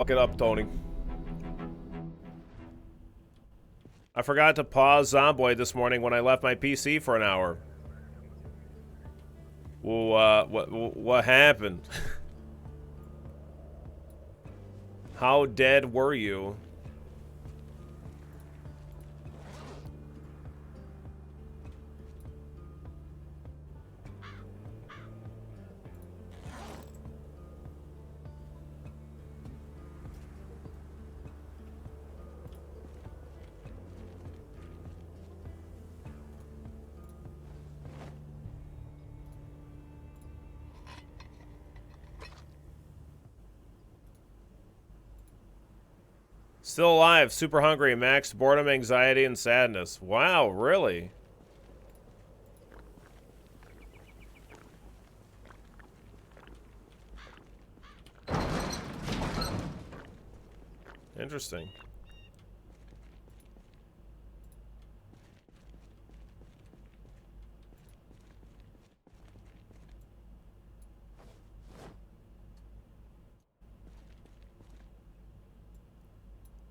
fuck it up, Tony. I forgot to pause Zomboid this morning when I left my PC for an hour. Well, what happened? How dead were you? Still alive, super hungry, max boredom, anxiety, and sadness. Wow, really? Interesting.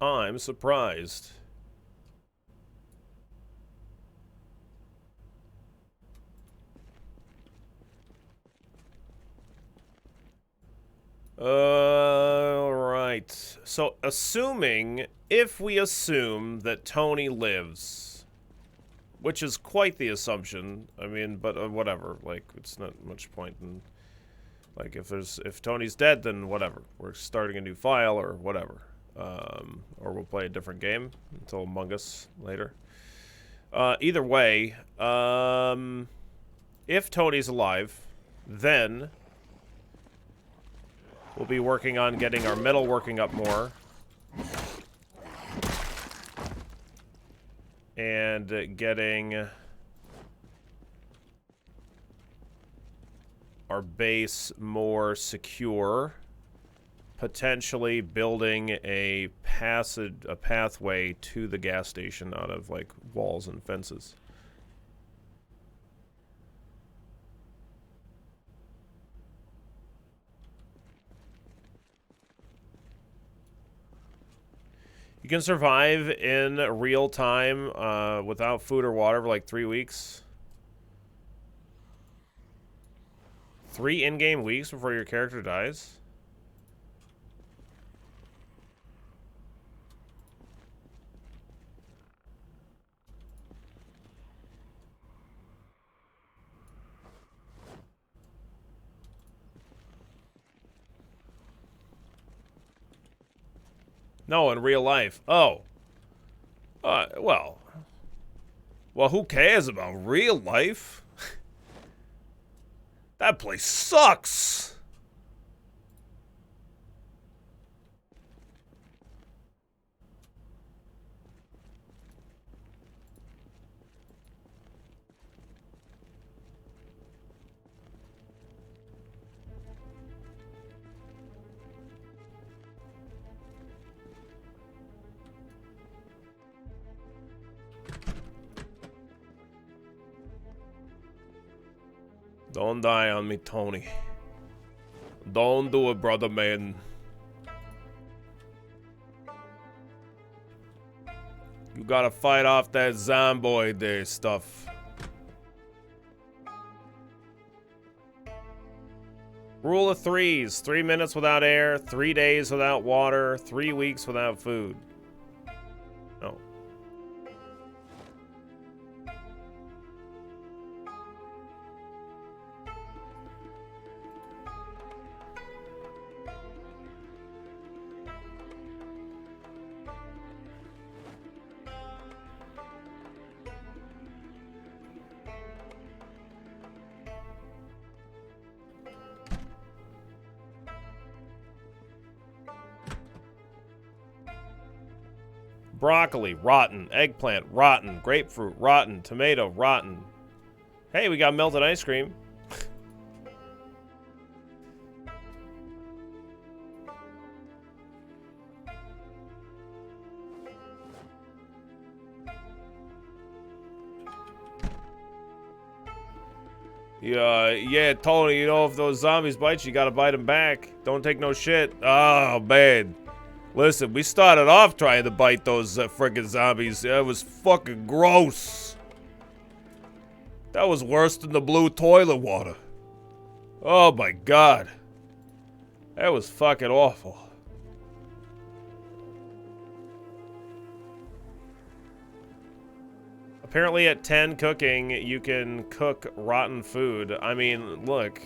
I'm surprised. Right. So, if we assume that Tony lives, which is quite the assumption, I mean, but whatever, like, it's not much point in, like, if Tony's dead, then whatever. We're starting a new file or whatever. Or we'll play a different game until Among Us later. Either way, if Tony's alive, then we'll be working on getting our metal working up more. And getting our base more secure. Potentially building a pathway to the gas station out of, like, walls and fences. You can survive in real time without food or water for like 3 weeks. 3 in-game weeks before your character dies? No, in real life. Oh. Well, who cares about real life? That place sucks. Don't die on me, Tony. Don't do it, brother man. You gotta fight off that Zomboid there stuff. Rule of threes. 3 minutes without air, 3 days without water, 3 weeks without food. Oh. Broccoli, rotten. Eggplant, rotten. Grapefruit, rotten. Tomato, rotten. Hey, we got melted ice cream. Yeah, Tony, you know, if those zombies bite you, you gotta bite them back. Don't take no shit. Oh, man. Listen, we started off trying to bite those frickin' zombies. That was fucking gross. That was worse than the blue toilet water. Oh my god. That was fucking awful. Apparently at 10 cooking, you can cook rotten food. I mean, look.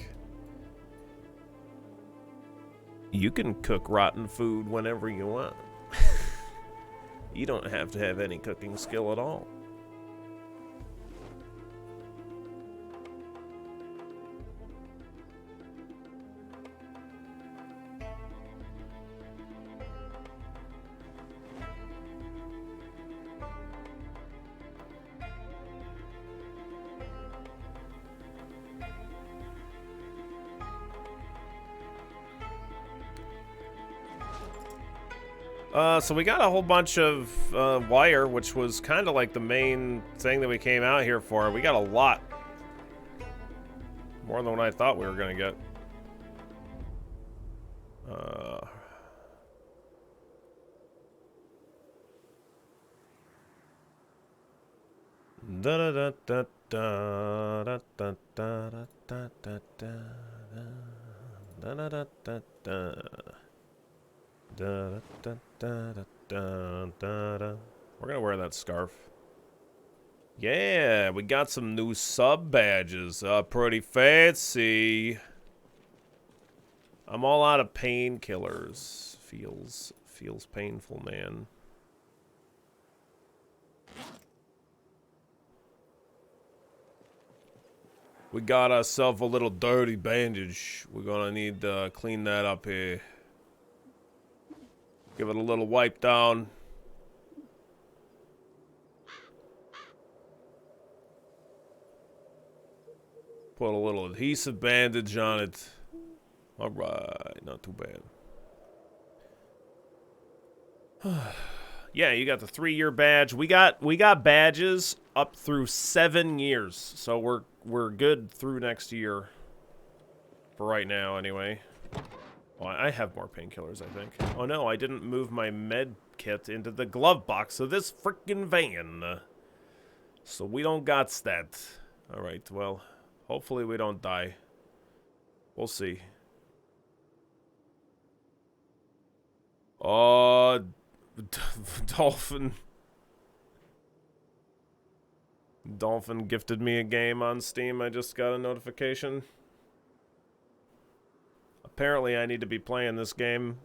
You can cook rotten food whenever you want. You don't have to have any cooking skill at all. So we got a whole bunch of wire, which was kind of like the main thing that we came out here for. We got a lot. More than what I thought we were going to get. We're gonna wear that scarf. Yeah, we got some new sub badges. Pretty fancy. I'm all out of painkillers. Feels painful, man. We got ourselves a little dirty bandage. We're gonna need to clean that up here. Give it a little wipe down. Put a little adhesive bandage on it. Alright, not too bad. Yeah, you got the 3-year badge. We got badges up through 7 years. So we're good through next year. For right now, anyway. Well, I have more painkillers, I think. Oh no, I didn't move my med kit into the glove box of this freaking van. So we don't got that. Alright, well, hopefully we don't die. We'll see. Dolphin. Dolphin gifted me a game on Steam. I just got a notification. Apparently, I need to be playing this game.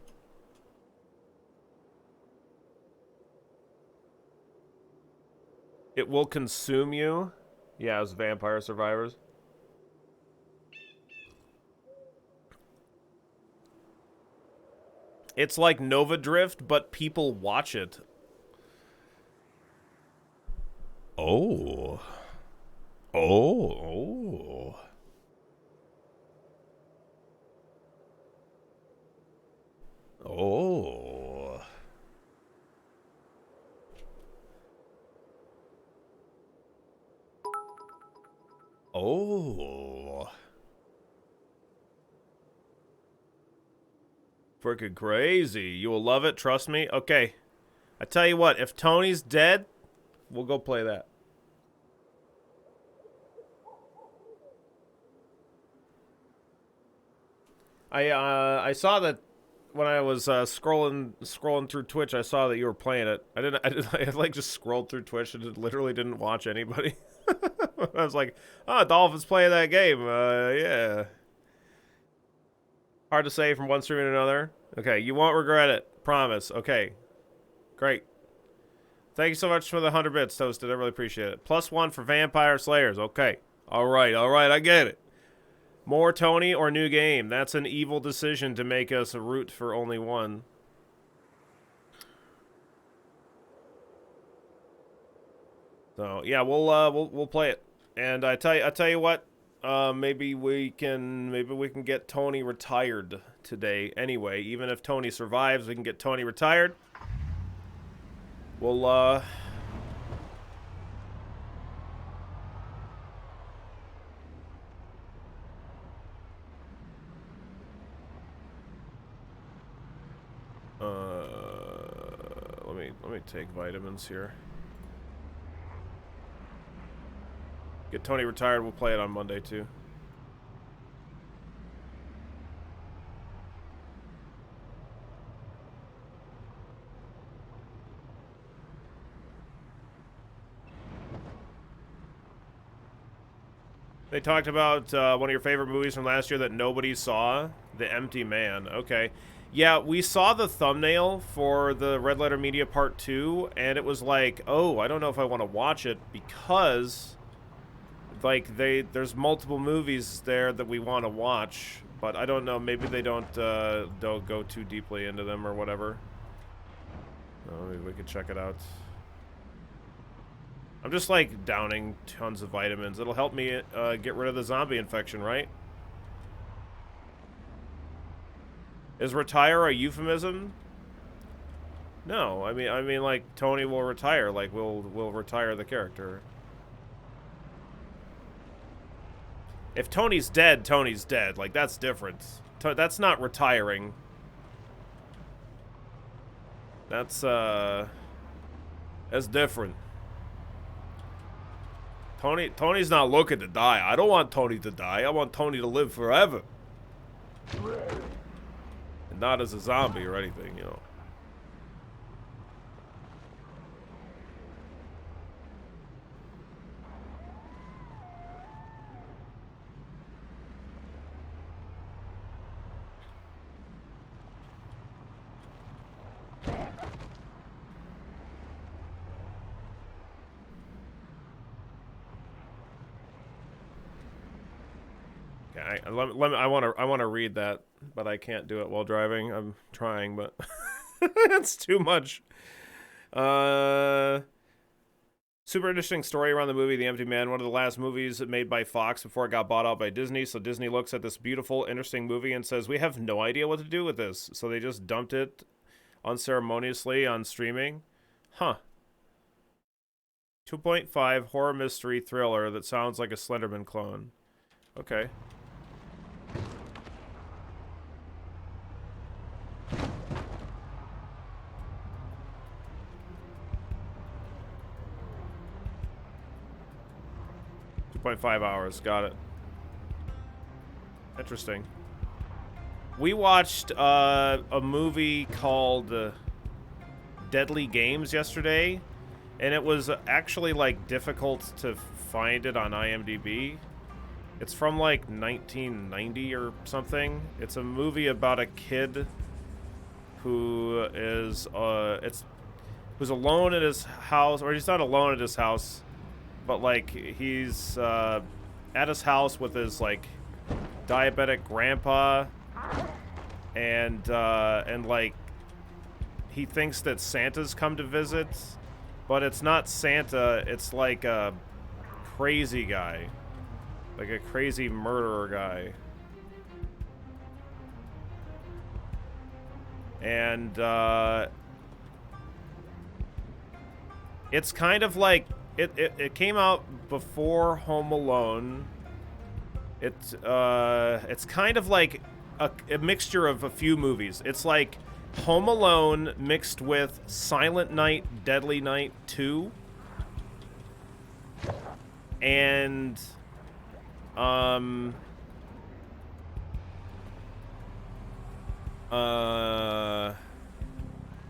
It will consume you. Yeah, as Vampire Survivors. It's like Nova Drift, but people watch it. Oh. Oh. Oh. Oh. Freaking crazy. You will love it, trust me. Okay. I tell you what, if Tony's dead, we'll go play that. I saw that when I was scrolling through Twitch. I saw that you were playing it. I like just scrolled through Twitch and literally didn't watch anybody. I was like, oh, Dolphin's playing that game. Yeah. Hard to say from one stream to another. Okay, you won't regret it. Promise. Okay. Great. Thank you so much for the 100 bits, Toasted. I really appreciate it. +1 for Vampire Slayers. Okay. Alright, I get it. More Tony or new game? That's an evil decision to make us root for only one. So yeah, we'll play it. And I tell you what, maybe we can get Tony retired today. Anyway, even if Tony survives, we can get Tony retired. We'll let me take vitamins here. Get Tony retired. We'll play it on Monday too. They talked about one of your favorite movies from last year that nobody saw, The Empty Man. Okay. Yeah, we saw the thumbnail for the Red Letter Media Part 2, and it was like, oh, I don't know if I want to watch it because, like, there's multiple movies there that we want to watch, but I don't know, maybe they don't go too deeply into them or whatever. Oh, maybe we could check it out. I'm just, like, downing tons of vitamins. It'll help me get rid of the zombie infection, right? Is retire a euphemism? No, I mean, like, Tony will retire. Like, we'll retire the character. If Tony's dead, Tony's dead. Like, that's different. That's not retiring. That's different. Tony's not looking to die. I don't want Tony to die. I want Tony to live forever. And not as a zombie or anything, you know. I want to read that, but I can't do it while driving. I'm trying, but it's too much. Super interesting story around the movie The Empty Man, one of the last movies made by Fox before it got bought out by Disney. So Disney looks at this beautiful, interesting movie and says, we have no idea what to do with this. So they just dumped it unceremoniously on streaming. Huh. 2.5 horror mystery thriller that sounds like a Slenderman clone. Okay. $2.5. Got it. Interesting. We watched a movie called Deadly Games yesterday, and it was actually, like, difficult to find it on IMDb. It's from, like, 1990 or something. It's a movie about a kid who is who's alone at his house, or he's not alone at his house, but, like, he's at his house with his, like, diabetic grandpa, and like, he thinks that Santa's come to visit, but it's not Santa, it's like a crazy guy. Like a crazy murderer guy. And, it's kind of like, it came out before Home Alone. It's kind of like a mixture of a few movies. It's like Home Alone mixed with Silent Night, Deadly Night 2. And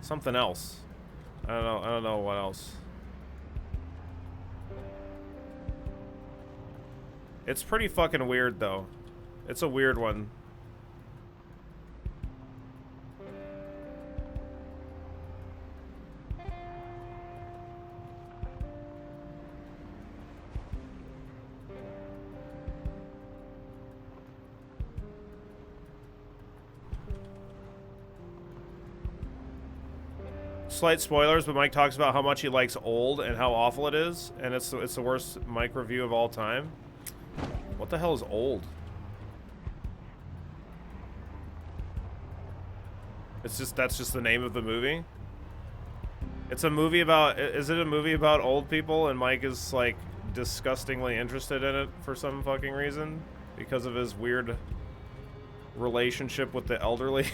something else. I don't know what else. It's pretty fucking weird, though. It's a weird one. Slight spoilers, but Mike talks about how much he likes Old and how awful it is, and it's the worst Mike review of all time. What the hell is Old? That's just the name of the movie? It's a movie about, is it a movie about old people and Mike is, like, disgustingly interested in it for some fucking reason? Because of his weird relationship with the elderly?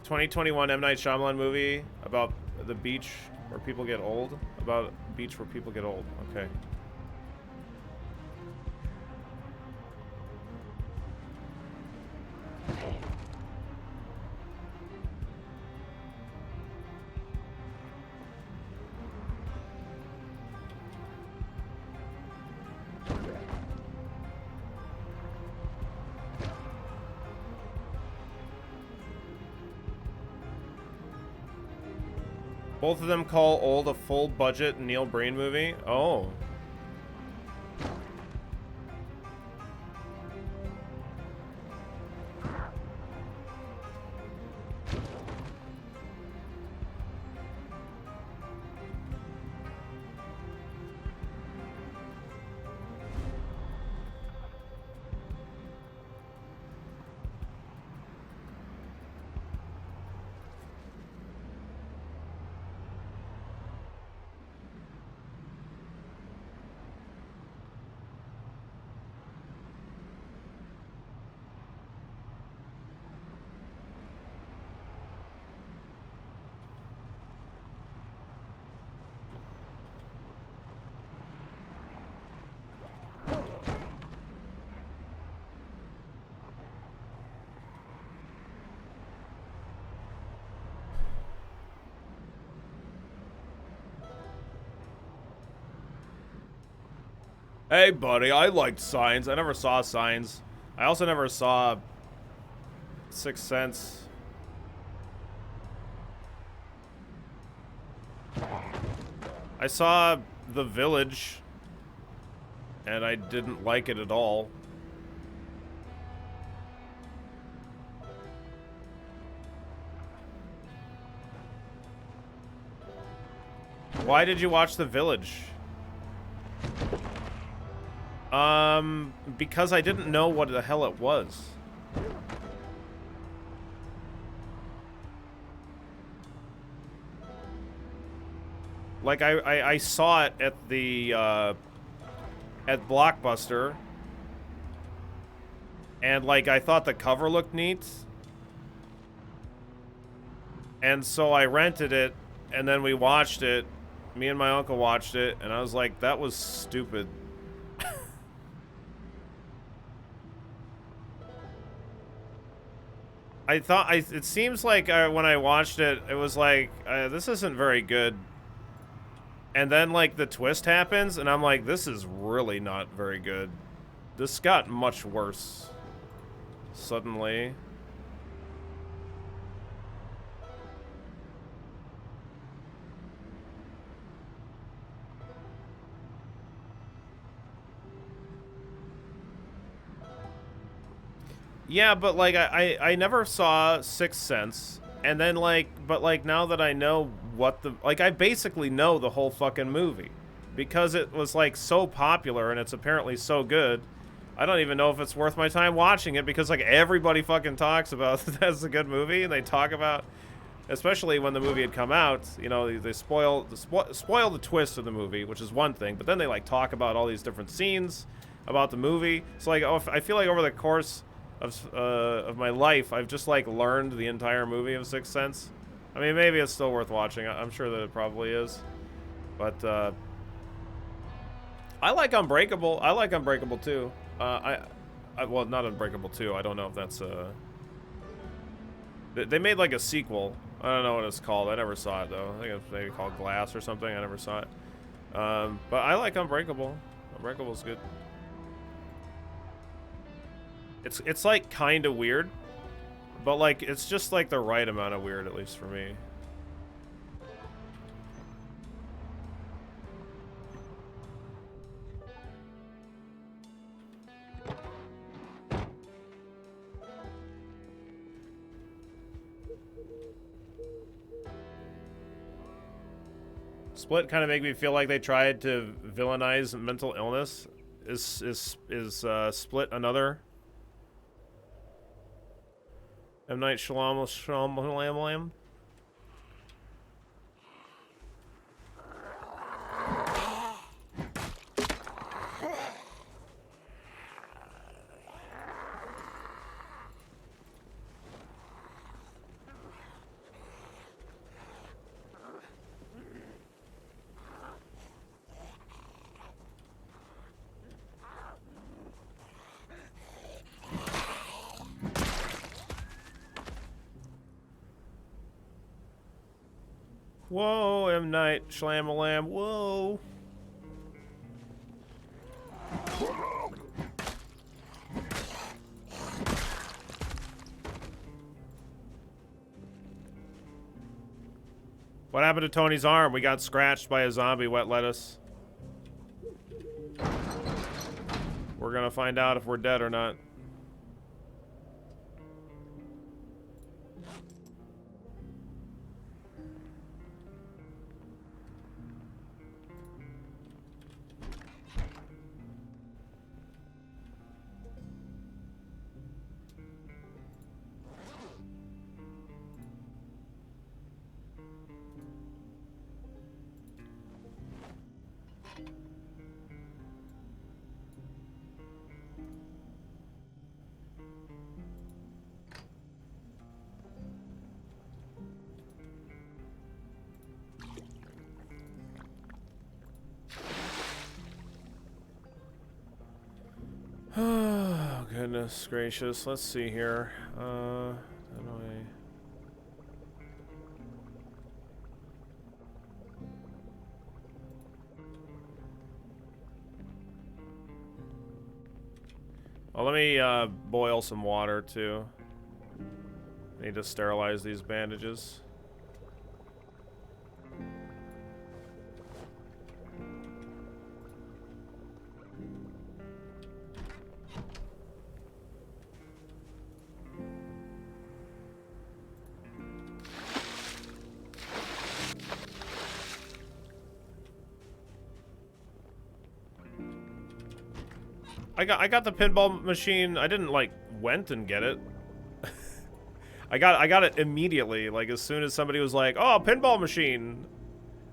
2021 M. Night Shyamalan movie about the beach where people get old. About a beach where people get old. Okay. Both of them call Old a full-budget Neil Breen movie? Oh. Hey, buddy, I liked Signs. I never saw Signs. I also never saw Sixth Sense. I saw The Village, and I didn't like it at all. Why did you watch The Village? Because I didn't know what the hell it was. Like, I saw it at the, at Blockbuster. And, like, I thought the cover looked neat. And so I rented it, and then we watched it. Me and my uncle watched it, and I was like, that was stupid. I thought, it seems like when I watched it, it was like, this isn't very good. And then, like, the twist happens, and I'm like, this is really not very good. This got much worse. Suddenly. Yeah, but, like, I never saw Sixth Sense. And then, like, but, like, now that I know what the... Like, I basically know the whole fucking movie. Because it was, like, so popular and it's apparently so good. I don't even know if it's worth my time watching it because, like, everybody fucking talks about that's a good movie. And they talk about... Especially when the movie had come out, you know, they spoil the twist of the movie, which is one thing. But then they, like, talk about all these different scenes about the movie. So, like, oh, I feel like over the course... of my life, I've just, like, learned the entire movie of Sixth Sense. I mean, maybe it's still worth watching. I'm sure that it probably is. But, I like Unbreakable. I like Unbreakable, too. Well, not Unbreakable 2. I don't know if that's, They made, like, a sequel. I don't know what it's called. I never saw it, though. I think it's maybe called Glass or something. I never saw it. But I like Unbreakable. Unbreakable's good. It's like kind of weird, but like it's just like the right amount of weird, at least for me. Split kind of make me feel like they tried to villainize mental illness. Is Split another M. Night Shyamalan? Whoa, M. Night Shyamalan, whoa. What happened to Tony's arm? We got scratched by a zombie wet lettuce. We're gonna find out if we're dead or not. Oh, goodness gracious. Let's see here. How do I... Well, let me boil some water too. Need to sterilize these bandages. I got the pinball machine. I didn't like went and get it. I got it immediately, like as soon as somebody was like, "Oh, pinball machine."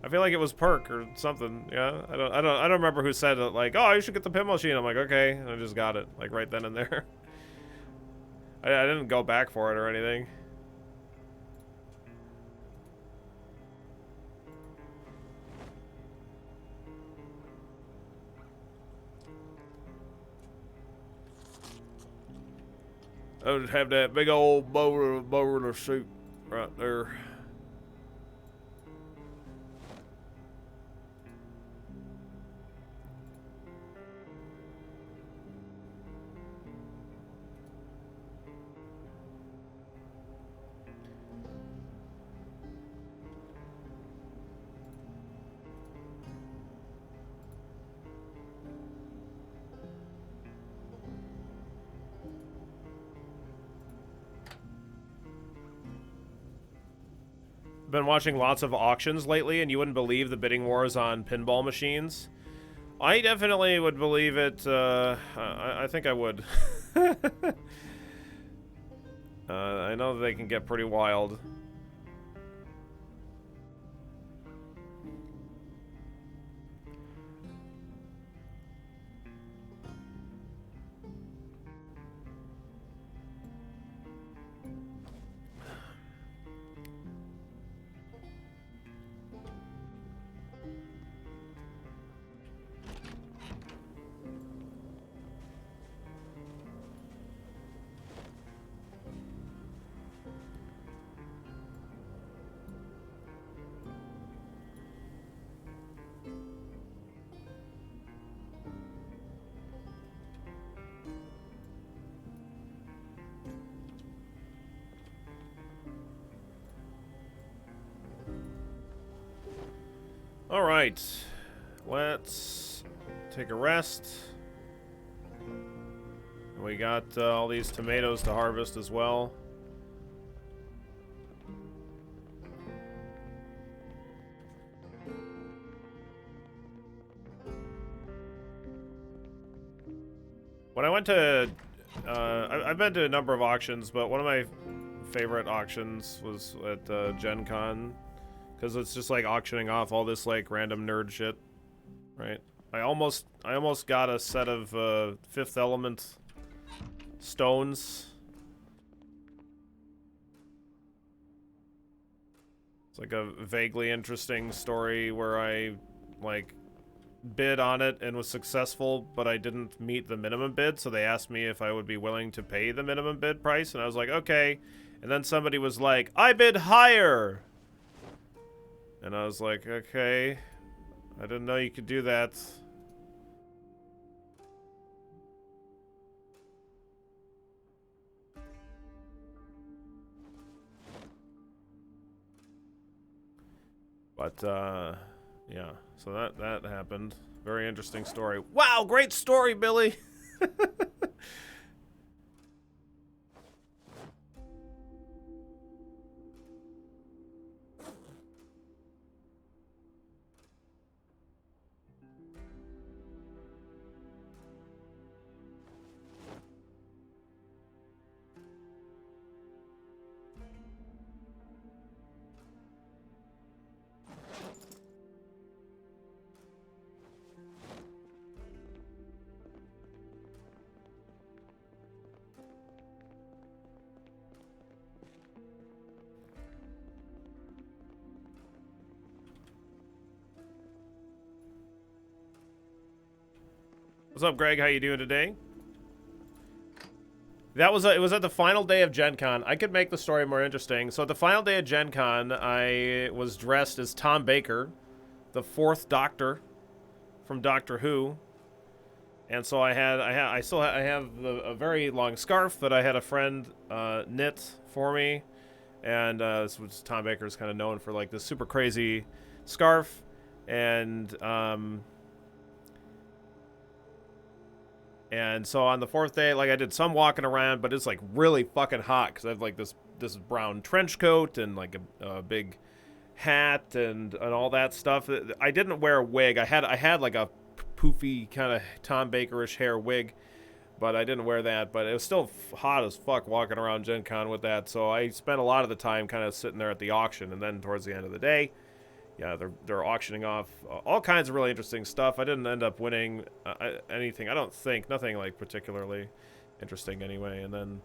I feel like it was Perk or something. Yeah, I don't remember who said it. Like, "Oh, you should get the pinball machine." I'm like, "Okay," and I just got it like right then and there. I didn't go back for it or anything. I would have that big old bowl of soup right there. Been watching lots of auctions lately, and you wouldn't believe the bidding wars on pinball machines. I definitely would believe it. I think I would. I know that they can get pretty wild. All right, let's take a rest. We got all these tomatoes to harvest as well. When I went to, I've been to a number of auctions, but one of my favorite auctions was at Gen Con. Because it's just like auctioning off all this like random nerd shit, right? I almost got a set of Fifth Element stones. It's like a vaguely interesting story where I like bid on it and was successful, but I didn't meet the minimum bid, so they asked me if I would be willing to pay the minimum bid price, and I was like, okay. And then somebody was like, I bid higher. And I was like, okay, I didn't know you could do that. But, yeah, so that happened. Very interesting story. Wow, great story, Billy! What's up, Greg? How you doing today? That was it was at the final day of Gen Con. I could make the story more interesting. So at the final day of Gen Con, I was dressed as Tom Baker, the fourth Doctor from Doctor Who. And so I have a very long scarf that I had a friend knit for me, and this was Tom Baker's kind of known for like this super crazy scarf, and so on the fourth day, like I did some walking around, but it's like really fucking hot because I have like this brown trench coat and like a big hat and all that stuff. I didn't wear a wig. I had like a poofy kind of Tom Baker-ish hair wig, but I didn't wear that. But it was still hot as fuck walking around Gen Con with that. So I spent a lot of the time kind of sitting there at the auction, and then towards the end of the day, yeah, they're auctioning off all kinds of really interesting stuff. I didn't end up winning anything. I don't think nothing like particularly interesting anyway. And then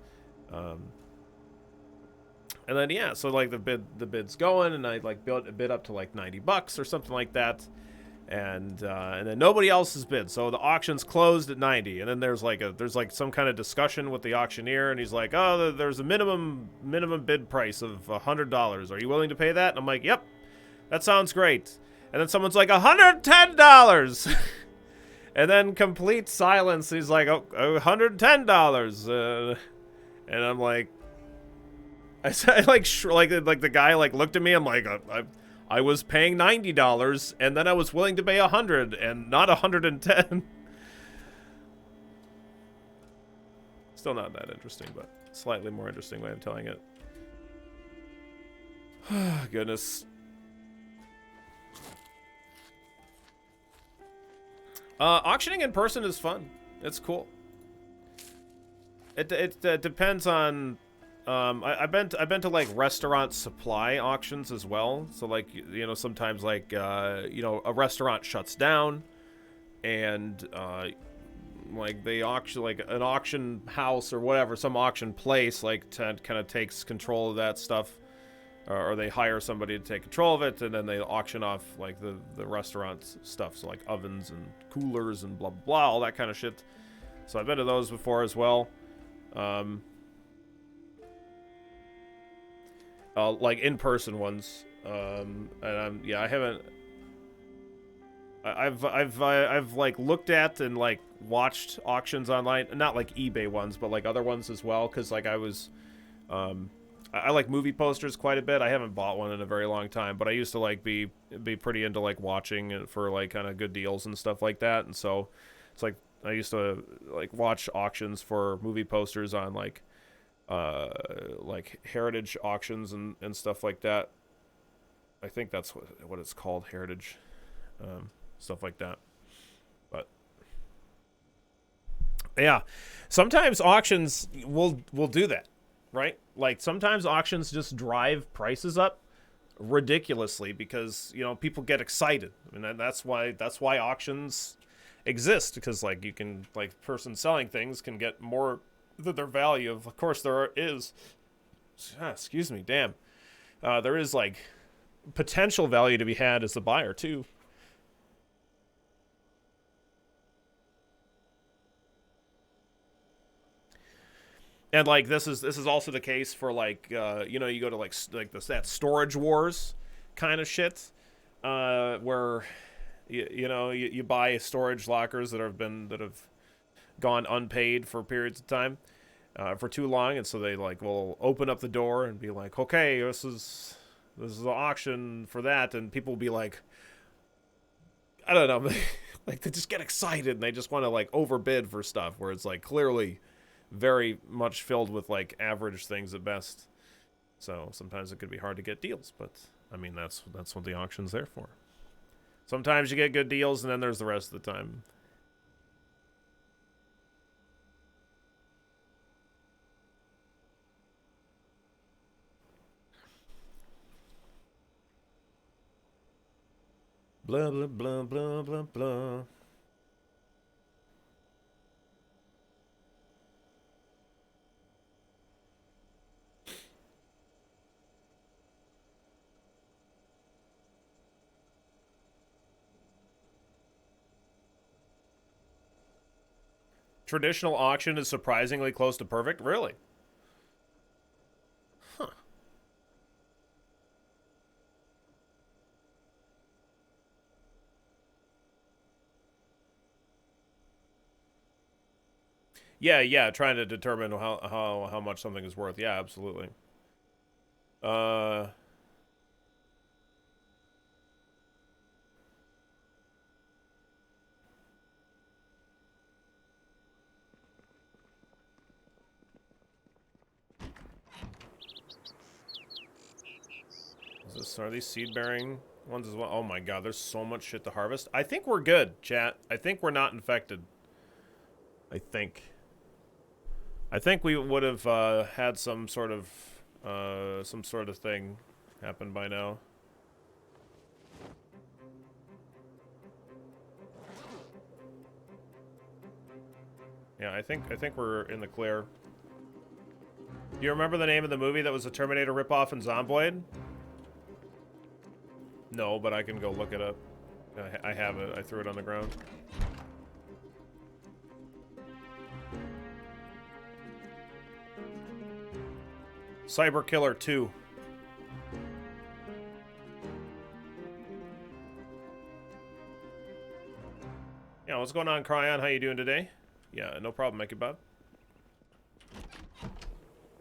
yeah, so like the bid's going, and I like bid up to like $90 or something like that, and then nobody else has bid, so the auction's closed at 90. And then there's like some kind of discussion with the auctioneer, and he's like, oh, there's a minimum bid price of $100. Are you willing to pay that? And I'm like, yep. That sounds great. And then someone's like, $110! And then complete silence. He's like, oh, $110. And I'm like, I said, like the guy like looked at me. I'm like, I was paying $90, and then I was willing to pay $100 and not $110. Still not that interesting, but slightly more interesting way of telling it. Goodness. Auctioning in person is fun. It's cool. It depends on. I've been to like restaurant supply auctions as well. So like sometimes like a restaurant shuts down, and like they auction like an auction house or whatever, some auction place like kind of takes control of that stuff. Or they hire somebody to take control of it, and then they auction off like the restaurant's stuff, so like ovens and coolers and blah blah blah, all that kind of shit. So I've been to those before as well, like in-person ones. And yeah, I haven't. I've like looked at and like watched auctions online, not like eBay ones, but like other ones as well, because like I was. I like movie posters quite a bit. I haven't bought one in a very long time, but I used to like be pretty into like watching it for like kind of good deals and stuff like that. And so it's like I used to like watch auctions for movie posters on like heritage auctions and stuff like that. I think that's what it's called, heritage, stuff like that. But yeah, sometimes auctions will do that. Right? Like sometimes auctions just drive prices up ridiculously because, people get excited. I mean, that's why auctions exist, because like you can like person selling things can get more than their value. Of course there is excuse me, damn. There is like potential value to be had as the buyer too. And like this is also the case for like you go to like that Storage Wars kind of shit. where you buy storage lockers that have gone unpaid for periods of time, for too long, and so they like will open up the door and be like, okay, this is the auction for that, and people will be like, I don't know, like they just get excited and they just want to like overbid for stuff where it's like clearly very much filled with like average things at best. So sometimes it could be hard to get deals, but I mean that's what the auction's there for. Sometimes you get good deals, and then there's the rest of the time. Blah blah blah blah blah blah. Traditional auction is surprisingly close to perfect. Really? Huh. Yeah. Trying to determine how much something is worth. Yeah, absolutely. Uh. Are these seed bearing ones as well? Oh my god, there's so much shit to harvest. I think we're good, chat. I think we're not infected. I think. I think we would have had some sort of thing happen by now. Yeah, I think we're in the clear. Do you remember the name of the movie that was a Terminator ripoff in Zomboid? No, but I can go look it up. I have it. I threw it on the ground. Cyber Killer 2. Yeah, what's going on, Cryon? How you doing today? Yeah, no problem, Mickey Bob.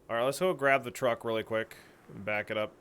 Alright, let's go grab the truck really quick and back it up.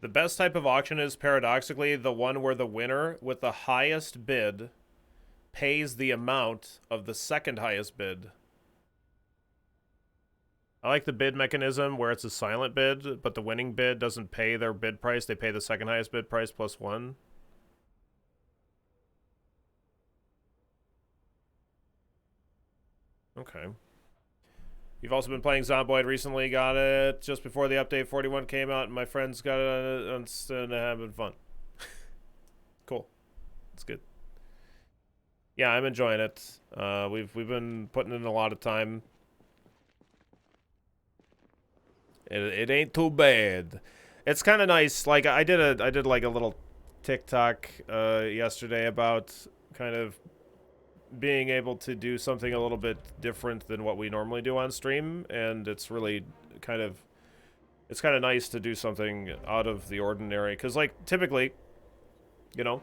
The best type of auction is, paradoxically, the one where the winner with the highest bid pays the amount of the second highest bid. I like the bid mechanism where it's a silent bid, but the winning bid doesn't pay their bid price. They pay the second highest bid price plus one. Okay. You've also been playing Zomboid recently. Got it just before the update 41 came out, and my friends got it and having fun. Cool. It's good. Yeah, I'm enjoying it. We've been putting in a lot of time. It ain't too bad. It's kind of nice. Like I did like a little TikTok yesterday about kind of being able to do something a little bit different than what we normally do on stream, and it's really kind of nice to do something out of the ordinary, because like typically, you know,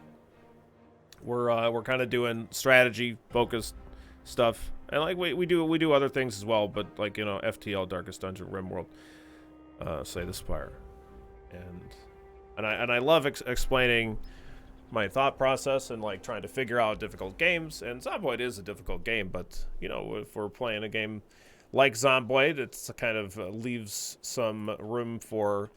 we're kind of doing strategy focused stuff, and like we do other things as well, but like, you know, FTL, Darkest Dungeon, RimWorld, Slay the Spire, and I love explaining my thought process and like trying to figure out difficult games. And Zomboid is a difficult game, but you know, if we're playing a game like Zomboid, it's kind of leaves some room for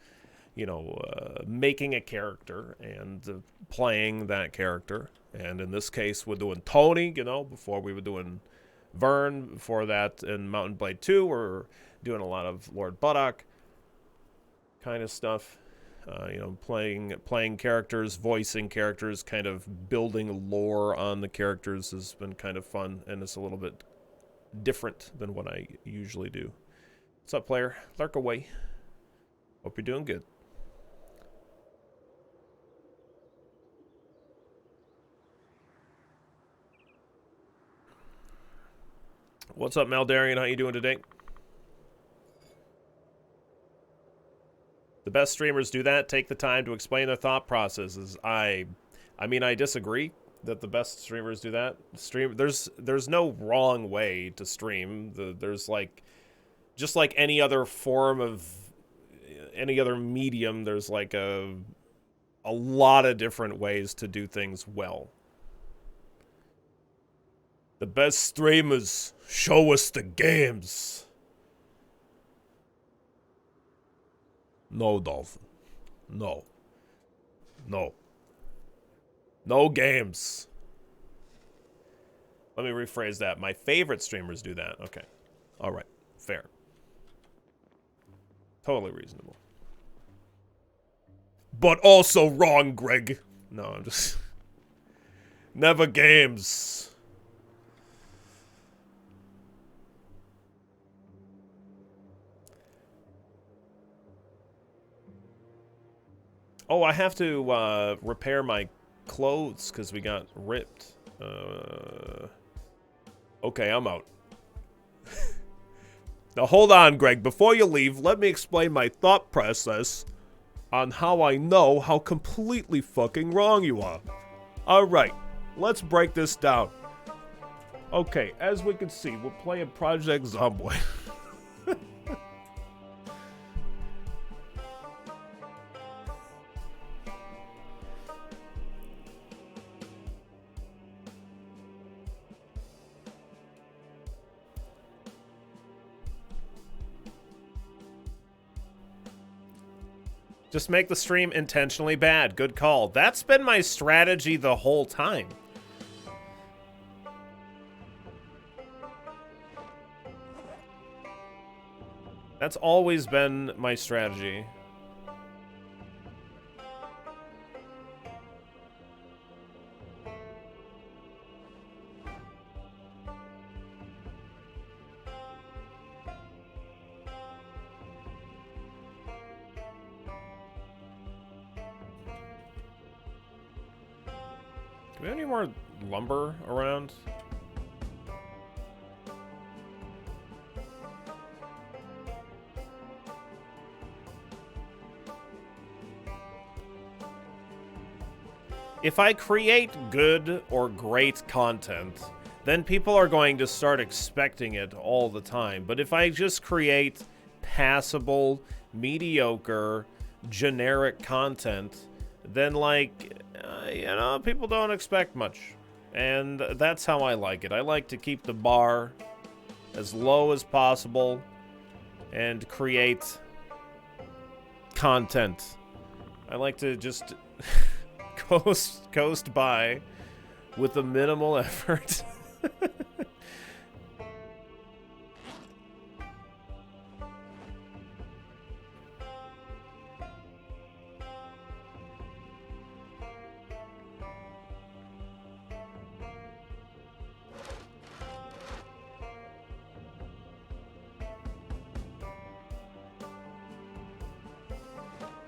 you know, making a character and playing that character. And in this case, we're doing Tony, you know, before we were doing Vern. Before that, in Mountain Blade 2, we're doing a lot of Lord Buddock kind of stuff. You know, playing characters, voicing characters, kind of building lore on the characters has been kind of fun, and it's a little bit different than what I usually do. What's up, player? Lurk away. Hope you're doing good. What's up, Maldarian? How you doing today? The best streamers do that. Take the time to explain their thought processes. I mean, I disagree that the best streamers do that. There's no wrong way to stream. There's like, just like any other form of any other medium, there's like a lot of different ways to do things well. The best streamers show us the games. No, Dolphin. No. No. No games. Let me rephrase that. My favorite streamers do that. Okay. All right. Fair. Totally reasonable. But also wrong, Greg. No, I'm just... Never games. Oh, I have to repair my clothes because we got ripped. Okay, I'm out. Now hold on, Greg. Before you leave, let me explain my thought process on how I know how completely fucking wrong you are. Alright, let's break this down. Okay, as we can see, we're playing Project Zomboid. Just make the stream intentionally bad. Good call. That's been my strategy the whole time. That's always been my strategy. Do we have any more lumber around? If I create good or great content, then people are going to start expecting it all the time. But if I just create passable, mediocre, generic content, then like... you know, people don't expect much. And that's how I like it. I like to keep the bar as low as possible and create content. I like to just coast by with a minimal effort.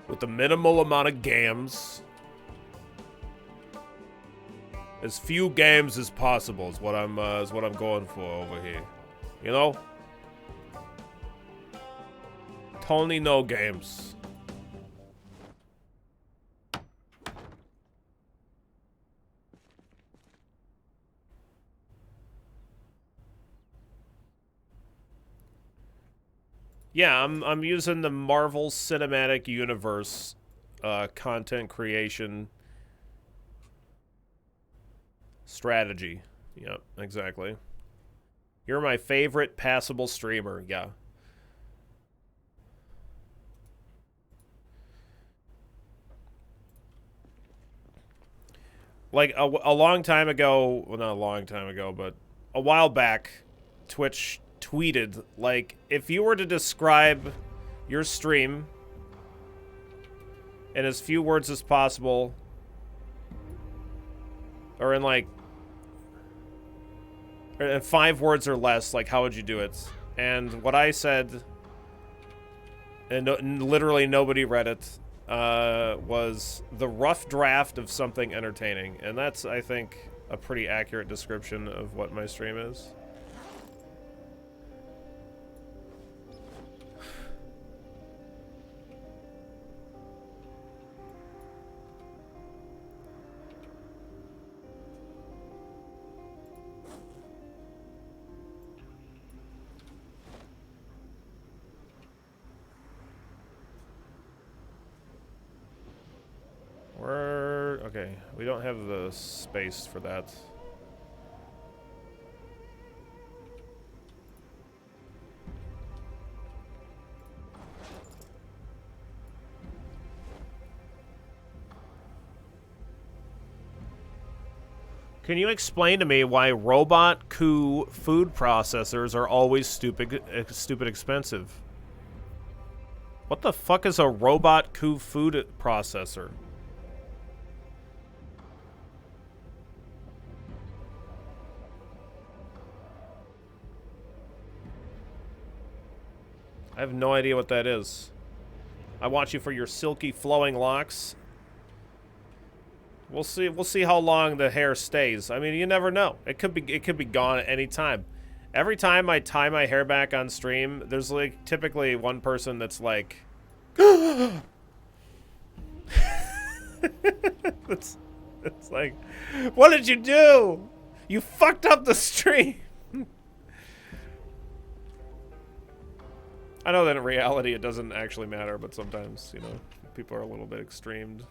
With the minimal amount of games. As few games as possible is what I'm going for over here. You know? Tony, no games. Yeah, I'm using the Marvel Cinematic Universe content creation strategy. Yep, exactly. You're my favorite passable streamer, yeah. like a long time ago, well, not a long time ago, but a while back, Twitch tweeted, like, if you were to describe your stream in as few words as possible, or in, like, or in 5 words or less, like, how would you do it? And what I said, and literally nobody read it, was the rough draft of something entertaining. And that's, I think, a pretty accurate description of what my stream is. Okay, we don't have the space for that. Can you explain to me why robot coup food processors are always stupid expensive? What the fuck is a robot coup food processor? I have no idea what that is. I want you for your silky flowing locks. We'll see how long the hair stays. I mean, you never know. It could be gone at any time. Every time I tie my hair back on stream, there's like typically one person that's like it's like, what did you do? You fucked up the stream. I know that in reality it doesn't actually matter, but sometimes, you know, people are a little bit extremed.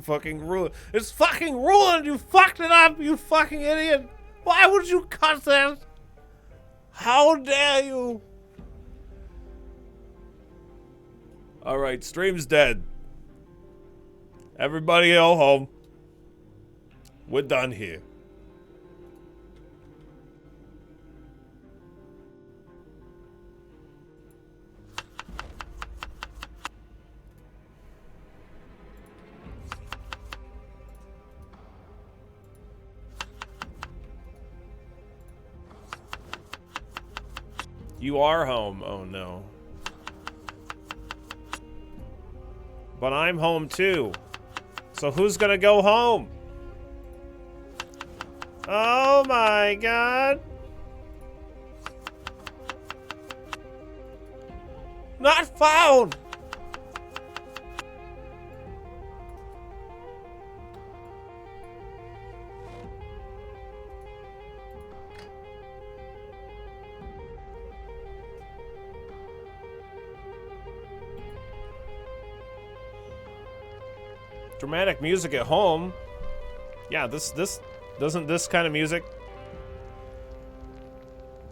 Fucking ruined. It's fucking ruined! You fucked it up, you fucking idiot! Why would you cut that? How dare you? Alright, stream's dead. Everybody go home. We're done here. You are home. Oh no. But I'm home too. So who's gonna go home? Oh my god. Not found! Dramatic music at home. Yeah, this doesn't this kind of music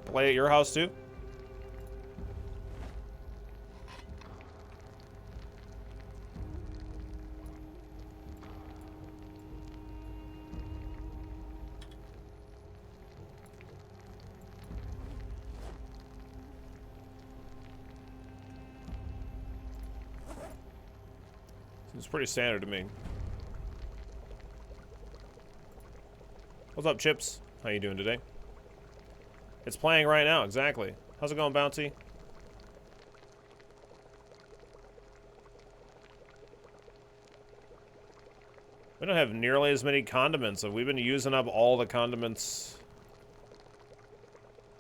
play at your house too? It's pretty standard to me. What's up, Chips? How you doing today? It's playing right now, exactly. How's it going, Bouncy? We don't have nearly as many condiments. We've been using up all the condiments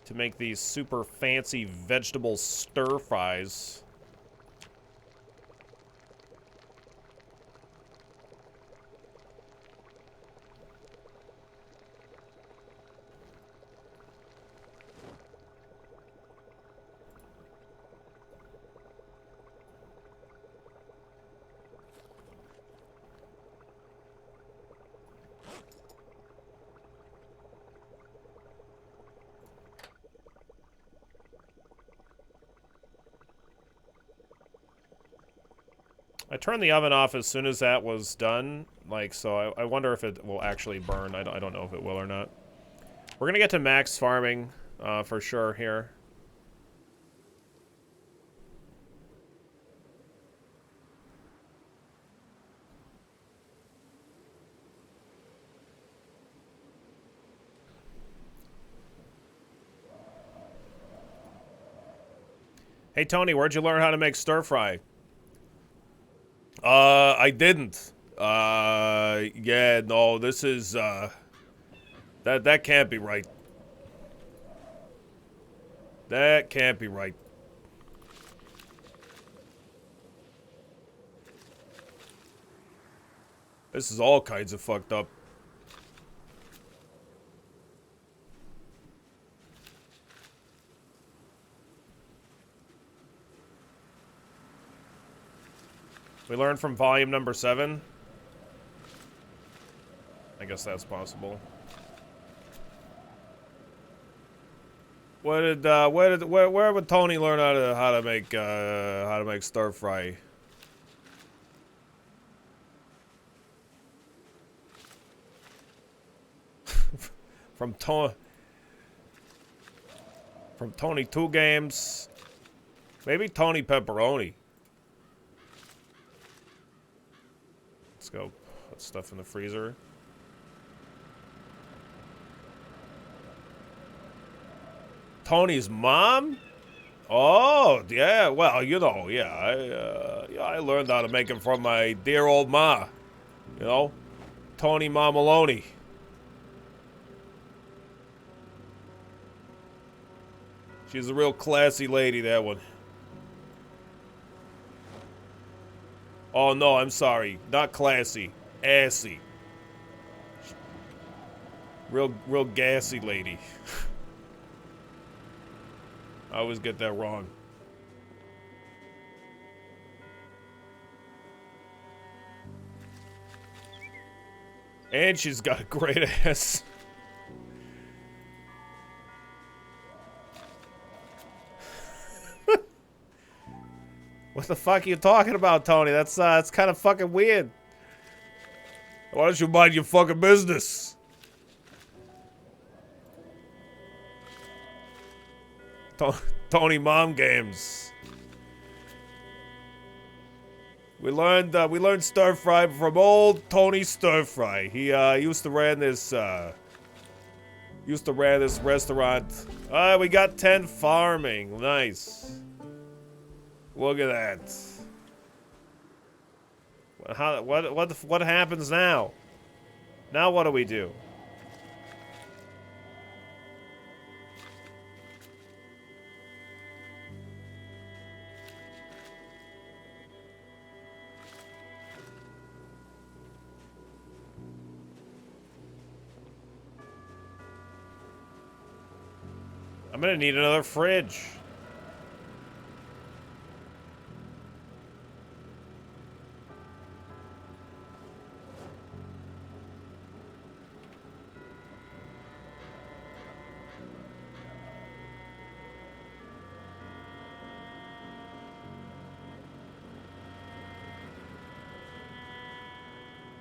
to make these super fancy vegetable stir fries. I turned the oven off as soon as that was done, like, so I wonder if it will actually burn. I don't know if it will or not. We're gonna get to max farming, for sure here. Hey, Tony, where'd you learn how to make stir fry? I didn't. Yeah, no, this is, that can't be right. That can't be right. This is all kinds of fucked up. We learned from volume number 7. I guess that's possible. Where would Tony learn how to make stir fry? From Tony 2 Games. Maybe Tony Pepperoni. Let's go put stuff in the freezer. Tony's mom? Oh, yeah. Well, you know, yeah. I learned how to make them from my dear old ma. You know, Tony Ma Maloney. She's a real classy lady, that one. Oh, no, I'm sorry. Not classy. Assy. Real gassy lady. I always get that wrong. And she's got a great ass. What the fuck are you talking about, Tony? That's kind of fucking weird. Why don't you mind your fucking business? Tony Mom Games. We learned stir fry from old Tony Stir Fry. He used to run this restaurant. We got 10 farming. Nice. Look at that. What happens now? Now what do we do? I'm gonna need another fridge.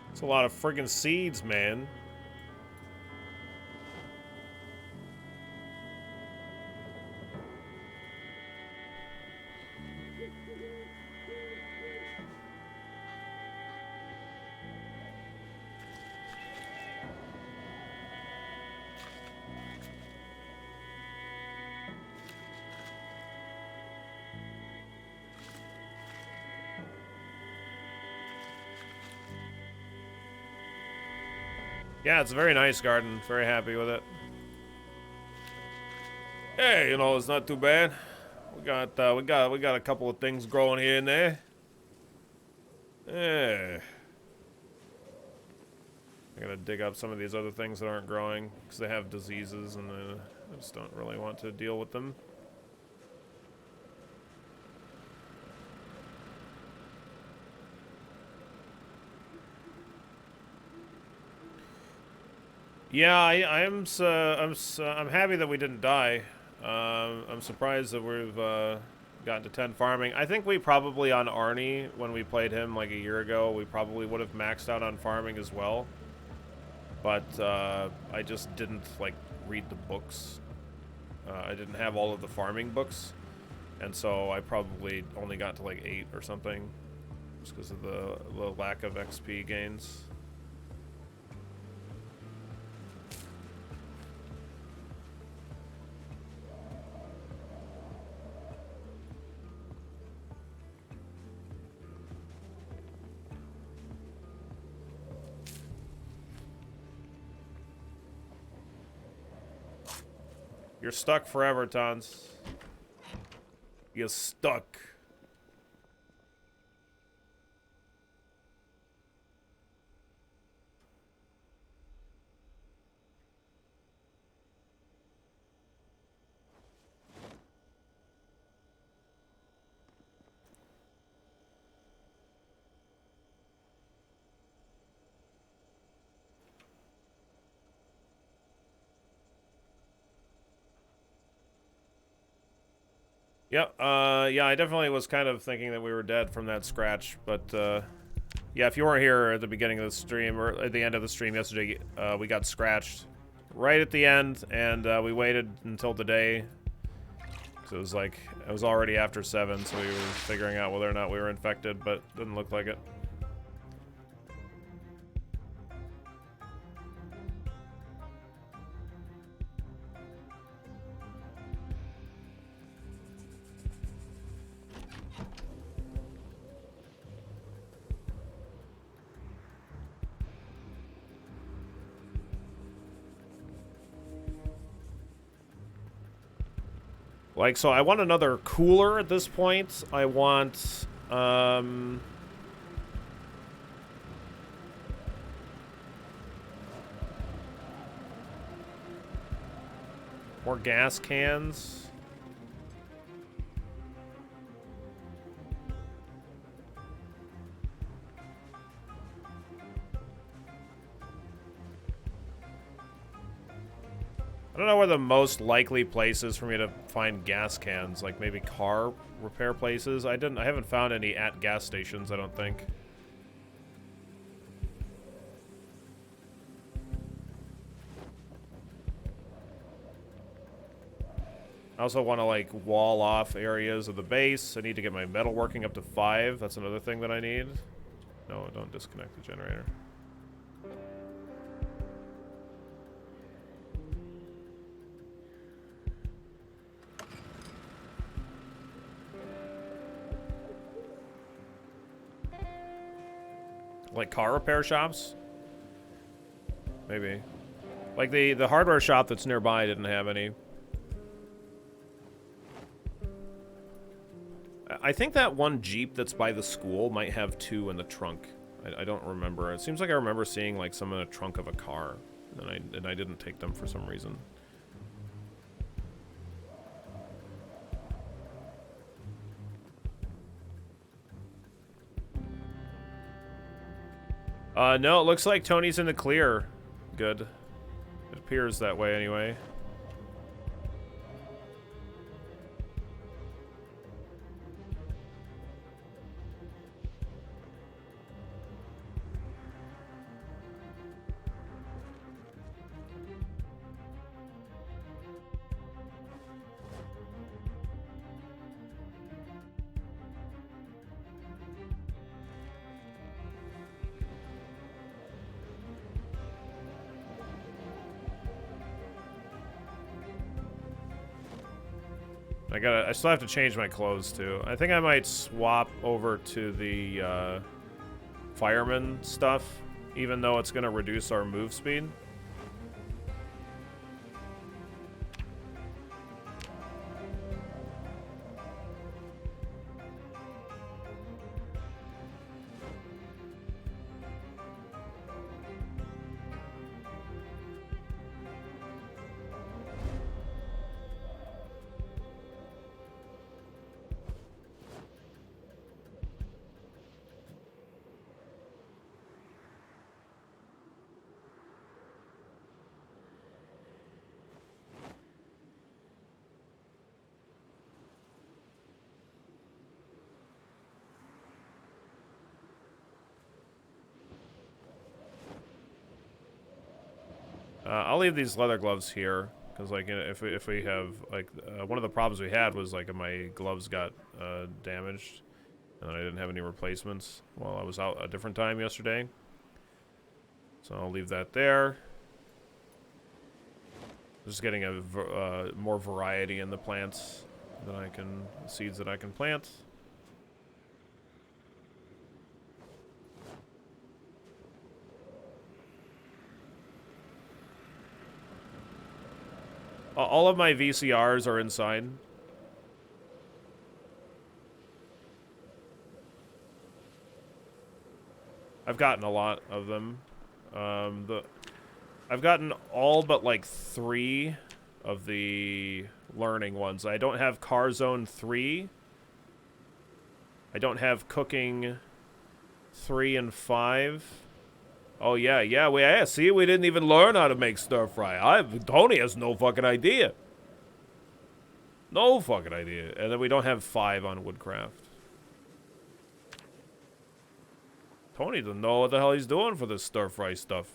It's a lot of friggin' seeds, man. Yeah, it's a very nice garden. Very happy with it. Hey, you know, it's not too bad. We got a couple of things growing here and there. Yeah. I gotta dig up some of these other things that aren't growing because they have diseases and I just don't really want to deal with them. Yeah, I'm happy that we didn't die. I'm surprised that we've gotten to 10 farming. I think we probably, on Arnie, when we played him like a year ago, we probably would have maxed out on farming as well. But I just didn't, like, read the books. I didn't have all of the farming books. And so I probably only got to, like, 8 or something. Just because of the lack of XP gains. You're stuck forever, Tons. You're stuck. Yep, yeah, I definitely was kind of thinking that we were dead from that scratch, but, yeah, if you weren't here at the beginning of the stream, or at the end of the stream yesterday, we got scratched right at the end, and, we waited until today, so it was like, it was already after 7, so we were figuring out whether or not we were infected, but didn't look like it. Like, so I want another cooler at this point. I want, more gas cans. I don't know where the most likely place is for me to find gas cans, like maybe car repair places. I haven't found any at gas stations, I don't think. I also want to, like, wall off areas of the base. I need to get my metalworking up to 5. That's another thing that I need. No, don't disconnect the generator. Like car repair shops? Maybe. Like the hardware shop that's nearby didn't have any. I think that one Jeep that's by the school might have 2 in the trunk. I don't remember. It seems like I remember seeing like some in the trunk of a car, and I didn't take them for some reason. No, it looks like Tony's in the clear. Good. It appears that way anyway. I still have to change my clothes too. I think I might swap over to the fireman stuff, even though it's gonna reduce our move speed. I'll leave these leather gloves here, because, like, if we have, like, one of the problems we had was, like, my gloves got damaged, and I didn't have any replacements while I was out a different time yesterday. So I'll leave that there. Just getting a more variety in the plants that I can, seeds that I can plant. All of my VCRs are inside. I've gotten a lot of them. I've gotten all but like 3 of the learning ones. I don't have Car Zone 3. I don't have Cooking 3 and 5. Oh yeah, see, we didn't even learn how to make stir fry. Tony has no fucking idea. No fucking idea. And then we don't have 5 on Woodcraft. Tony doesn't know what the hell he's doing for this stir fry stuff.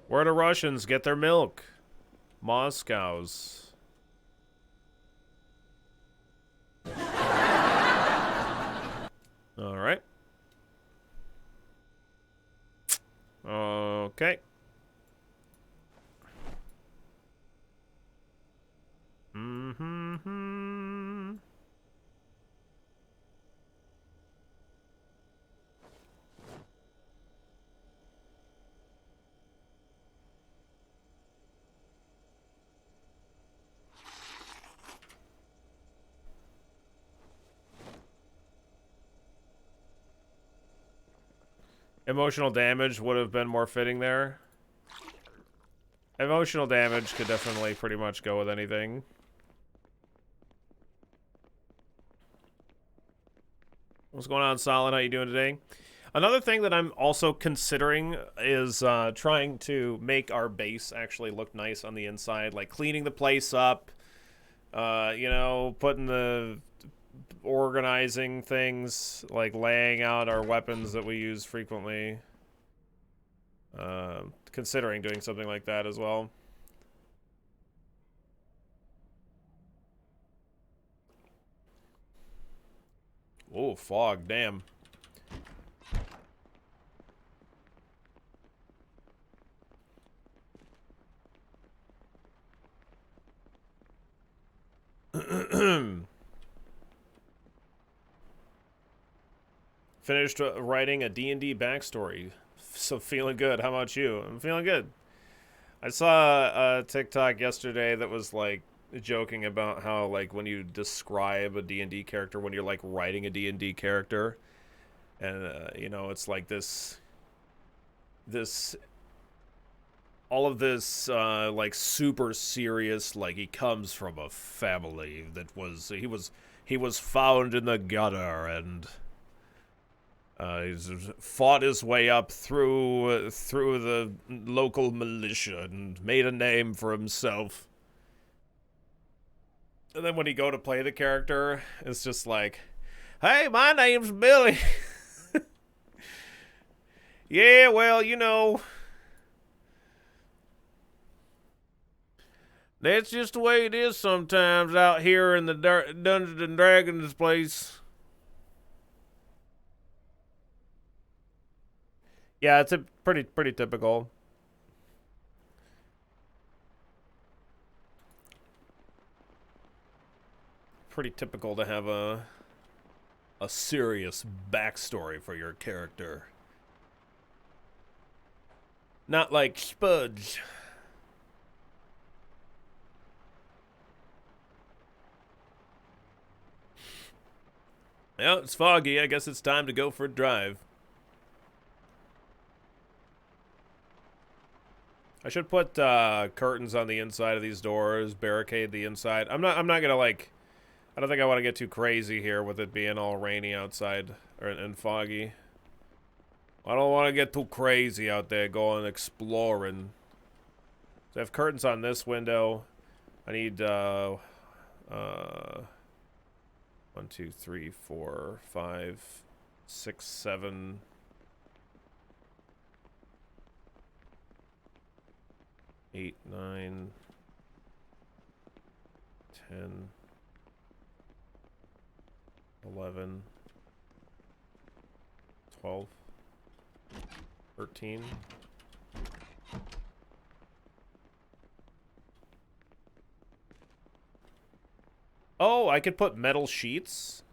Where do Russians get their milk? Moscow's. Alright. Okay. Mm-hmm. Emotional damage would have been more fitting there. Emotional damage could definitely pretty much go with anything. What's going on, Solid? How you doing today? Another thing that I'm also considering is trying to make our base actually look nice on the inside, like cleaning the place up, you know, organizing things, like laying out our weapons that we use frequently. Considering doing something like that as well. Oh, fog, damn. Finished writing a D&D backstory, so feeling good. How about you? I'm feeling good. I saw a TikTok yesterday that was like joking about how, like, when you describe a D&D character, when you're like writing a D&D character, and you know, it's like this all of this like super serious, like he comes from a family that was he was found in the gutter, and he's fought his way up through the local militia and made a name for himself. And then when you go to play the character, it's just like, hey, my name's Billy. Yeah, well, you know, that's just the way it is sometimes out here in the Dungeons and Dragons place. Yeah, it's a pretty typical. Pretty typical to have a serious backstory for your character. Not like Spudge. Well, it's foggy. I guess it's time to go for a drive. I should put curtains on the inside of these doors, barricade the inside. I'm not gonna like. I don't think I want to get too crazy here with it being all rainy outside and foggy. I don't want to get too crazy out there going exploring. So I have curtains on this window. I need 1, 2, 3, 4, 5, 6, 7. 8, 9, 10, 11, 12, 13. Oh, I could put metal sheets.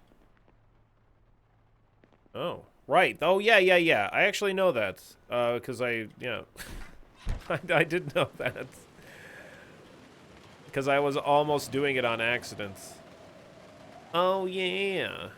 Oh, right. Oh, yeah. I actually know that. Because I did know that. Because I was almost doing it on accident. Oh, yeah.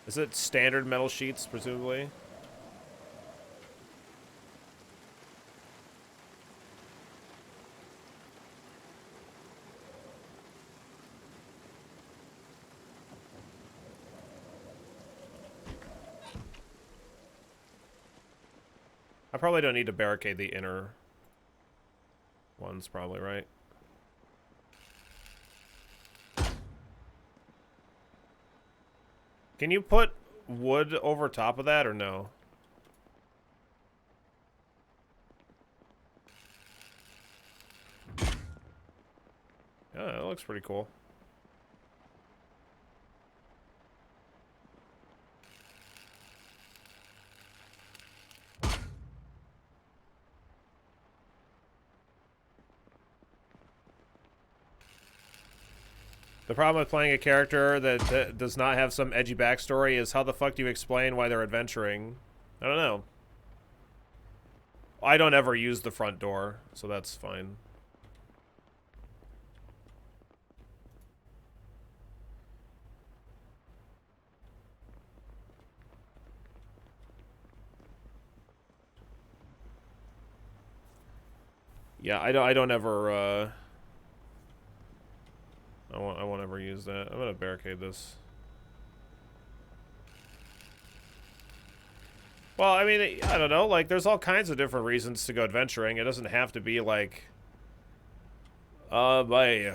Is it standard metal sheets, presumably? I probably don't need to barricade the inner ones, probably, right? Can you put wood over top of that, or no? Yeah, that looks pretty cool. The problem with playing a character that does not have some edgy backstory is how the fuck do you explain why they're adventuring? I don't know. I don't ever use the front door, so that's fine. Yeah, I don't ever I won't ever use that. I'm gonna barricade this. Well, I mean, I don't know. Like, there's all kinds of different reasons to go adventuring. It doesn't have to be like, my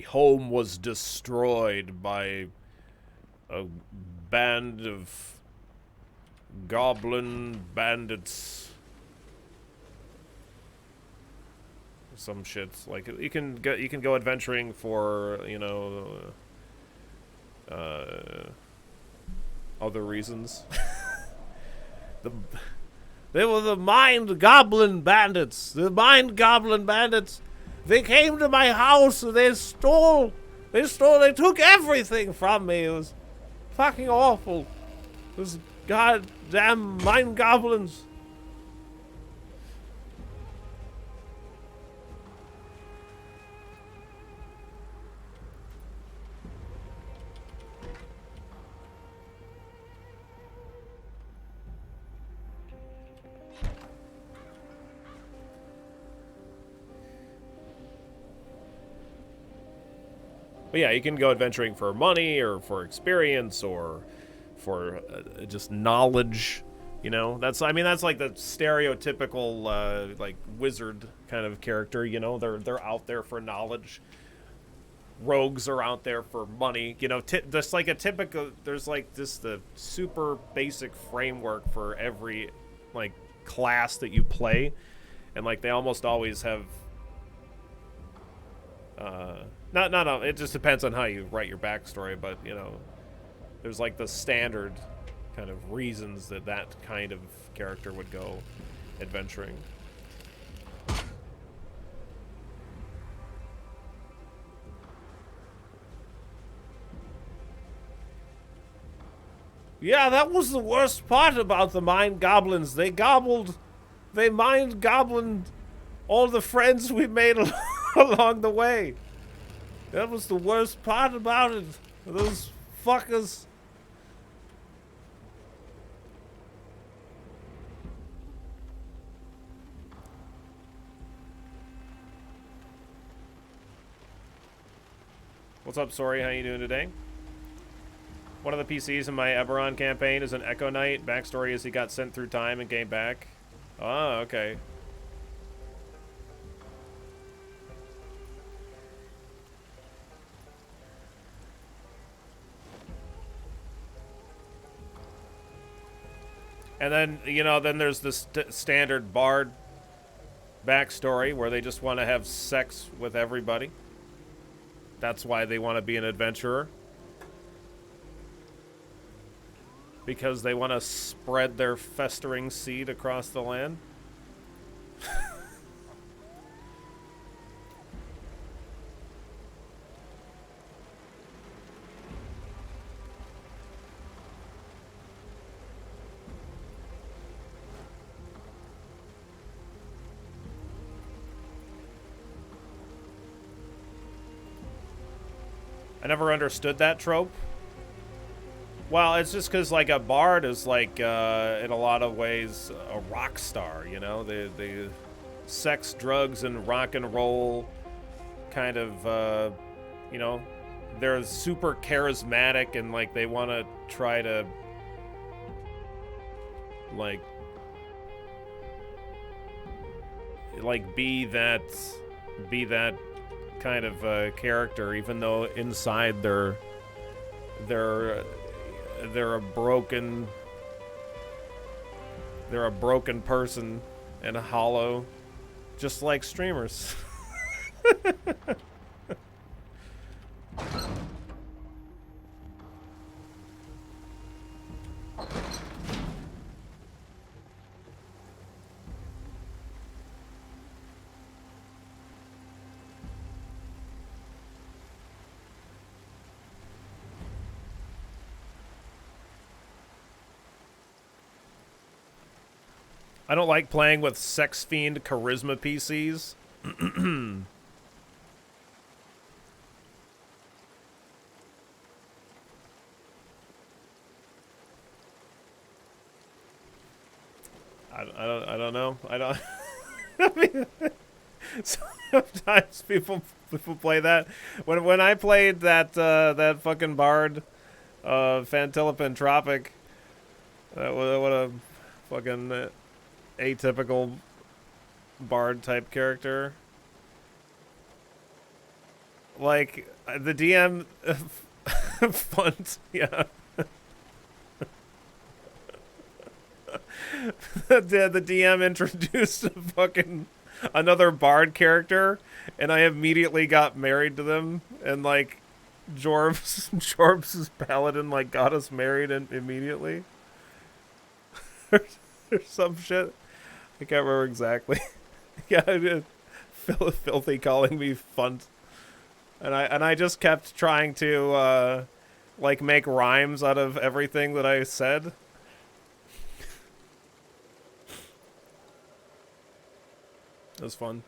home was destroyed by a band of goblin bandits. Some shit. Like, you can go adventuring for, you know, other reasons. They were the mind goblin bandits. The mind goblin bandits. They came to my house and they took everything from me. It was fucking awful. Those goddamn mind goblins. But yeah, you can go adventuring for money or for experience or for just knowledge. You know, that's like the stereotypical like wizard kind of character. You know, they're out there for knowledge. Rogues are out there for money. You know, just like a typical. There's like just the super basic framework for every like class that you play, and like they almost always have. It just depends on how you write your backstory, but, you know, there's like the standard kind of reasons that kind of character would go adventuring. Yeah, that was the worst part about the mind goblins. They mind goblined All the friends we made along the way. That was the worst part about it. Those fuckers. What's up, Sorry? How you doing today? One of the PCs in my Eberron campaign is an Echo Knight. Backstory is he got sent through time and came back. Oh, okay. And then, you know, then there's this standard Bard backstory where they just want to have sex with everybody. That's why they want to be an adventurer. Because they want to spread their festering seed across the land. I never understood that trope. Well, it's just because, like, a bard is, like, in a lot of ways, a rock star, you know? The sex, drugs, and rock and roll kind of, you know, they're super charismatic and, like, they want to try to, like, be that kind of character, even though inside they're a broken person and hollow, just like streamers. I don't like playing with sex fiend charisma PCs. I don't know. I don't. I mean, sometimes people play that. When I played that that fucking bard, Fantilipin Tropic, that was what a fucking atypical bard type character. Like the DM font, yeah. the DM introduced a fucking another bard character, and I immediately got married to them, and like Jorb's paladin like got us married immediately. Or some shit. I can't remember exactly. Yeah, I did. Filthy calling me funt, and I just kept trying to like make rhymes out of everything that I said. It was fun.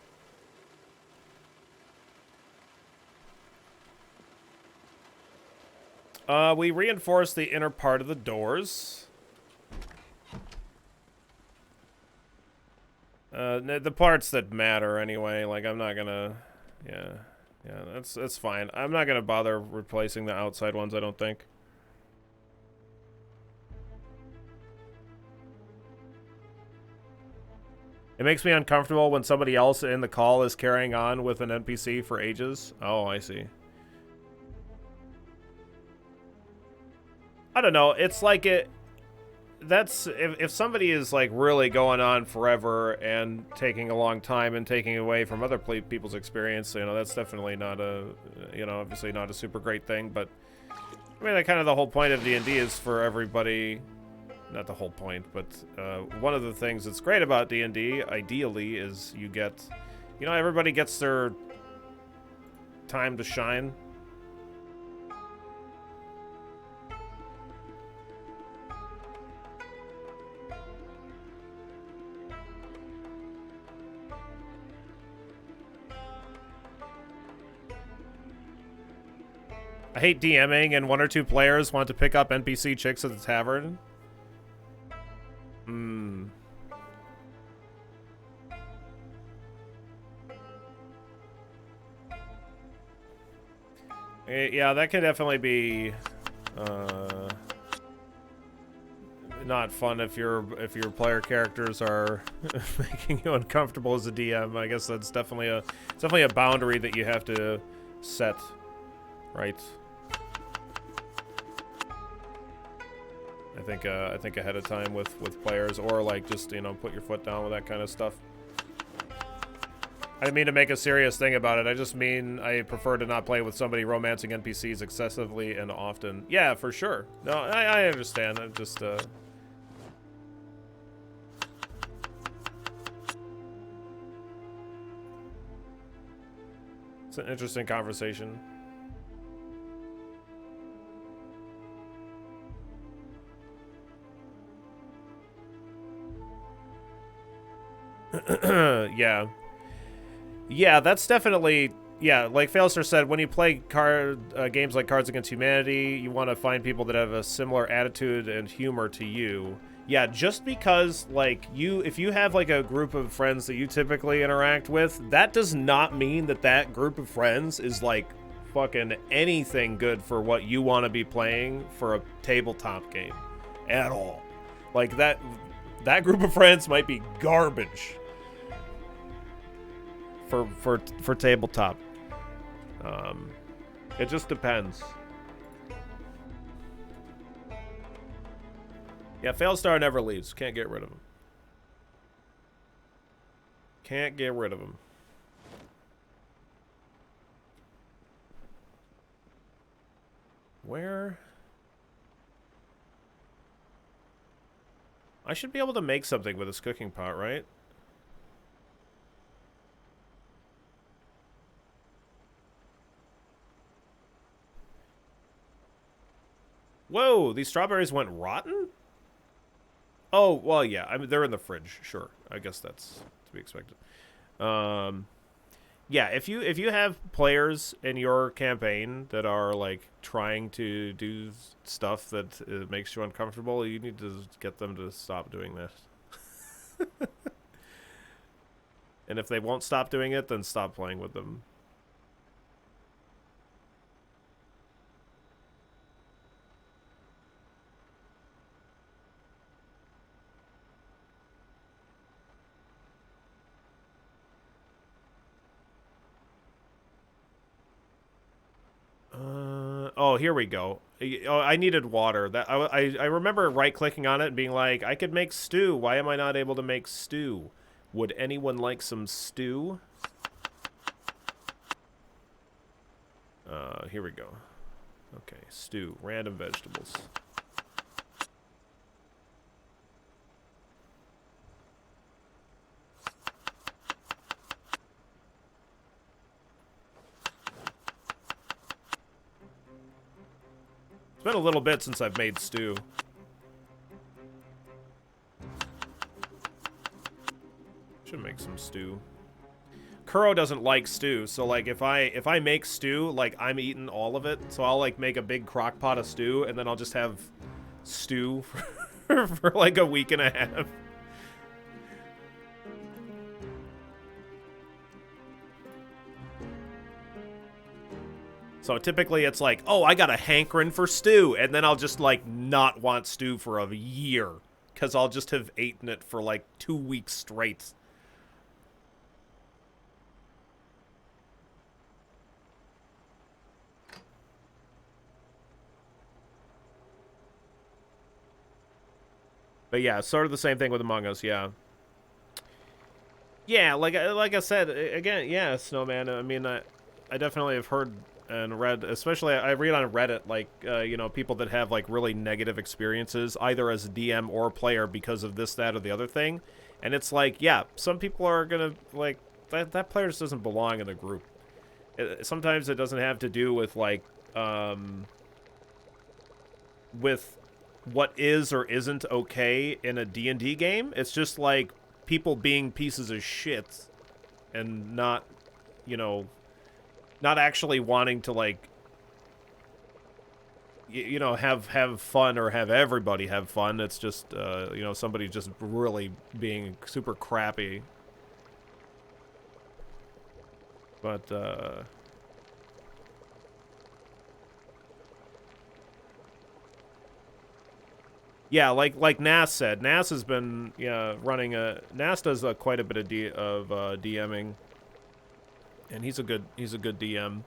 We reinforced the inner part of the doors. The parts that matter anyway. Like, I'm not gonna... Yeah, that's fine. I'm not gonna bother replacing the outside ones, I don't think. It makes me uncomfortable when somebody else in the call is carrying on with an NPC for ages. Oh, I see. I don't know. It's like it... That's... If somebody is, like, really going on forever and taking a long time and taking away from other people's experience, you know, that's definitely not a... You know, obviously not a super great thing, but... I mean, kind of the whole point of D&D is for everybody... Not the whole point, but one of the things that's great about D&D, ideally, is you get... You know, everybody gets their time to shine. I hate DMing and one or two players want to pick up NPC chicks at the tavern. Hmm. Yeah, that can definitely be not fun if your player characters are making you uncomfortable as a DM. I guess that's definitely a boundary that you have to set, right? I think ahead of time with players, or like just, you know, put your foot down with that kind of stuff. I didn't mean to make a serious thing about it. I just mean I prefer to not play with somebody romancing NPCs excessively and often. Yeah, for sure. No, I understand. I'm just it's an interesting conversation. Yeah. Yeah, that's definitely... Yeah, like Failster said, when you play games like Cards Against Humanity, you want to find people that have a similar attitude and humor to you. Yeah, just because, like, if you have, like, a group of friends that you typically interact with, that does not mean that that group of friends is, like, fucking anything good for what you want to be playing for a tabletop game. At all. Like, that group of friends might be garbage for tabletop. It just depends. Yeah, Failstar never leaves. Can't get rid of him. Can't get rid of him. Where? I should be able to make something with this cooking pot, right? Whoa, these strawberries went rotten? Oh, well, yeah. I mean, they're in the fridge. Sure. I guess that's to be expected. Yeah, if you have players in your campaign that are, like, trying to do stuff that makes you uncomfortable, you need to get them to stop doing that. And if they won't stop doing it, then stop playing with them. Oh, here we go. Oh, I needed water. That I remember right-clicking on it and being like, I could make stew. Why am I not able to make stew? Would anyone like some stew? Here we go. Okay, stew. Random vegetables. It's been a little bit since I've made stew. Should make some stew. Kuro doesn't like stew, so like if I make stew, like I'm eating all of it. So I'll like make a big crock pot of stew, and then I'll just have stew for like a week and a half. So typically it's like, oh, I got a hankering for stew, and then I'll just like not want stew for a year, because I'll just have eaten it for like 2 weeks straight. But yeah, sort of the same thing with Among Us, yeah. Yeah, like I said, again, yeah, Snowman, I mean, I definitely have heard and read, especially I read on Reddit, like, you know, people that have, like, really negative experiences, either as a DM or a player because of this, that, or the other thing. And it's like, yeah, some people are gonna, like, that player just doesn't belong in the group. Sometimes it doesn't have to do with, like, with what is or isn't okay in a D&D game. It's just, like, people being pieces of shit and not, you know, not actually wanting to, like, you know, have fun or have everybody have fun. It's just, you know, somebody just really being super crappy. But, yeah, like Nas said, Nas has been running a Nas does quite a bit of DMing, and he's a good DM.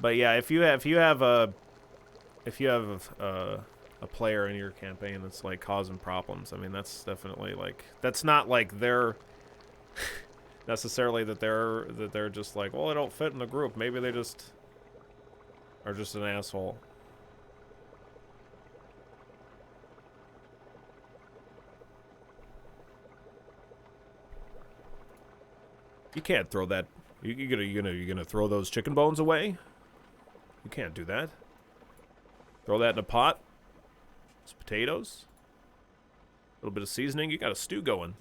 But yeah, if you have a player in your campaign that's like causing problems, I mean that's definitely like that's not like they're necessarily that they're just like, well, I don't fit in the group. Maybe they just are just an asshole. You can't throw that. You gonna throw those chicken bones away? You can't do that. Throw that in a pot. Some potatoes. A little bit of seasoning. You got a stew going.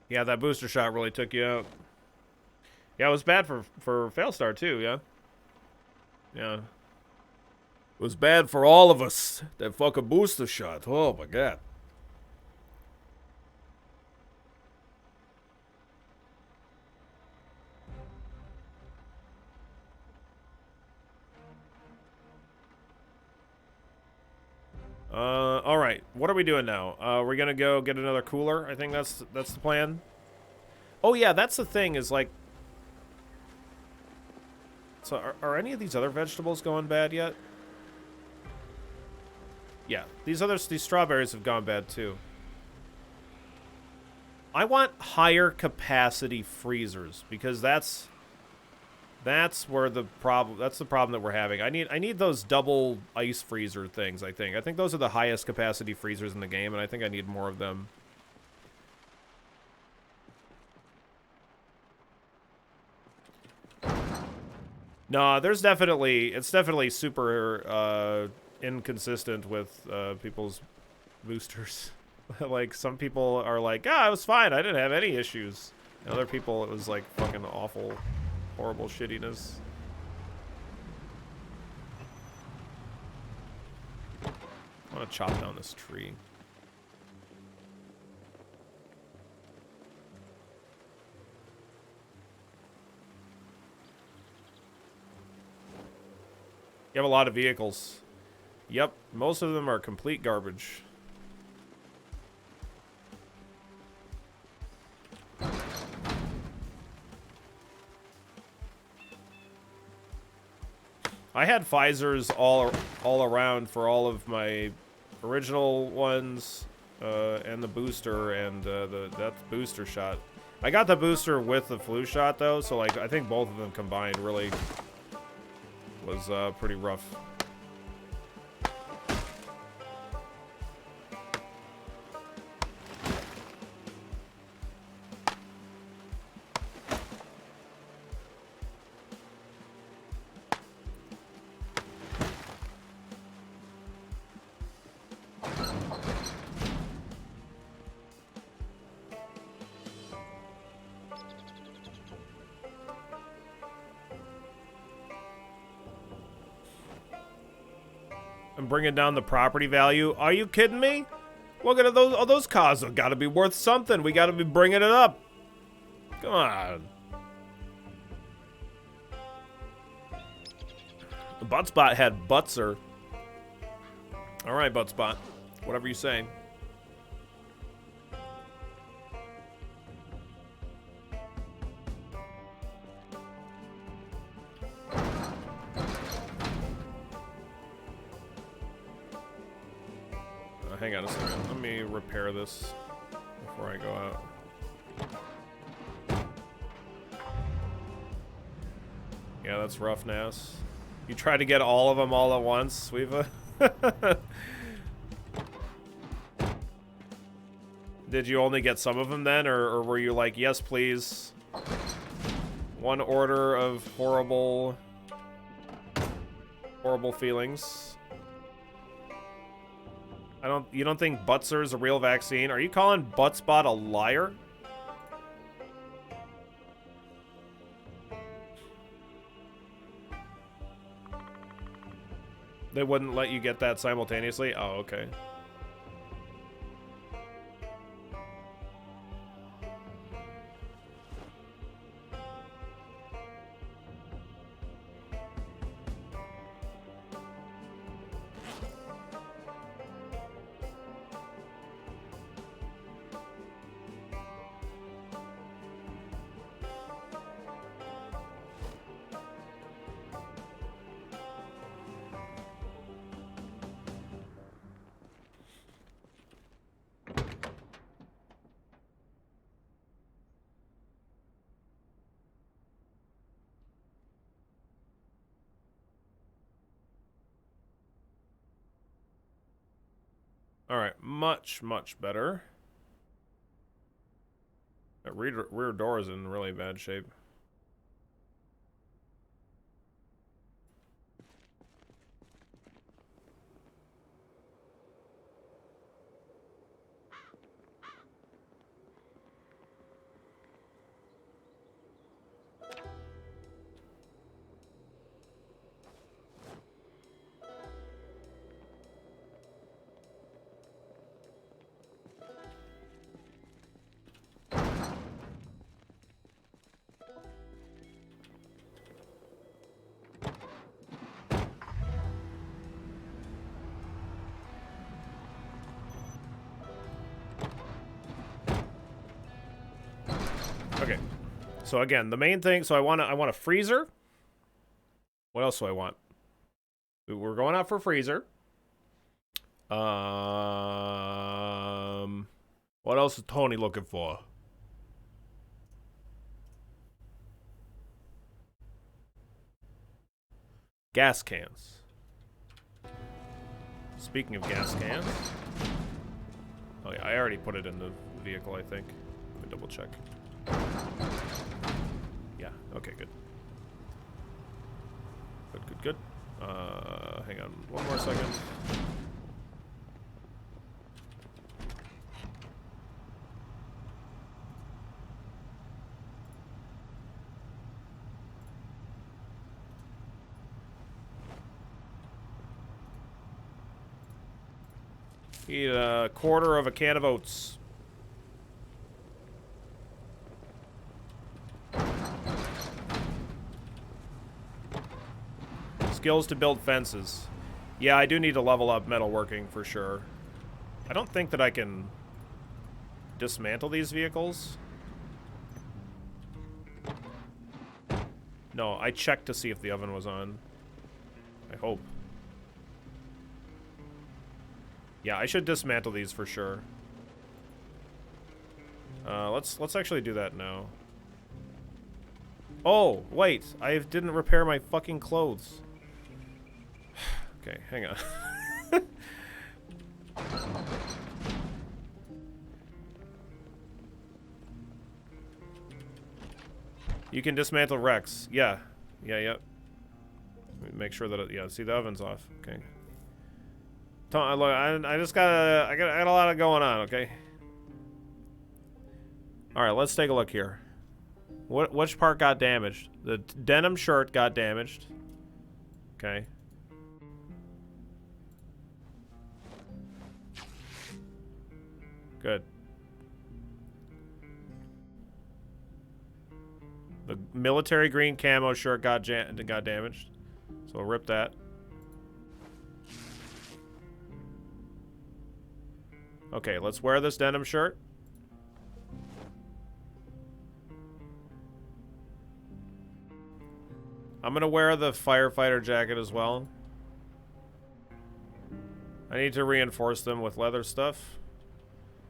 Yeah, that booster shot really took you out. Yeah, it was bad for Failstar too, yeah? Yeah. It was bad for all of us. That fucking booster shot. Oh my god. Alright. What are we doing now? We're gonna go get another cooler. I think that's the plan. Oh yeah, that's the thing is like... So are any of these other vegetables going bad yet? Yeah, these strawberries have gone bad too. I want higher capacity freezers because that's where the problem that we're having. I need those double ice freezer things, I think those are the highest capacity freezers in the game, and I think I need more of them. No, it's definitely super inconsistent with people's boosters. Like some people are like, I was fine, I didn't have any issues. And other people, it was like fucking awful, horrible shittiness. I want to chop down this tree. You have a lot of vehicles. Yep, most of them are complete garbage. I had Pfizer's all around for all of my original ones, and the booster and that booster shot. I got the booster with the flu shot though, so like I think both of them combined really was pretty rough. And bringing down the property value. Are you kidding me? Look at those. All those cars have got to be worth something. We got to be bringing it up. Come on. The Buttspot had Butzer. All right, Buttspot. Whatever you say. Hang on a second. Let me repair this before I go out. Yeah, that's rough, Nas. You try to get all of them all at once, Weeva? Did you only get some of them then, or were you like, yes, please? One order of horrible feelings. You don't think Butzer is a real vaccine? Are you calling Buttspot a liar? They wouldn't let you get that simultaneously? Oh, okay. Alright, much better. That rear door is in really bad shape. Okay. So again, the main thing, so I want a freezer. What else do I want? We're going out for a freezer. What else is Tony looking for? Gas cans. Speaking of gas cans. Oh yeah, I already put it in the vehicle, I think. Let me double check. Yeah, okay, good. Good. Hang on one more second. Eat a quarter of a can of oats. Skills to build fences. Yeah, I do need to level up metalworking for sure. I don't think that I can dismantle these vehicles. No, I checked to see if the oven was on. I hope. Yeah, I should dismantle these for sure. Let's actually do that now. Oh, wait, I didn't repair my fucking clothes. Okay, hang on. You can dismantle Rex. Yeah. Yep. Make sure that yeah, see the oven's off. Okay. Look, I just got a lot of going on, okay? Alright, let's take a look here. Which part got damaged? The denim shirt got damaged. Okay. Good. The military green camo shirt got damaged. So we'll rip that. Okay, let's wear this denim shirt. I'm gonna wear the firefighter jacket as well. I need to reinforce them with leather stuff.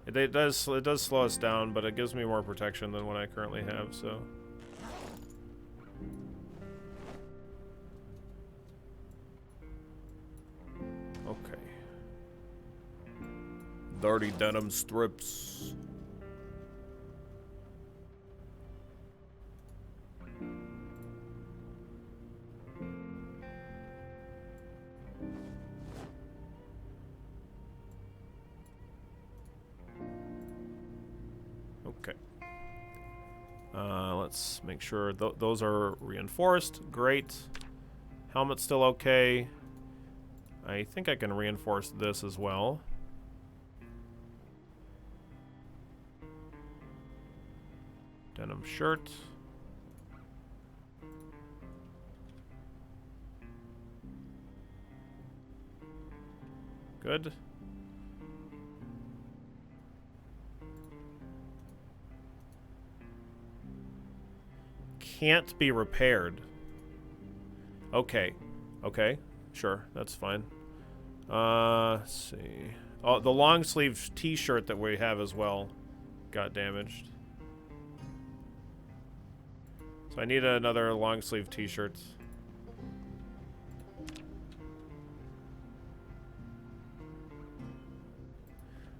It does slow us down, but it gives me more protection than what I currently have, so. Okay. Dirty denim strips. Let's make sure those are reinforced. Great. Helmet's still okay. I think I can reinforce this as well. Denim shirt. Good. Can't be repaired. Okay. Okay. Sure. That's fine. Let's see. Oh, the long sleeve t-shirt that we have as well got damaged. So I need another long sleeve t-shirt.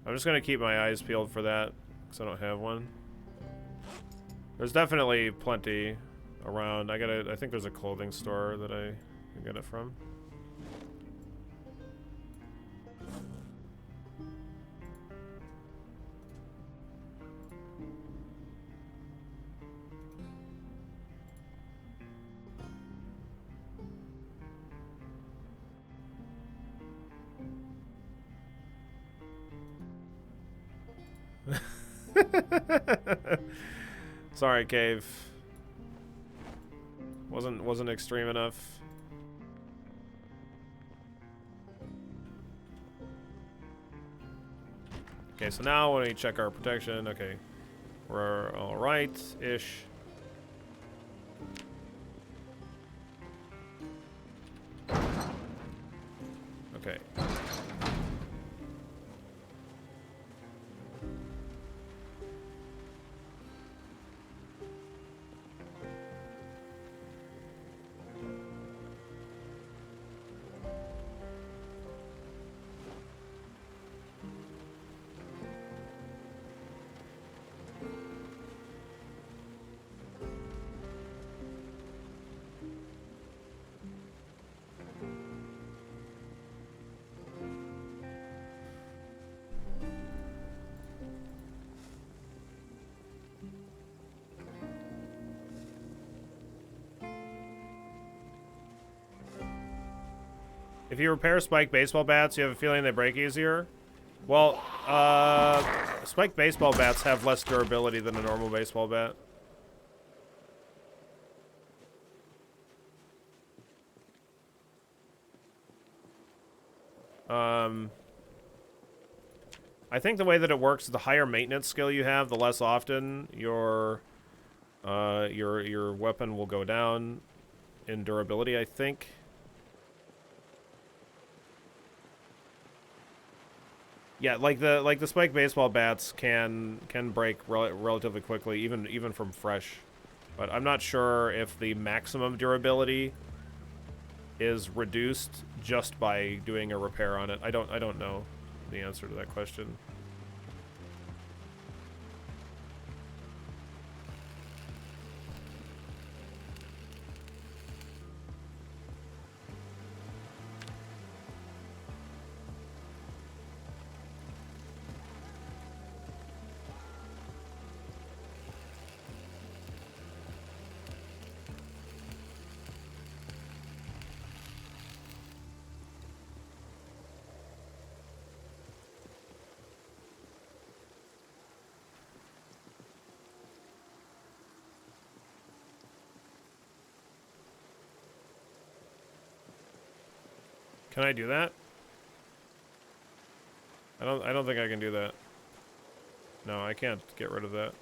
I'm just gonna keep my eyes peeled for that because I don't have one. There's definitely plenty around. I think there's a clothing store that I can get it from. Sorry, Cave. Wasn't extreme enough. Okay, so now when we check our protection, okay, we're all right-ish. Okay. If you repair spiked baseball bats, you have a feeling they break easier? Well, spiked baseball bats have less durability than a normal baseball bat. I think the way that it works is the higher maintenance skill you have, the less often your weapon will go down in durability, I think. Yeah, like the spiked baseball bats can break relatively quickly, even from fresh. But I'm not sure if the maximum durability is reduced just by doing a repair on it. I don't know the answer to that question. Can I do that? I don't think I can do that. No, I can't get rid of that.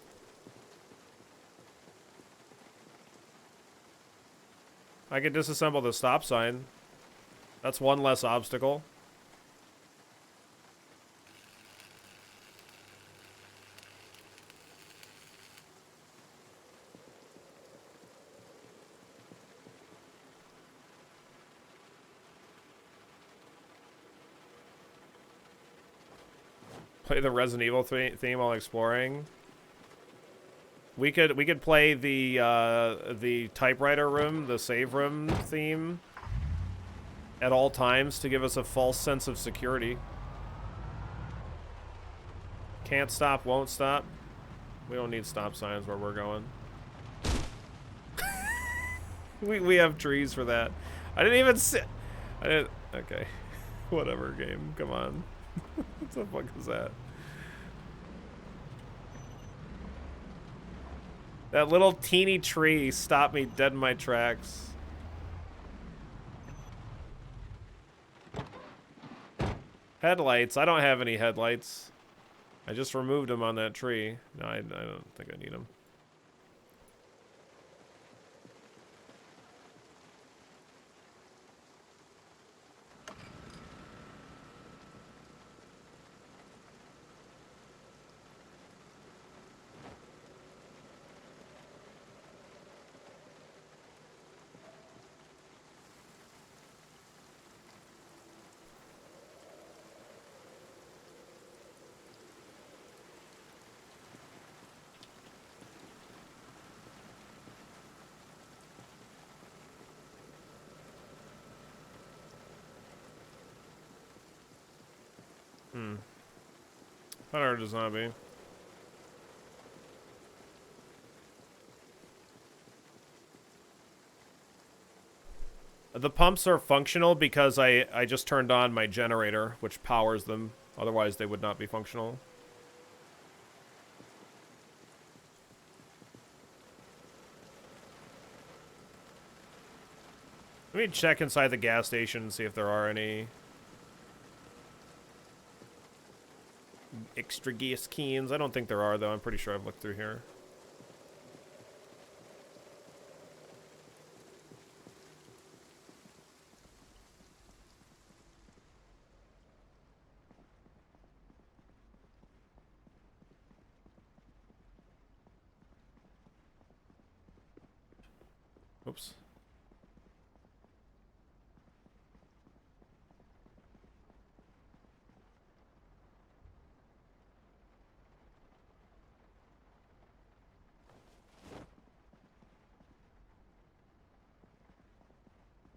I could disassemble the stop sign. That's one less obstacle. Play the Resident Evil theme while exploring. We could play the typewriter room, the save room theme at all times to give us a false sense of security. Can't stop, won't stop. We don't need stop signs where we're going. We have trees for that. I didn't even see. I didn't. Okay. Whatever, game. Come on. What the fuck is that? That little teeny tree stopped me dead in my tracks. Headlights. I don't have any headlights. I just removed them on that tree. No, I don't think I need them. Thought I heard a zombie. The pumps are functional because I just turned on my generator, which powers them. Otherwise, they would not be functional. Let me check inside the gas station and see if there are any extra gas cans. I don't think there are, though. I'm pretty sure I've looked through here. Oops.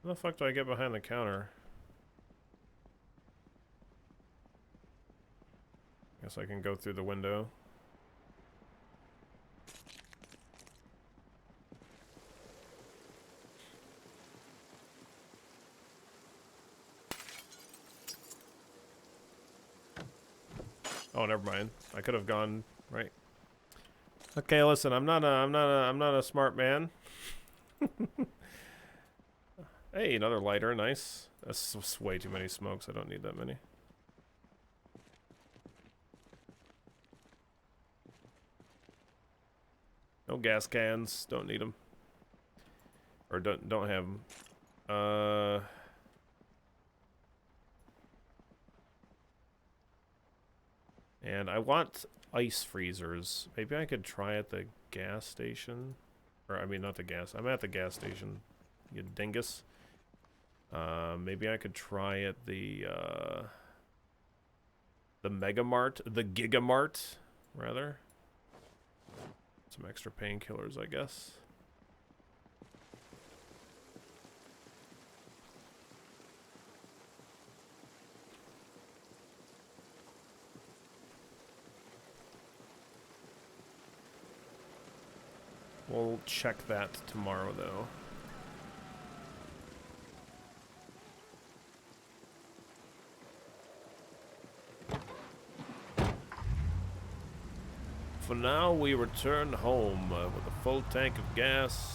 How the fuck do I get behind the counter? Guess I can go through the window. Oh, never mind. I could have gone right. Okay, listen. I'm not a smart man. Hey, another lighter. Nice. That's way too many smokes. I don't need that many. No gas cans. Don't need them. Or don't have them. And I want ice freezers. Maybe I could try at the gas station. Or, I mean, not the gas. I'm at the gas station. You dingus. Maybe I could try at the Mega Mart. The Giga Mart, rather. Some extra painkillers, I guess. We'll check that tomorrow, though. For now, we return home with a full tank of gas.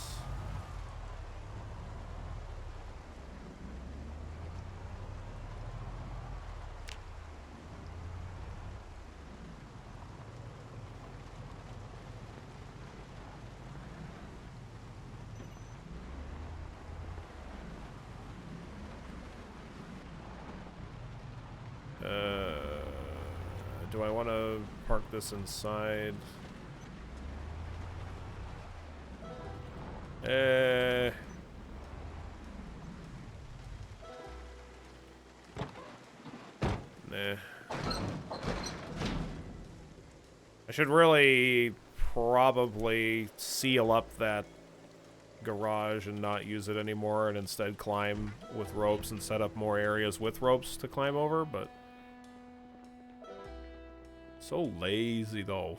Do I want to park this inside? Nah. I should really probably seal up that garage and not use it anymore and instead climb with ropes and set up more areas with ropes to climb over, but so lazy though.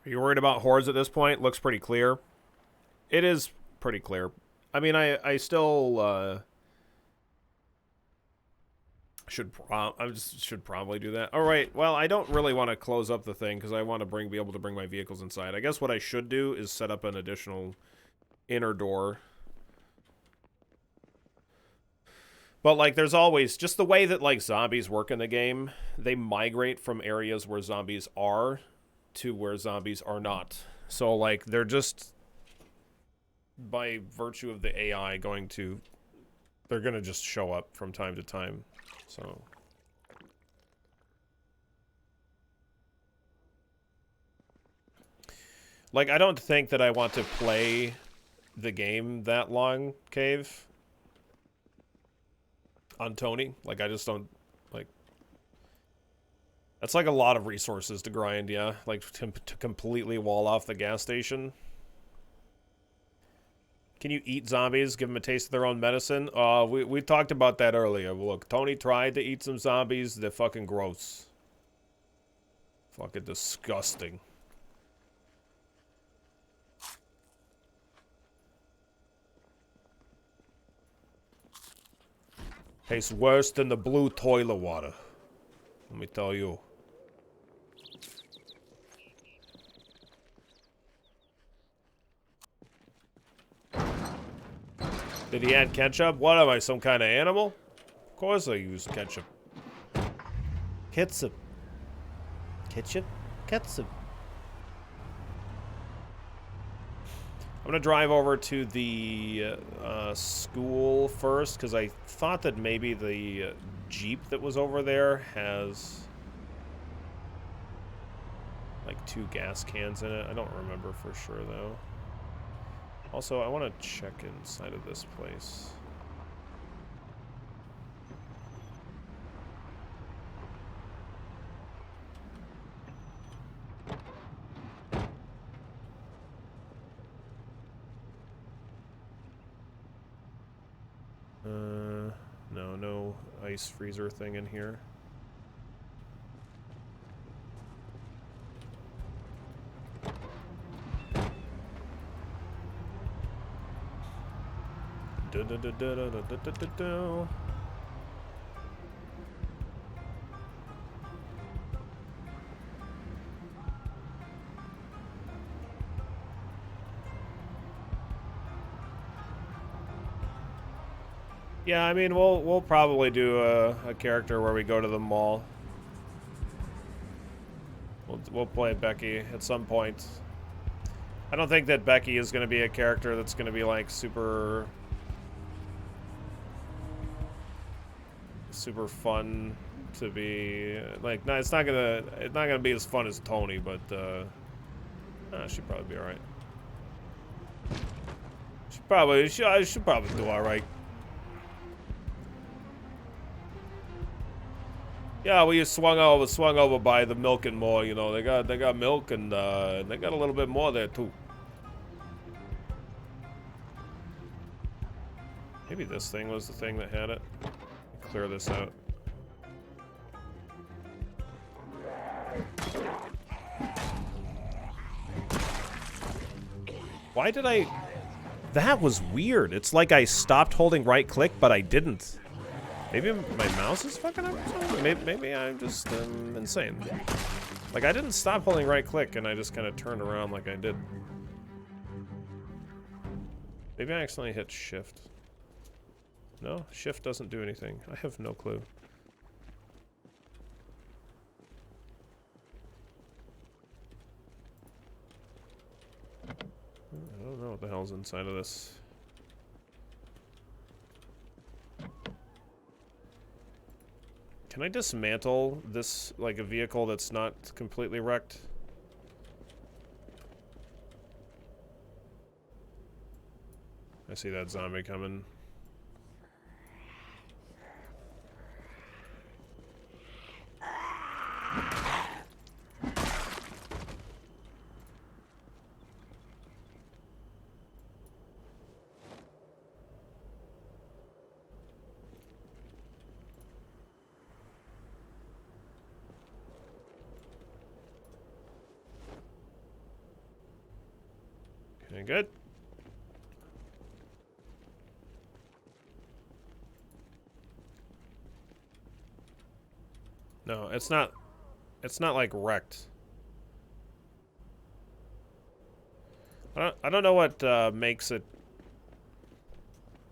Are you worried about hordes at this point? Looks pretty clear. It is pretty clear. I mean, I still should probably do that. All right. Well, I don't really want to close up the thing because I want to be able to bring my vehicles inside. I guess what I should do is set up an additional inner door. But like, there's always just the way that like zombies work in the game. They migrate from areas where zombies are to where zombies are not. So like, they're just by virtue of the AI they're gonna just show up from time to time. So like, I don't think that I want to play the game that long, Cave, on Tony. Like, I just don't, like, that's like a lot of resources to grind, yeah? Like, to completely wall off the gas station. Can you eat zombies? Give them a taste of their own medicine? We talked about that earlier. Look, Tony tried to eat some zombies. They're fucking gross. Fucking disgusting. Tastes worse than the blue toilet water. Let me tell you. Did he add ketchup? What am I, some kind of animal? Of course I use ketchup. Ketchup. Ketchup? Ketchup. I'm gonna drive over to the school first, because I thought that maybe the Jeep that was over there has like 2 gas cans in it. I don't remember for sure though. Also, I want to check inside of this place. No ice freezer thing in here. Yeah, I mean, we'll probably do a character where we go to the mall. We'll play Becky at some point. I don't think that Becky is going to be a character that's going to be like super fun to be like. No, it's not gonna be as fun as Tony, but she'd probably be all right. I should probably do all right. Yeah, we swung over by the milk and more. You know, they got milk and they got a little bit more there too. Maybe this thing was the thing that had it. Clear this out. Why did I? That was weird. It's like I stopped holding right click, but I didn't. Maybe my mouse is fucking up or something? Maybe I'm just insane. Like, I didn't stop holding right click and I just kind of turned around like I did. Maybe I accidentally hit shift. No, shift doesn't do anything. I have no clue. I don't know what the hell's inside of this. Can I dismantle this, like, a vehicle that's not completely wrecked? I see that zombie coming. Okay, good. No, it's not. It's not like wrecked. I don't know what makes it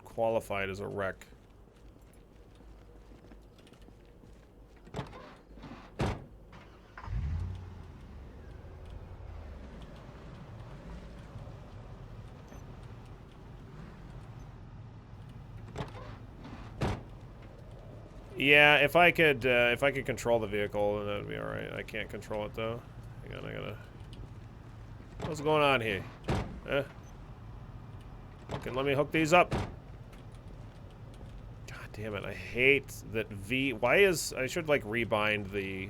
qualified as a wreck. Yeah, if I could control the vehicle, then that'd be all right. I can't control it though. Hang on, I gotta. What's going on here? Eh? Okay, let me hook these up. God damn it! I hate that V. Why is I should like rebind the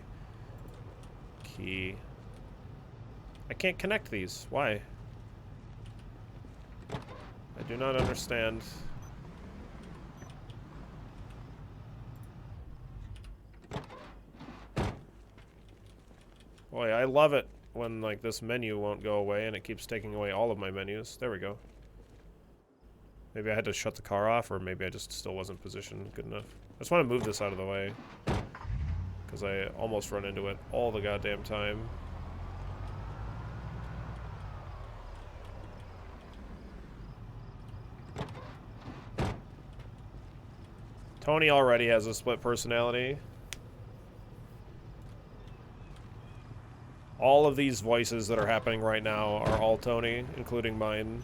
key? I can't connect these. Why? I do not understand. Boy, I love it when, like, this menu won't go away and it keeps taking away all of my menus. There we go. Maybe I had to shut the car off, or maybe I just still wasn't positioned good enough. I just want to move this out of the way, because I almost run into it all the goddamn time. Tony already has a split personality. All of these voices that are happening right now are all Tony, including mine.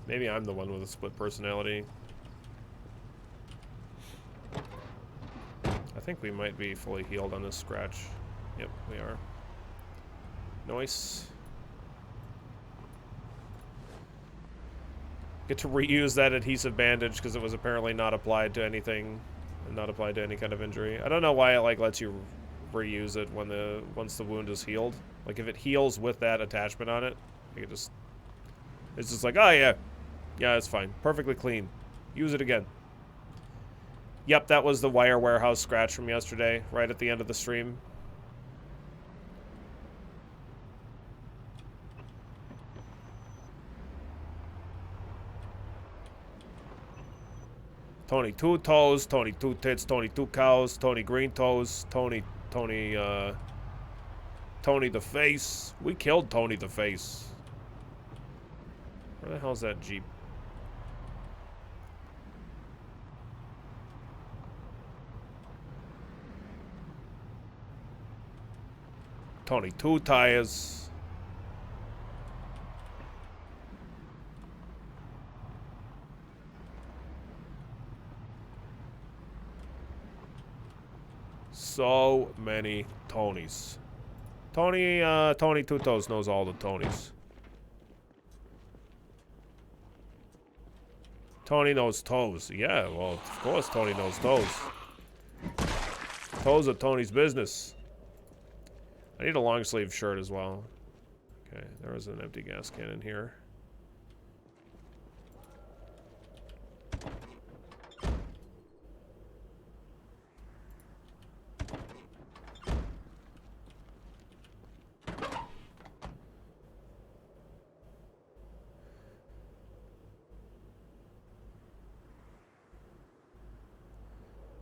Maybe I'm the one with a split personality. I think we might be fully healed on this scratch. Yep, we are. Nice. Get to reuse that adhesive bandage because it was apparently not applied to anything. And not applied to any kind of injury. I don't know why it like lets you reuse it when once the wound is healed. Like if it heals with that attachment on it, you can just it's just like, oh yeah. Yeah, it's fine. Perfectly clean. Use it again. Yep, that was the wire warehouse scratch from yesterday, right at the end of the stream. Tony Two Toes, Tony Two Tits, Tony Two Cows, Tony Green Toes, Tony the Face. We killed Tony the Face. Where the hell's that Jeep? Tony Two Tires. So many Tonys. Tony Two Toes knows all the Tonys. Tony knows toes. Yeah, well, of course Tony knows toes. Toes are Tony's business. I need a long sleeve shirt as well. Okay, there was an empty gas can in here.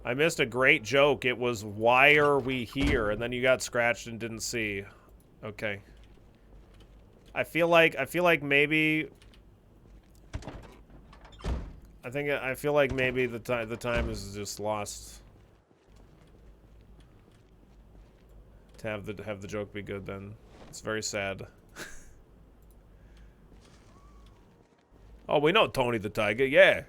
I missed a great joke. It was, why are we here? And then you got scratched and didn't see. Okay. I feel like maybe I feel like maybe the time is just lost. To have the joke be good then. It's very sad. Oh, we know Tony the Tiger, yeah.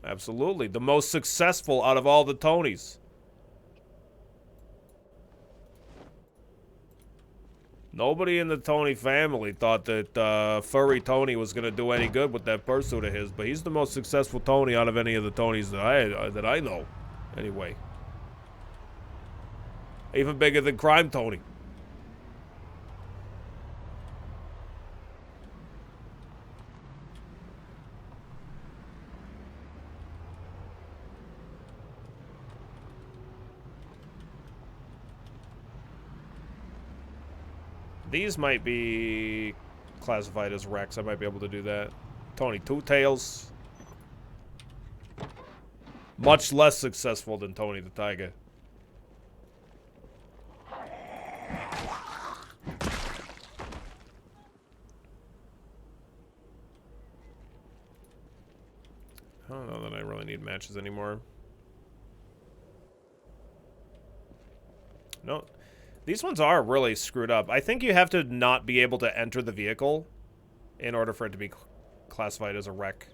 Absolutely. The most successful out of all the Tonys. Nobody in the Tony family thought that Furry Tony was going to do any good with that pursuit of his, but he's the most successful Tony out of any of the Tonys that I know. Anyway. Even bigger than Crime Tony. These might be classified as wrecks. I might be able to do that. Tony Two Tails. Much less successful than Tony the Tiger. I don't know that I really need matches anymore. No, these ones are really screwed up. I think you have to not be able to enter the vehicle in order for it to be classified as a wreck.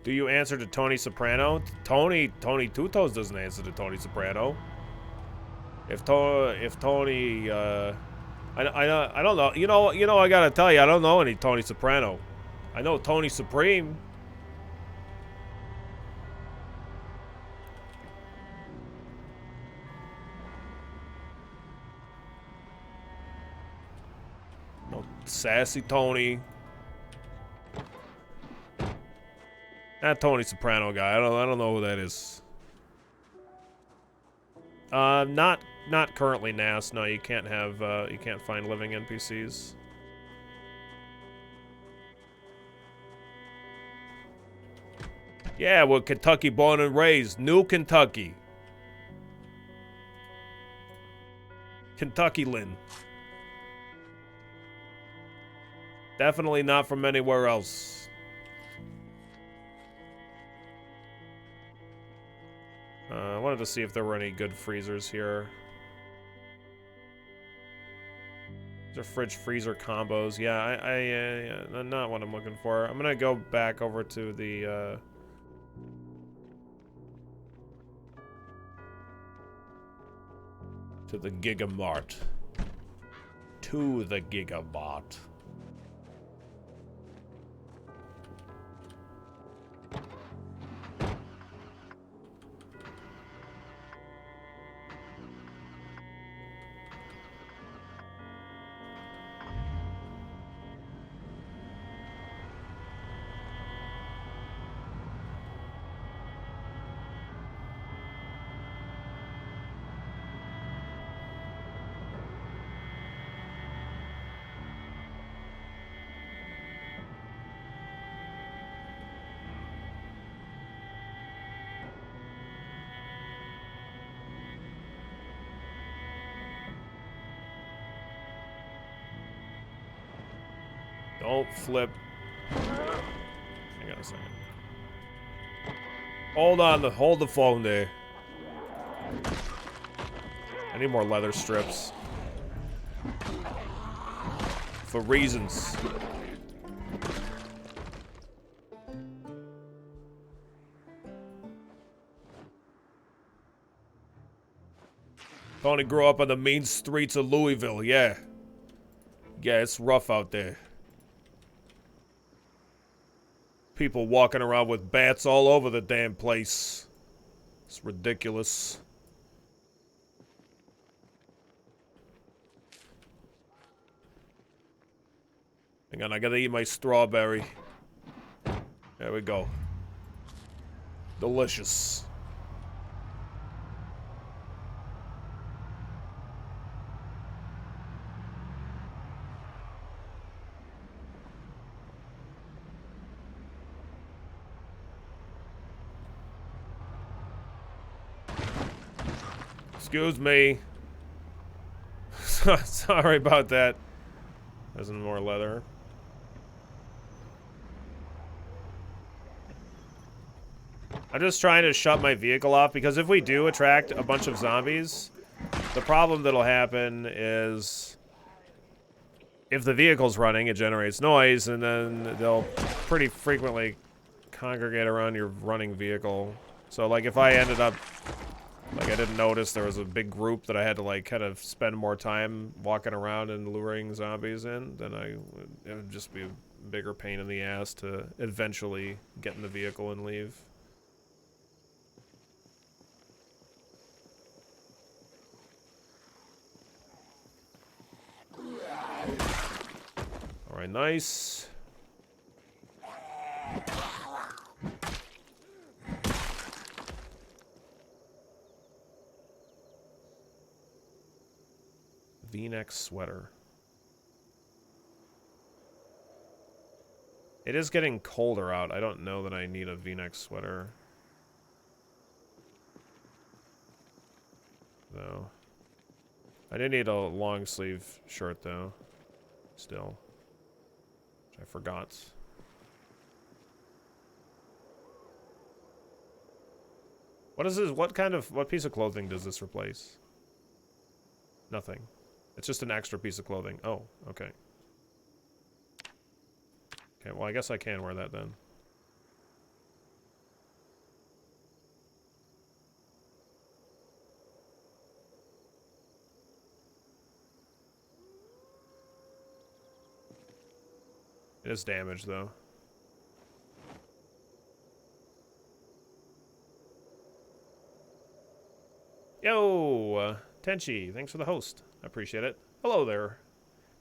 Do you answer to Tony Soprano? Tony Two Toes doesn't answer to Tony Soprano. If Tony, I don't know. You know, I gotta tell you, I don't know any Tony Soprano. I know Tony Supreme. No Sassy Tony. That Tony Soprano guy. I don't know who that is. Not currently, Nas. No, you can't have you can't find living NPCs. Yeah, we're Kentucky born and raised. New Kentucky. Kentucky Lynn. Definitely not from anywhere else. I wanted to see if there were any good freezers here. These are fridge freezer combos. Yeah, yeah, not what I'm looking for. I'm gonna go back over to the Gigamart. To the Gigabot. Don't flip. Hang on a second. Hold the phone there. I need more leather strips. For reasons. Tony grew up on the mean streets of Louisville, yeah. Yeah, it's rough out there. People walking around with bats all over the damn place. It's ridiculous. Hang on, I gotta eat my strawberry. There we go. Delicious. Excuse me. Sorry about that. There's more leather. I'm just trying to shut my vehicle off because if we do attract a bunch of zombies, the problem that'll happen is if the vehicle's running, it generates noise, and then they'll pretty frequently congregate around your running vehicle. So, like, if I ended up Like, I didn't notice there was a big group that I had to, like, kind of spend more time walking around and luring zombies in. Then it would just be a bigger pain in the ass to eventually get in the vehicle and leave. Alright, nice. V-neck sweater. It is getting colder out. I don't know that I need a V-neck sweater. No. I did need a long sleeve shirt though. Still. Which I forgot. What is this? What piece of clothing does this replace? Nothing. It's just an extra piece of clothing. Oh, okay. Okay, well, I guess I can wear that then. It is damaged, though. Yo! Tenchi, thanks for the host. I appreciate it. Hello there.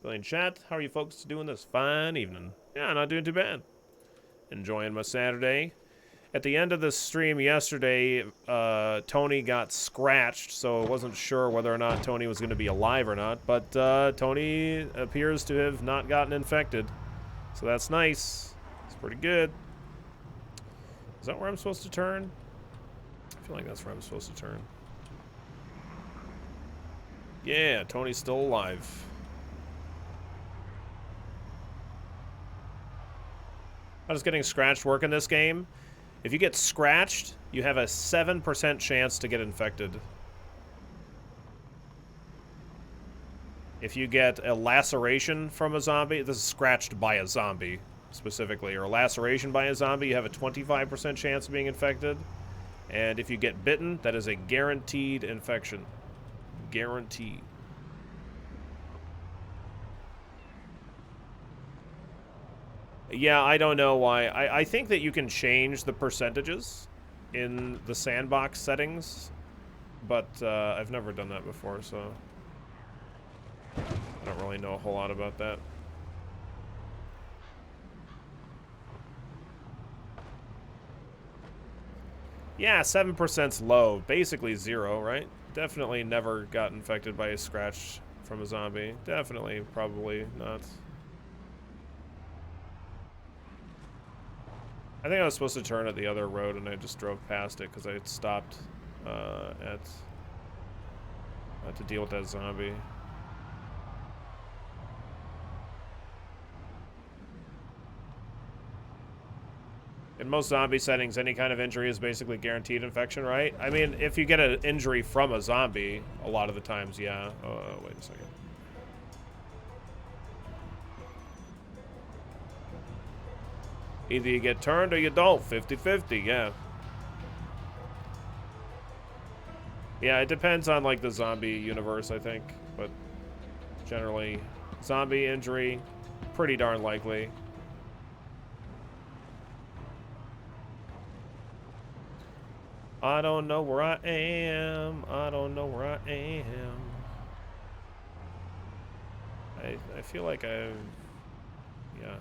Billion chat, how are you folks doing this fine evening? Yeah, not doing too bad. Enjoying my Saturday. At the end of the stream yesterday, Tony got scratched, so I wasn't sure whether or not Tony was going to be alive or not, but Tony appears to have not gotten infected. So that's nice. It's pretty good. Is that where I'm supposed to turn? I feel like that's where I'm supposed to turn. Yeah, Tony's still alive. How does getting scratched work in this game? If you get scratched, you have a 7% chance to get infected. If you get a laceration from a zombie, this is scratched by a zombie specifically, or a laceration by a zombie, you have a 25% chance of being infected. And if you get bitten, that is a guaranteed infection. Guaranteed. Yeah, I don't know why. I think that you can change the percentages in the sandbox settings, but I've never done that before, so I don't really know a whole lot about that. Yeah, 7%'s low. Basically zero, right? Definitely never got infected by a scratch from a zombie. Definitely, probably not. I think I was supposed to turn at the other road and I just drove past it because I had stopped to deal with that zombie. In most zombie settings, any kind of injury is basically guaranteed infection, right? I mean, if you get an injury from a zombie, a lot of the times, yeah. Wait a second. Either you get turned or you don't. 50-50, yeah. Yeah, it depends on, like, the zombie universe, I think. But generally, zombie injury, pretty darn likely. I don't know where I am. I don't know where I am. I feel like I've... Yeah.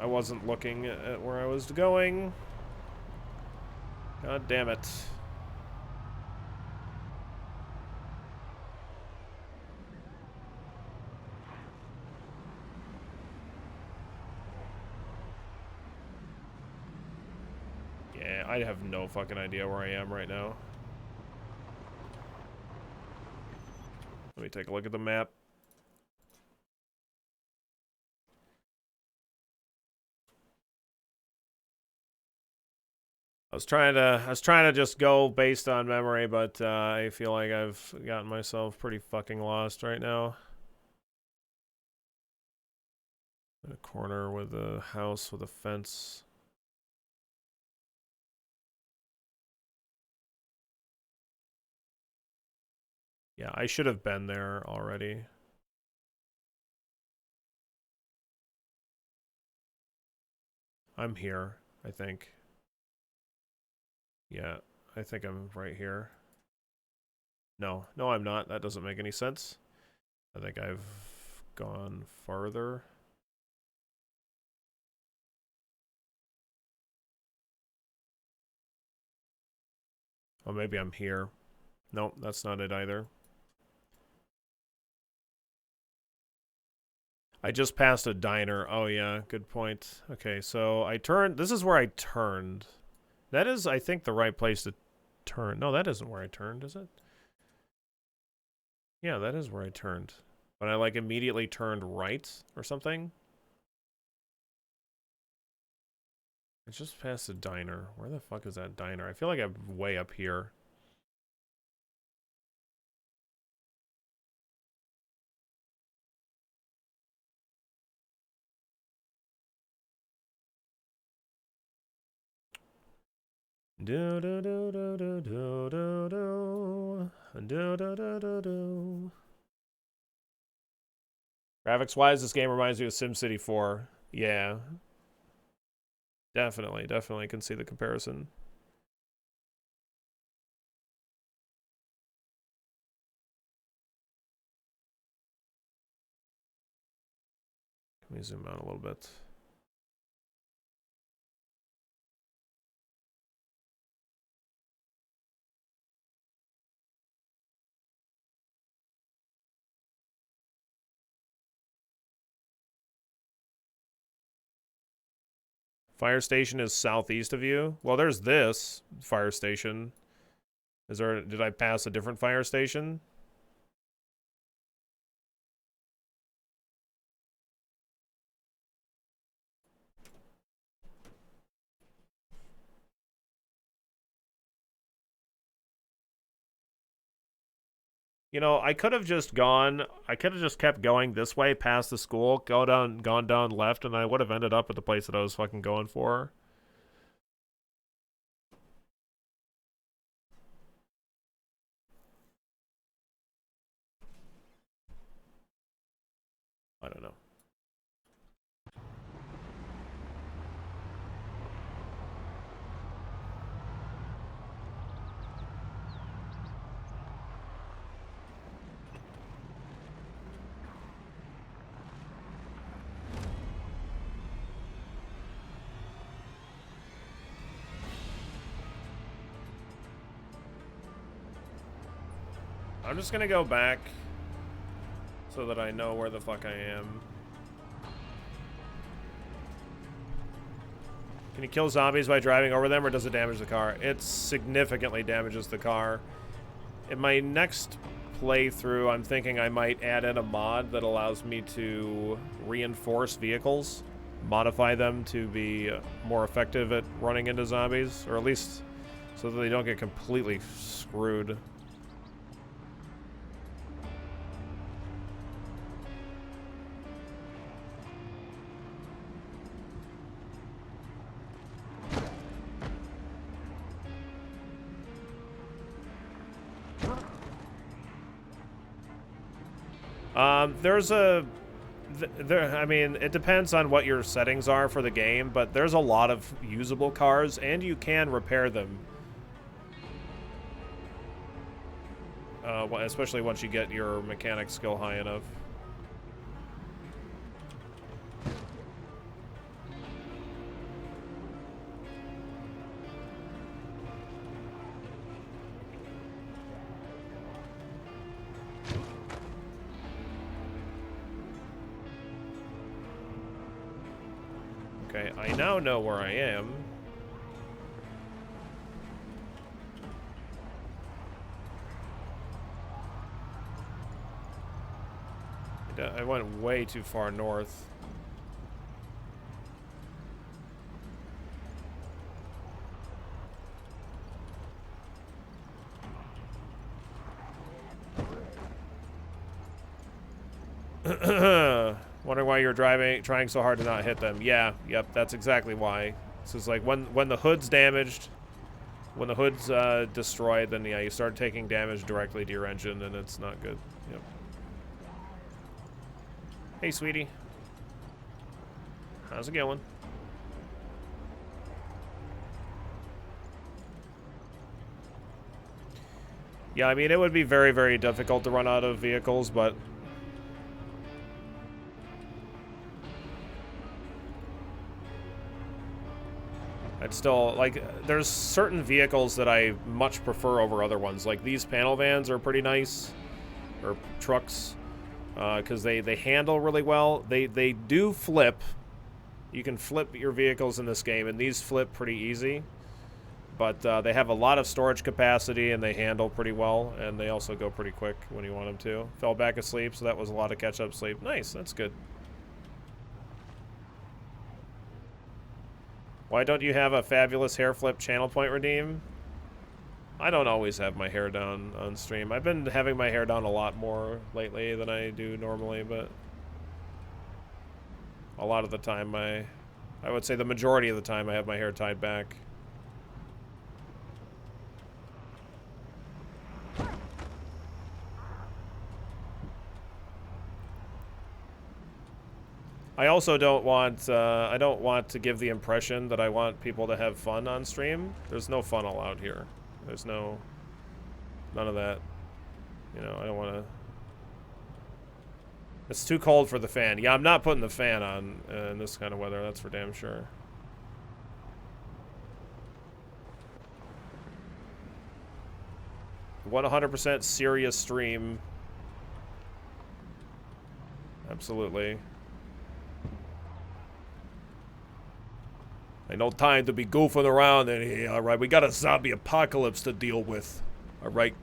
I wasn't looking at where I was going. God damn it. Yeah, I have no fucking idea where I am right now. Let me take a look at the map. I was trying to just go based on memory, but I feel like I've gotten myself pretty fucking lost right now. In a corner with a house with a fence. Yeah, I should have been there already. I'm here, I think. Yeah, I think I'm right here. No, I'm not. That doesn't make any sense. I think I've gone farther. Oh, maybe I'm here. Nope, that's not it either. I just passed a diner. Oh, yeah, good point. Okay, so I turned. This is where I turned. That is, I think, the right place to turn. No, that isn't where I turned, is it? Yeah, that is where I turned. But I, like, immediately turned right or something. I just passed a diner. Where the fuck is that diner? I feel like I'm way up here. Do do do do do do do do do do do do do. Graphics wise, this game reminds me of SimCity 4. Yeah, definitely can see the comparison. Let me zoom out a little bit. Fire station is southeast of you. Well, there's this fire station. Is there? Did I pass a different fire station? You know, I could have just gone. I could have just kept going this way past the school, gone down left, and I would have ended up at the place that I was fucking going for. I don't know. I'm just gonna go back so that I know where the fuck I am. Can you kill zombies by driving over them, or does it damage the car? It significantly damages the car. In my next playthrough, I'm thinking I might add in a mod that allows me to reinforce vehicles, modify them to be more effective at running into zombies, or at least so that they don't get completely screwed. There's a... I mean, it depends on what your settings are for the game, but there's a lot of usable cars, and you can repair them. Especially once you get your mechanic skill high enough. Okay, I now know where I am. I went way too far north. Wondering why you're trying so hard to not hit them. Yeah, yep, that's exactly why. This is like when the hood's damaged, when the hood's destroyed, then yeah, you start taking damage directly to your engine, and it's not good. Yep. Hey, sweetie. How's it going? Yeah, I mean, it would be very, very difficult to run out of vehicles, but... I'd still, like, there's certain vehicles that I much prefer over other ones. Like, these panel vans are pretty nice. Or trucks. Because they handle really well. They do flip. You can flip your vehicles in this game, and these flip pretty easy. But they have a lot of storage capacity, and they handle pretty well, and they also go pretty quick when you want them to. Fell back asleep, so that was a lot of catch-up sleep. Nice, that's good. Why don't you have a fabulous hair flip channel point redeem? I don't always have my hair down on stream. I've been having my hair down a lot more lately than I do normally, but a lot of the time I would say the majority of the time I have my hair tied back. I also don't want, I don't want to give the impression that I want people to have fun on stream. There's no fun allowed here. There's none of that. You know, I don't want to... It's too cold for the fan. Yeah, I'm not putting the fan on in this kind of weather, that's for damn sure. — 100% serious stream. Absolutely. Ain't no time to be goofing around in here, alright? We got a zombie apocalypse to deal with, alright?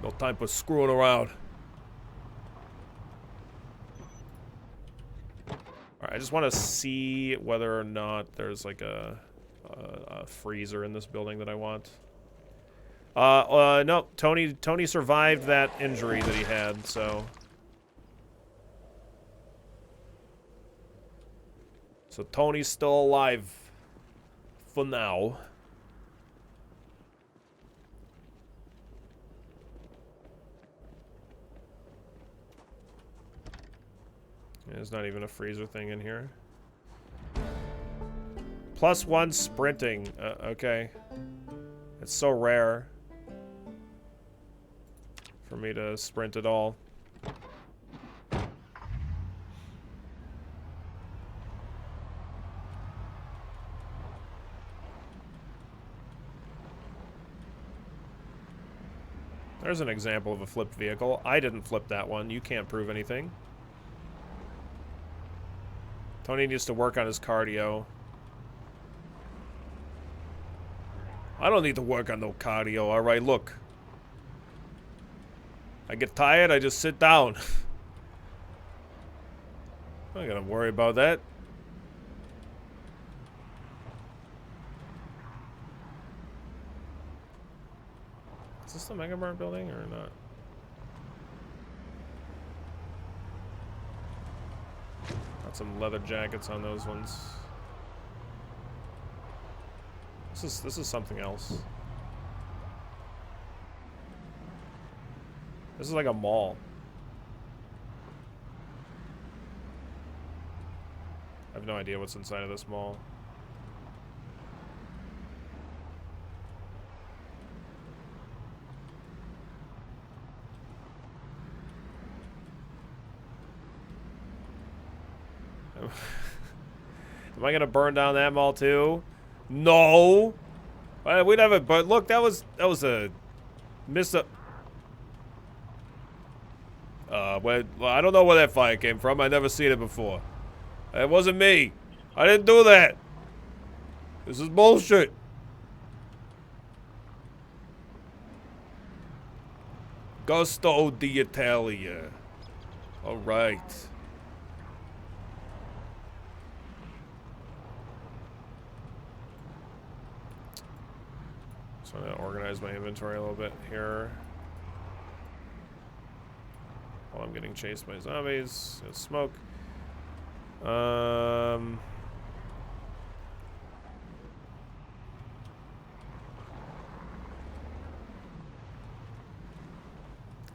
No time for screwing around. Alright, I just want to see whether or not there's like a freezer in this building that I want. No, Tony survived that injury that he had, so... So Tony's still alive for now. There's not even a freezer thing in here. +1 sprinting. Okay. It's so rare for me to sprint at all. There's an example of a flipped vehicle. I didn't flip that one. You can't prove anything. Tony needs to work on his cardio. I don't need to work on no cardio, alright? Look. I get tired, I just sit down. I'm not gonna worry about that. Is this the Mega Mart building or not? Got some leather jackets on those ones. This is something else. This is like a mall. I have no idea what's inside of this mall. Am I gonna burn down that mall too? No. We'd have it, but look, that was a miss up. Well, I don't know where that fire came from. I never seen it before. It wasn't me. I didn't do that. This is bullshit. Gusto d'Italia. All right. So I'm gonna organize my inventory a little bit here. while I'm getting chased by zombies. Smoke.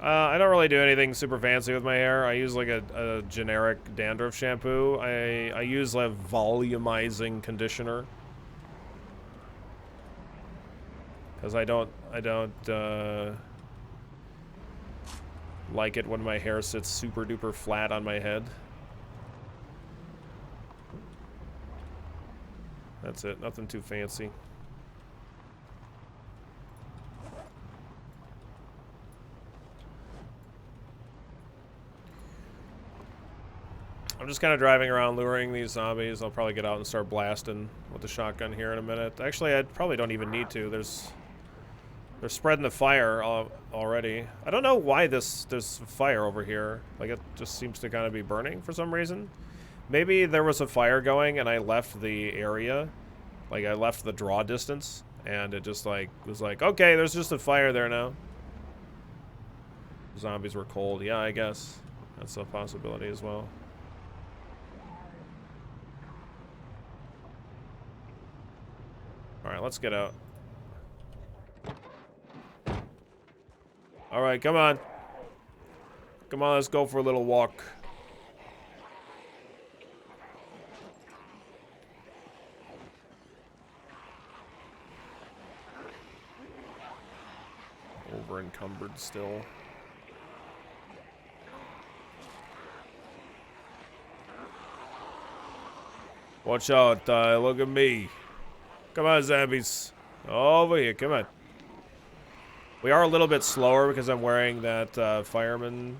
I don't really do anything super fancy with my hair. I use like a generic dandruff shampoo. I use a volumizing conditioner. Because I don't like it when my hair sits super duper flat on my head. That's it, nothing too fancy. I'm just kind of driving around luring these zombies. I'll probably get out and start blasting with the shotgun here in a minute. Actually, I probably don't even need to. They're spreading the fire already. I don't know why there's fire over here. Like, it just seems to kind of be burning for some reason. Maybe there was a fire going and I left the area. Like, I left the draw distance. And it just, like, was like, okay, there's just a fire there now. Zombies were cold. Yeah, I guess. That's a possibility as well. Alright, let's get out. Alright, come on. Come on, let's go for a little walk. Over encumbered still. Watch out, look at me. Come on, zombies. Over here, come on. We are a little bit slower because I'm wearing that fireman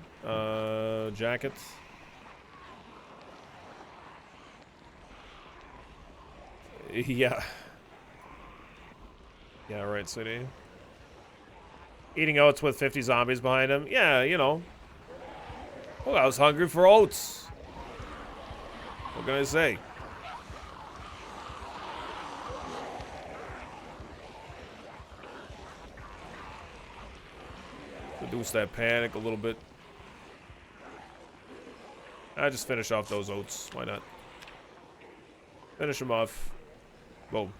jacket. Yeah. Yeah, right, City. Eating oats with 50 zombies behind him. Yeah, you know. Oh, I was hungry for oats. What can I say? Reduce that panic a little bit. I just finish off those oats. Why not? Finish them off. Boom.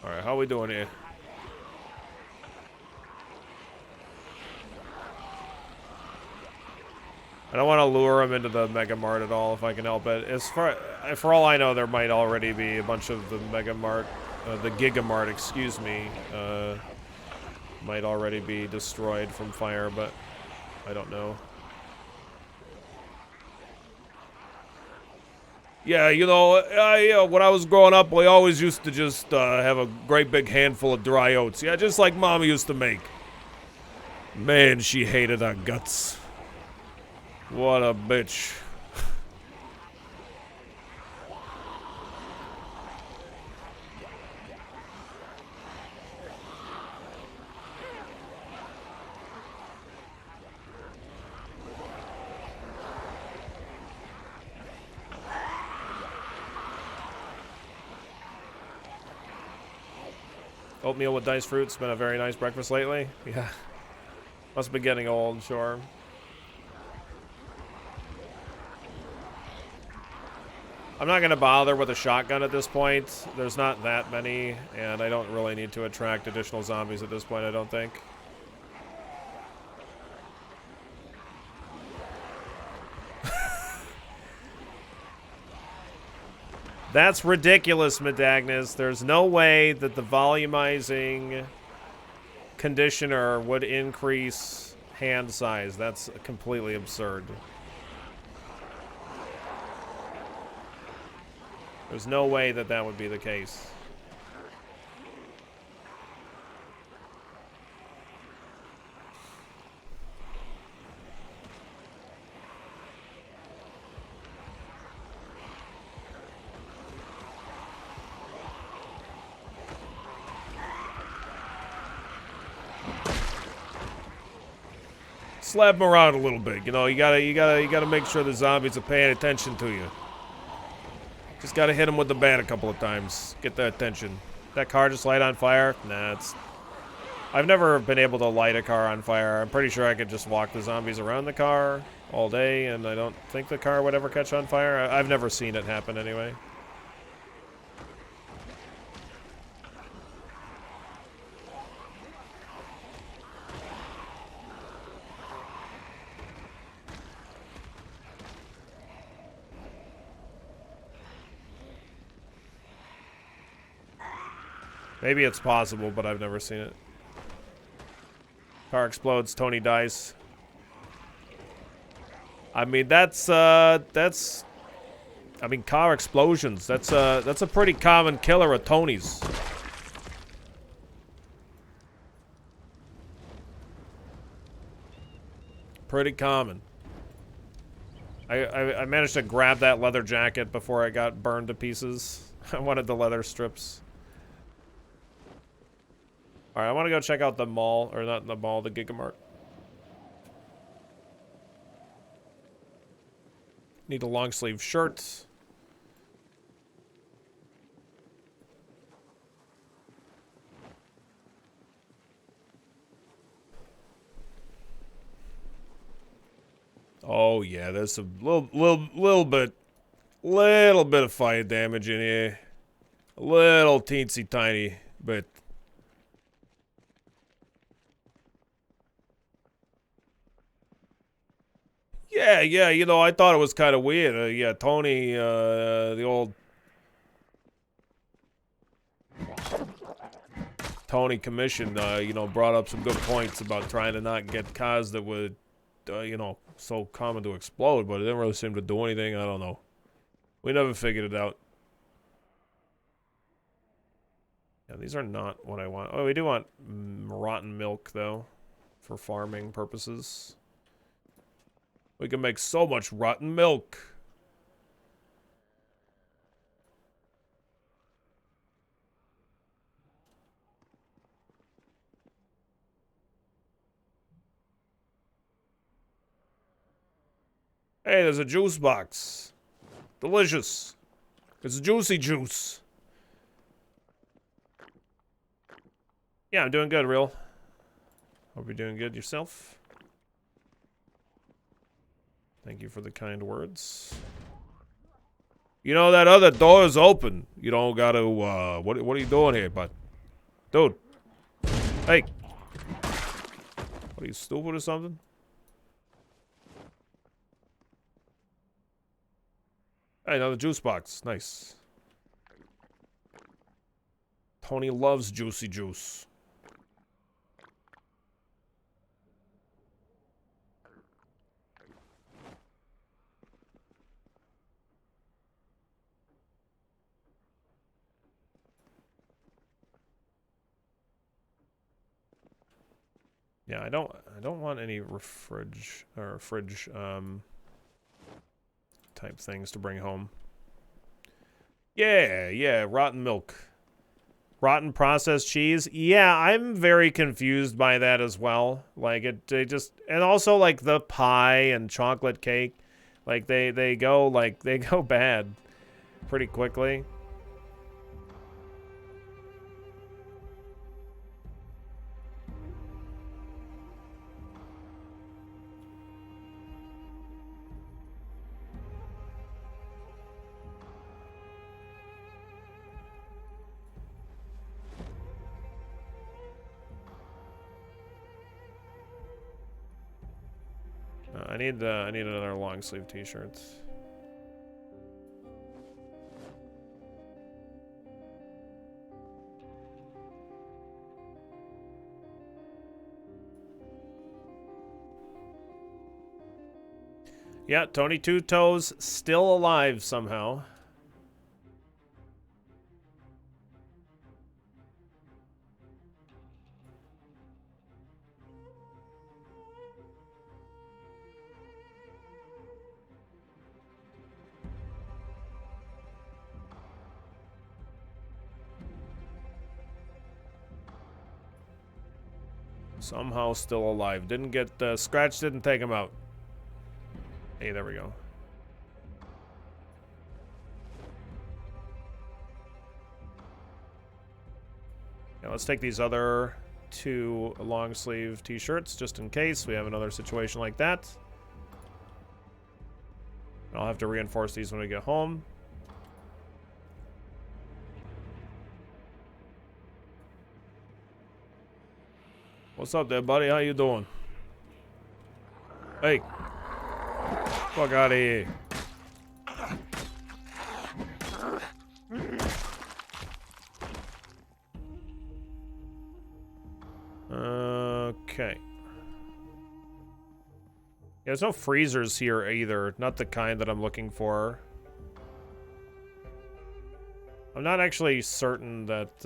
Alright, how we doing here? I don't want to lure them into the Mega Mart at all if I can help it. As far, for all I know, there might already be a bunch of the Mega Mart, the Giga Mart, excuse me, might already be destroyed from fire, but I don't know. Yeah, you know, when I was growing up, we always used to just have a great big handful of dry oats. Yeah, just like Mom used to make. Man, she hated our guts. What a bitch. Oatmeal with diced fruit's been a very nice breakfast lately. Yeah. Must be getting old, sure. I'm not going to bother with a shotgun at this point. There's not that many, and I don't really need to attract additional zombies at this point, I don't think. That's ridiculous, Medagnis. There's no way that the volumizing conditioner would increase hand size. That's completely absurd. There's no way that that would be the case. Slap them around a little bit, you know. You gotta make sure the zombies are paying attention to you. Just gotta hit them with the bat a couple of times. Get their attention. That car just light on fire? Nah, I've never been able to light a car on fire. I'm pretty sure I could just walk the zombies around the car all day, and I don't think the car would ever catch on fire. I've never seen it happen anyway. Maybe it's possible, but I've never seen it. Car explodes, Tony dies. I mean, I mean, car explosions. That's a pretty common killer of Tony's. Pretty common. I managed to grab that leather jacket before I got burned to pieces. I wanted the leather strips. Alright, I want to go check out the mall, or not the mall, the Gigamart. Need a long sleeve shirt. Oh yeah, there's a little bit of fire damage in here. A little teensy tiny bit. Yeah, you know, I thought it was kind of weird. Yeah, Tony, the old Tony Commission, you know, brought up some good points about trying to not get cars that would, you know, so common to explode, but it didn't really seem to do anything. I don't know. We never figured it out. Yeah, these are not what I want. Oh, we do want rotten milk, though, for farming purposes. We can make so much rotten milk. Hey, there's a juice box. Delicious. It's juicy juice. Yeah, I'm doing good, Real. Hope you're doing good yourself. Thank you for the kind words. You know, that other door is open. You don't gotta, what are you doing here, bud? Dude. Hey. What, are you stupid or something? Hey, another juice box. Nice. Tony loves juicy juice. Yeah, I don't want any fridge type things to bring home. Yeah, rotten milk. Rotten processed cheese. Yeah, I'm very confused by that as well. Like they just, and also like the pie and chocolate cake, like they go bad pretty quickly. I need another long sleeve t-shirt. Yeah, Tony Two Toes still alive somehow. Somehow still alive. Didn't get, Scratch didn't take him out. Hey, there we go. Yeah, let's take these other 2 long sleeve t-shirts just in case we have another situation like that. I'll have to reinforce these when we get home. What's up there, buddy? How you doing? Hey. Fuck out of here. Okay. Yeah, there's no freezers here either. Not the kind that I'm looking for. I'm not actually certain that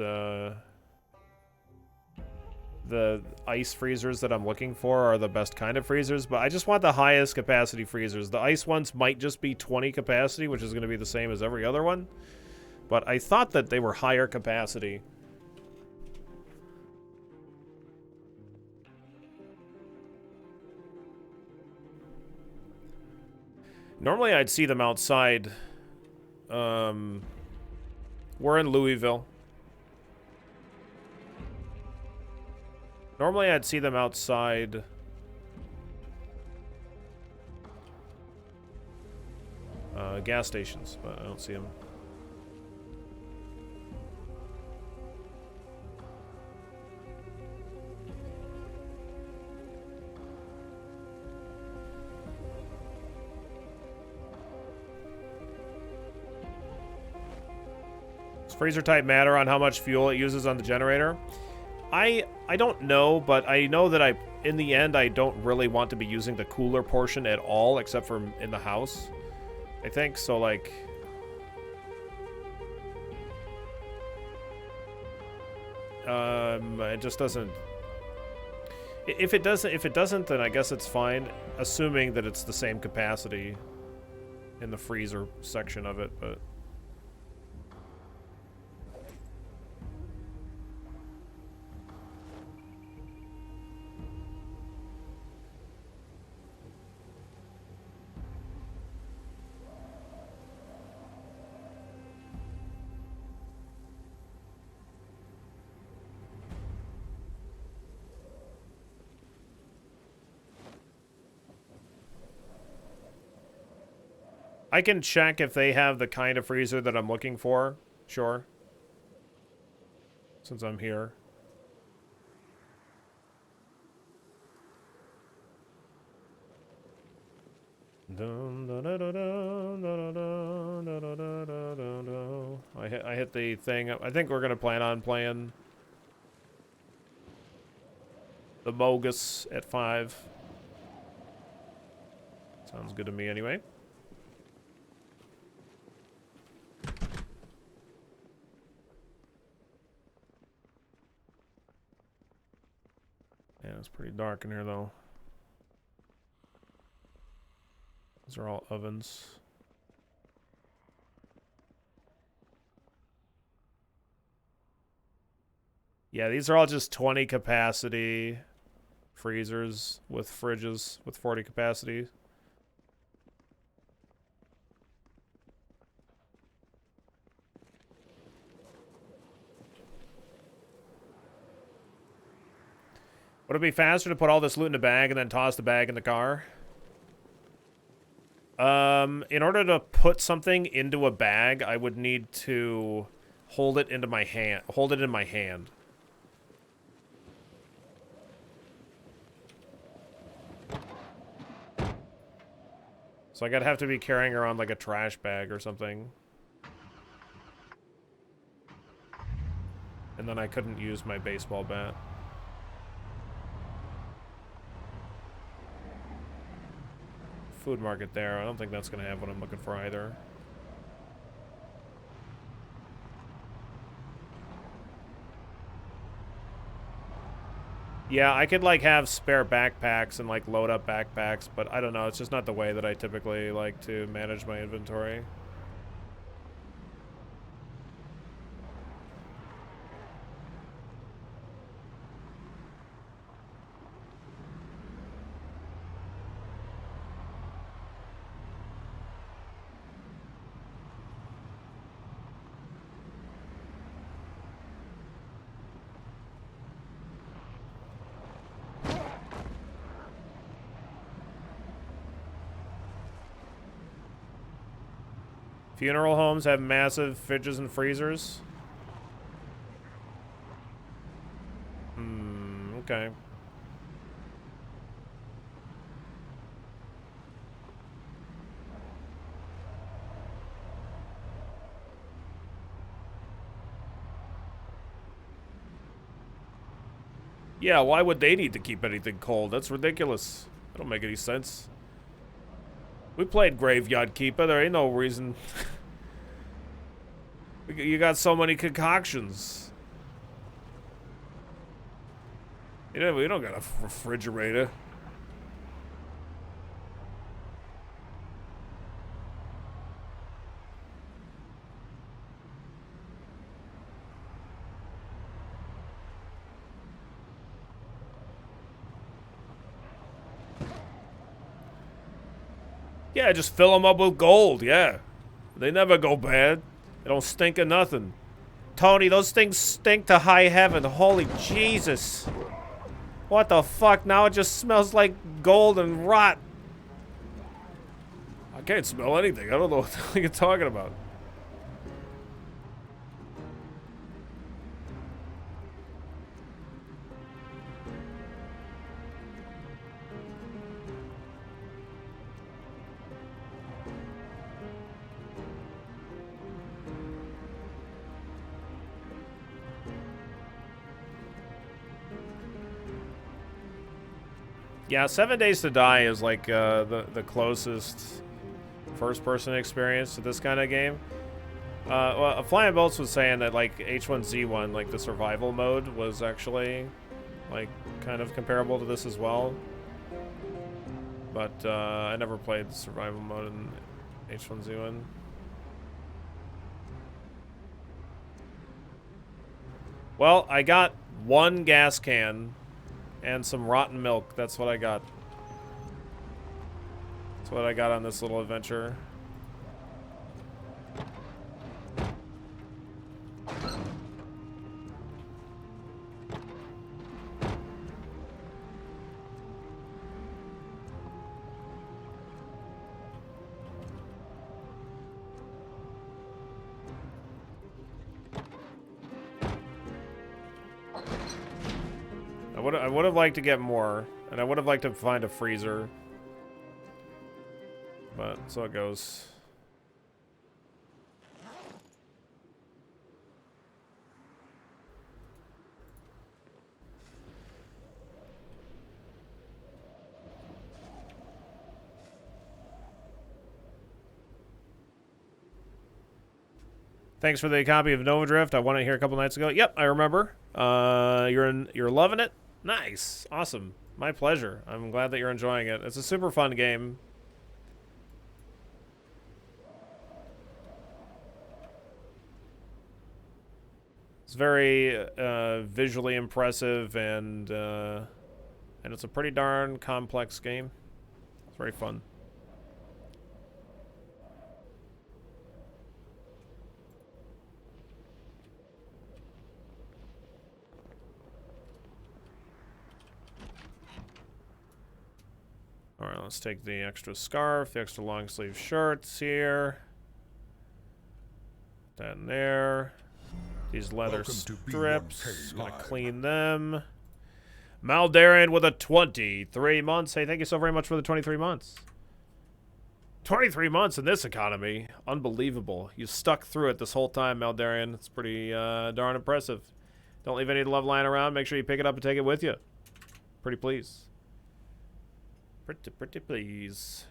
the ice freezers that I'm looking for are the best kind of freezers, but I just want the highest capacity freezers. The ice ones might just be 20 capacity, which is going to be the same as every other one. But I thought that they were higher capacity. Normally I'd see them outside. We're in Louisville. Normally I'd see them outside. Gas stations, but I don't see them. Does freezer type matter on how much fuel it uses on the generator? I don't know, but I know that in the end, I don't really want to be using the cooler portion at all, except for in the house. I think so. Like, it just doesn't. If it doesn't, then I guess it's fine, assuming that it's the same capacity in the freezer section of it. But I can check if they have the kind of freezer that I'm looking for. Sure. Since I'm here. I hit the thing. I think we're gonna plan on playing the Mogus at 5. Sounds good to me anyway. Yeah, it's pretty dark in here, though. These are all ovens. Yeah, these are all just 20 capacity freezers with fridges with 40 capacity. Would it be faster to put all this loot in a bag and then toss the bag in the car? In order to put something into a bag, I would need to hold it into my hand. Hold it in my hand. So I'd have to be carrying around like a trash bag or something. And then I couldn't use my baseball bat. Food market there. I don't think that's going to have what I'm looking for either. Yeah, I could like have spare backpacks and like load up backpacks, but I don't know. It's just not the way that I typically like to manage my inventory. Funeral homes have massive fridges and freezers. Okay. Yeah, why would they need to keep anything cold? That's ridiculous. That don't make any sense. We played Graveyard Keeper. There ain't no reason. You got so many concoctions. You know, we don't got a refrigerator. Yeah, just fill them up with gold, yeah. They never go bad. They don't stink of nothing. Tony, those things stink to high heaven. Holy Jesus. What the fuck? Now it just smells like gold and rot. I can't smell anything. I don't know what the hell you're talking about. Yeah, 7 Days to Die is like the closest first-person experience to this kind of game. Well, Flying Bolts was saying that like H1Z1, like the survival mode, was actually like kind of comparable to this as well. But I never played the survival mode in H1Z1. Well, I got one gas can and some rotten milk. That's what I got. That's what I got on this little adventure. I would have liked to get more, and I would have liked to find a freezer. But so it goes. Thanks for the copy of Nova Drift. I won it here a couple nights ago. Yep, I remember. You're loving it? Nice. Awesome. My pleasure. I'm glad that you're enjoying it. It's a super fun game. It's very visually impressive, and it's a pretty darn complex game. It's very fun. All right, let's take the extra scarf, the extra long sleeve shirts here. That in there. These leather strips. Gonna clean them. Maldarian with a 23 months. Hey, thank you so very much for the 23 months. 23 months in this economy. Unbelievable. You stuck through it this whole time, Maldarian. It's pretty darn impressive. Don't leave any love lying around. Make sure you pick it up and take it with you. Pretty please. Pretty please.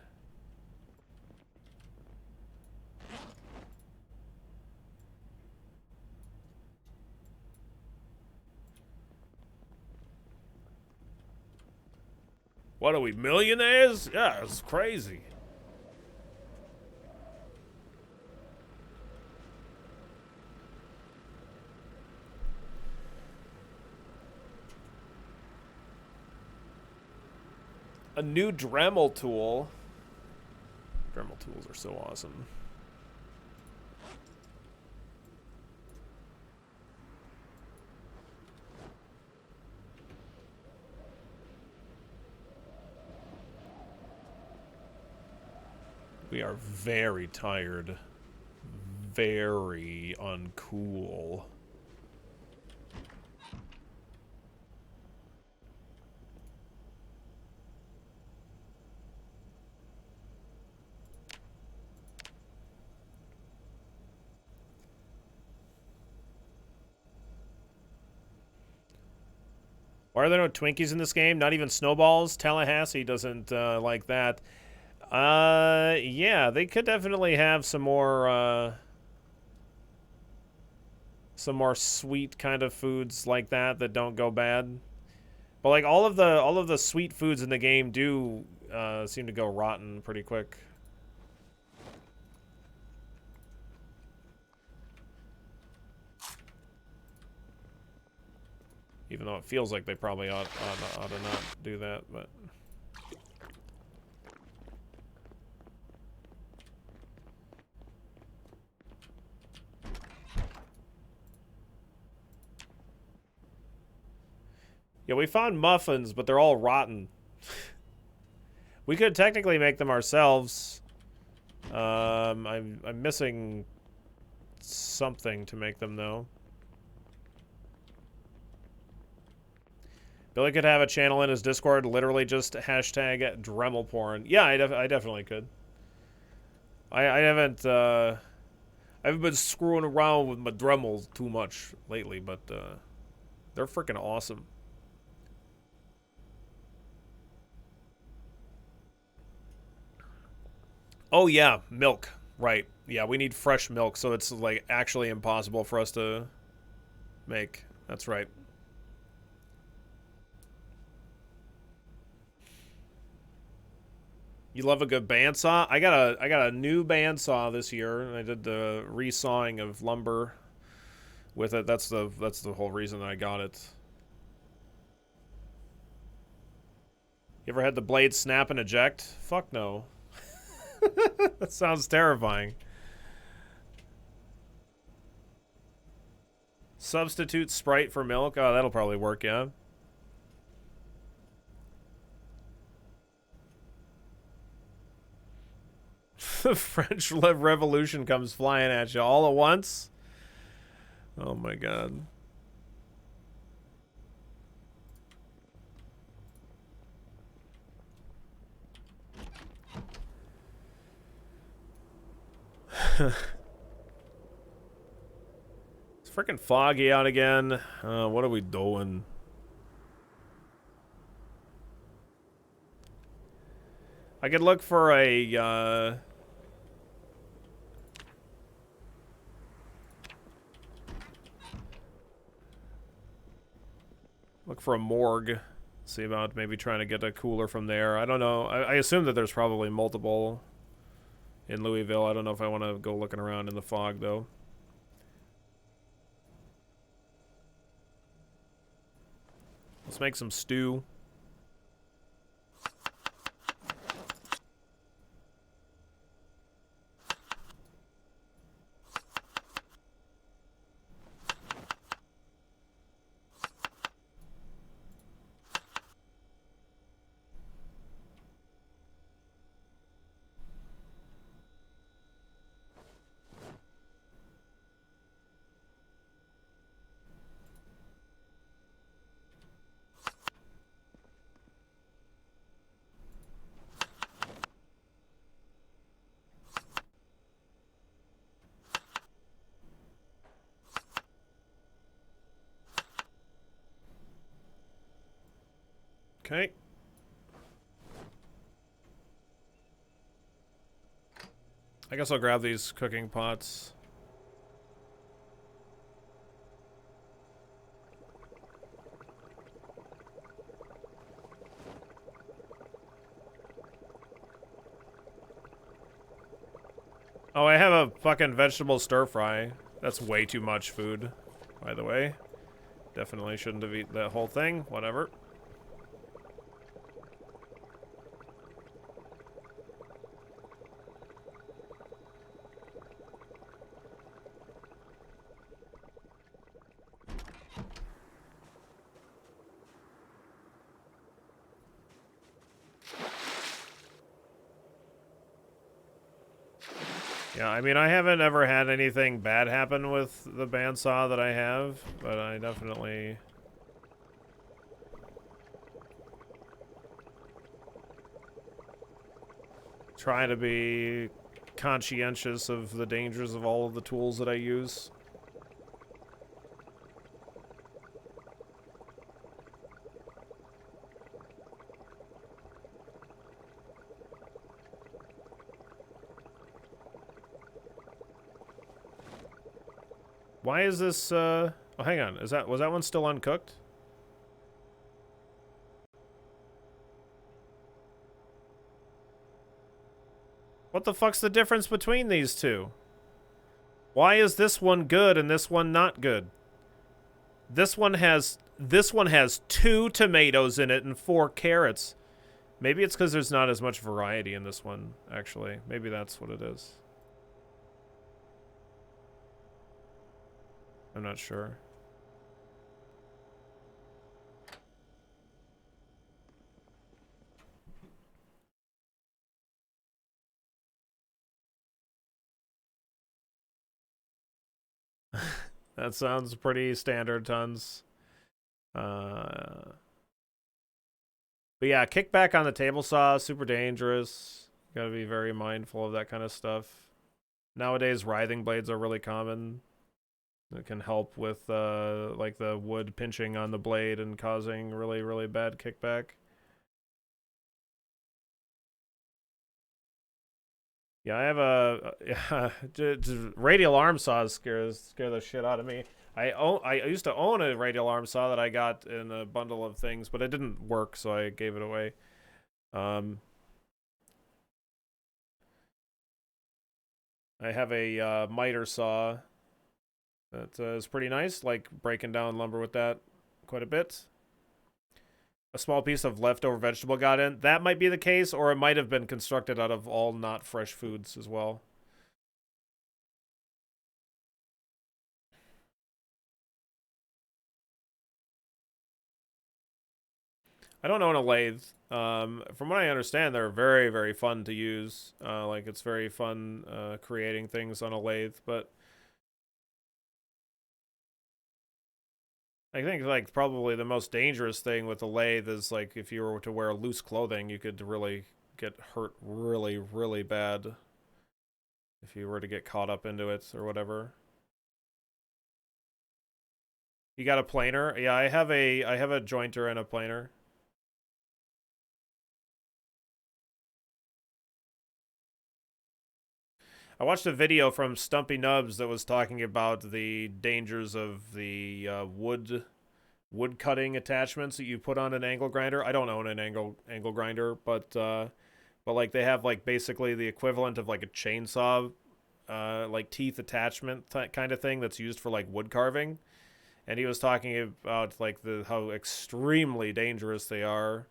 What are we, millionaires? Yeah, it's crazy. A new Dremel tool. Dremel tools are so awesome. We are very tired. very uncool. Why are there no Twinkies in this game? Not even Snowballs? Tallahassee doesn't like that. Yeah, they could definitely have some more sweet kind of foods like that that don't go bad. But like all of the sweet foods in the game do seem to go rotten pretty quick. Even though it feels like they probably ought to not do that, but... Yeah, we found muffins, but they're all rotten. We could technically make them ourselves. I'm missing something to make them, though. Billy could have a channel in his Discord, literally just hashtag Dremel porn. Yeah, I definitely could. I haven't been screwing around with my Dremels too much lately, but they're freaking awesome. Oh yeah, milk. Right. Yeah, we need fresh milk, so it's like actually impossible for us to make. That's right. You love a good bandsaw? I got a new bandsaw this year, and I did the resawing of lumber with it. That's the whole reason that I got it. You ever had the blade snap and eject? Fuck no. That sounds terrifying. Substitute Sprite for milk? Oh, that'll probably work, yeah. The French Revolution comes flying at you all at once. Oh my god. It's freaking foggy out again. What are we doing? I could look for a, look for a morgue. See about maybe trying to get a cooler from there. I don't know. I assume that there's probably multiple in Louisville. I don't know if I want to go looking around in the fog, though. Let's make some stew. Okay. I guess I'll grab these cooking pots. Oh, I have a fucking vegetable stir fry. That's way too much food, by the way. Definitely shouldn't have eaten that whole thing. Whatever. Yeah, I mean, I haven't ever had anything bad happen with the bandsaw that I have, but I definitely... try to be conscientious of the dangers of all of the tools that I use. Why is this, oh, hang on. Was that one still uncooked? What the fuck's the difference between these two? Why is this one good and this one not good? This one has 2 tomatoes in it and 4 carrots. Maybe it's because there's not as much variety in this one, actually. Maybe that's what it is. I'm not sure. That sounds pretty standard, tons. But yeah, kickback on the table saw, super dangerous. Gotta be very mindful of that kind of stuff. Nowadays, writhing blades are really common. It can help with like the wood pinching on the blade and causing really, really bad kickback. Yeah, I have a radial arm saws scare the shit out of me. I used to own a radial arm saw that I got in a bundle of things, but it didn't work, so I gave it away. I have a miter saw that is pretty nice, like breaking down lumber with that quite a bit. A small piece of leftover vegetable got in. That might be the case, or it might have been constructed out of all not fresh foods as well. I don't own a lathe. From what I understand, they're very, very fun to use. Like, it's very fun creating things on a lathe, but I think, like, probably the most dangerous thing with a lathe is, like, if you were to wear loose clothing, you could really get hurt really, really bad if you were to get caught up into it or whatever. You got a planer? Yeah, I have a jointer and a planer. I watched a video from Stumpy Nubs that was talking about the dangers of the wood cutting attachments that you put on an angle grinder. I don't own an angle grinder, but like they have like basically the equivalent of like a chainsaw, like teeth attachment kind of thing that's used for like wood carving. And he was talking about like how extremely dangerous they are,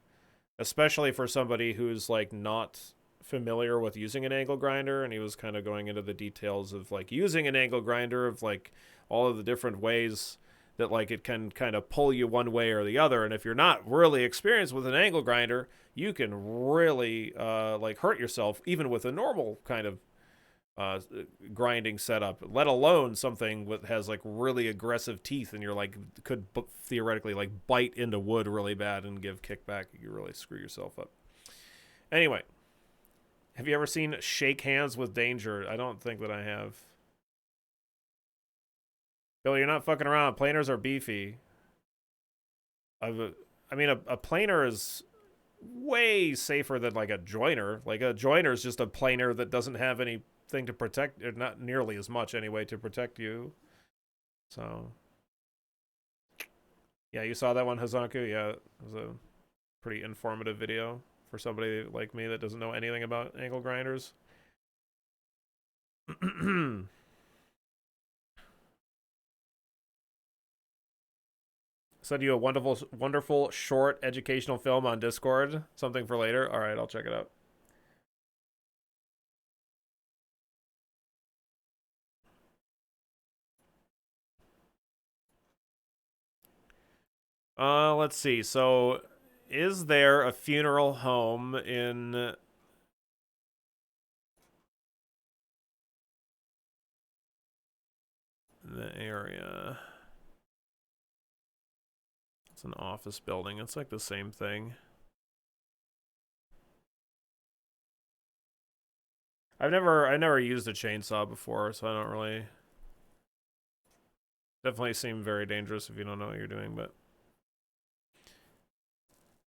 especially for somebody who's like not familiar with using an angle grinder. And he was kind of going into the details of like using an angle grinder, of like all of the different ways that like it can kind of pull you one way or the other. And if you're not really experienced with an angle grinder, you can really like hurt yourself even with a normal kind of grinding setup, let alone something that has like really aggressive teeth and you're like could theoretically like bite into wood really bad and give kickback. You really screw yourself up. Anyway, have you ever seen Shake Hands with Danger? I don't think that I have. Bill, you're not fucking around. Planers are beefy. I mean, a planer is way safer than like a joiner. Like a joiner is just a planer that doesn't have anything to protect, or not nearly as much anyway, to protect you. So, yeah, you saw that one, Hazaku? Yeah, it was a pretty informative video for somebody like me that doesn't know anything about angle grinders. Send you a wonderful short educational film on Discord. Something for later. All right, I'll check it out. Let's see. So, is there a funeral home in in the area. It's an office building. It's like the same thing. I never used a chainsaw before, so I don't really. Definitely seem very dangerous if you don't know what you're doing, but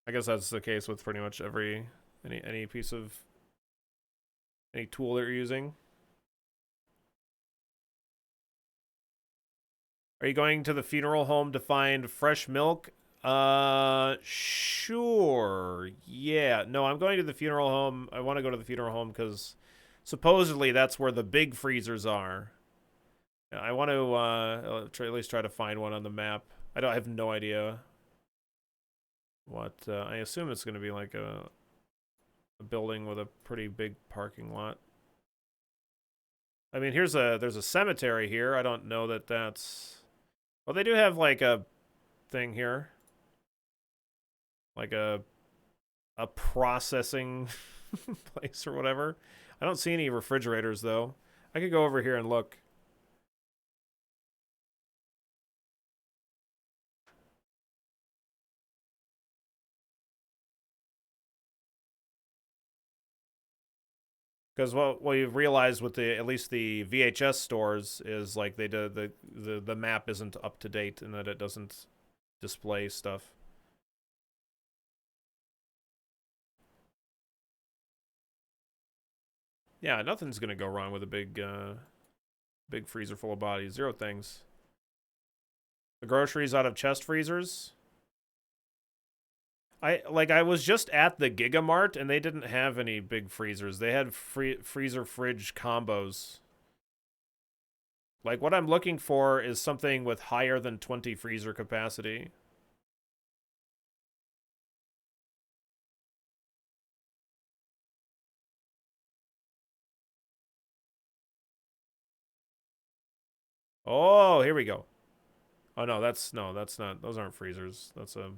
I guess that's the case with pretty much any piece of any tool that you're using. Are you going to the funeral home to find fresh milk? Sure. Yeah. No, I'm going to the funeral home. I want to go to the funeral home because supposedly that's where the big freezers are. I want to at least try to find one on the map. I have no idea what. I assume it's going to be like a building with a pretty big parking lot. I mean, there's a cemetery here. I don't know that that's. Well, they do have like a thing here, like a processing place or whatever. I don't see any refrigerators though. I could go over here and look. Because what you've realized with at least the VHS stores is like the map isn't up to date and that it doesn't display stuff. Yeah, nothing's gonna go wrong with a big freezer full of bodies. Zero things. The groceries out of chest freezers. I was just at the Gigamart and they didn't have any big freezers. They had freezer fridge combos. Like what I'm looking for is something with higher than 20 freezer capacity. Oh, here we go. Oh no, that's not. Those aren't freezers. That's a.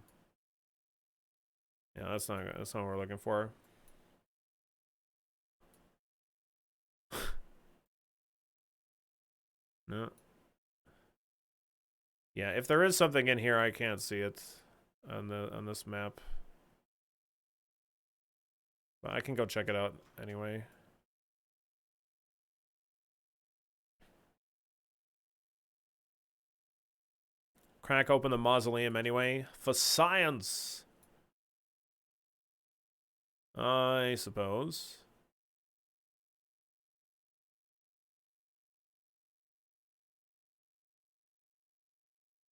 Yeah, that's not what we're looking for. No. Yeah, if there is something in here, I can't see it on this map. But I can go check it out anyway. Crack open the mausoleum anyway. For science! I suppose.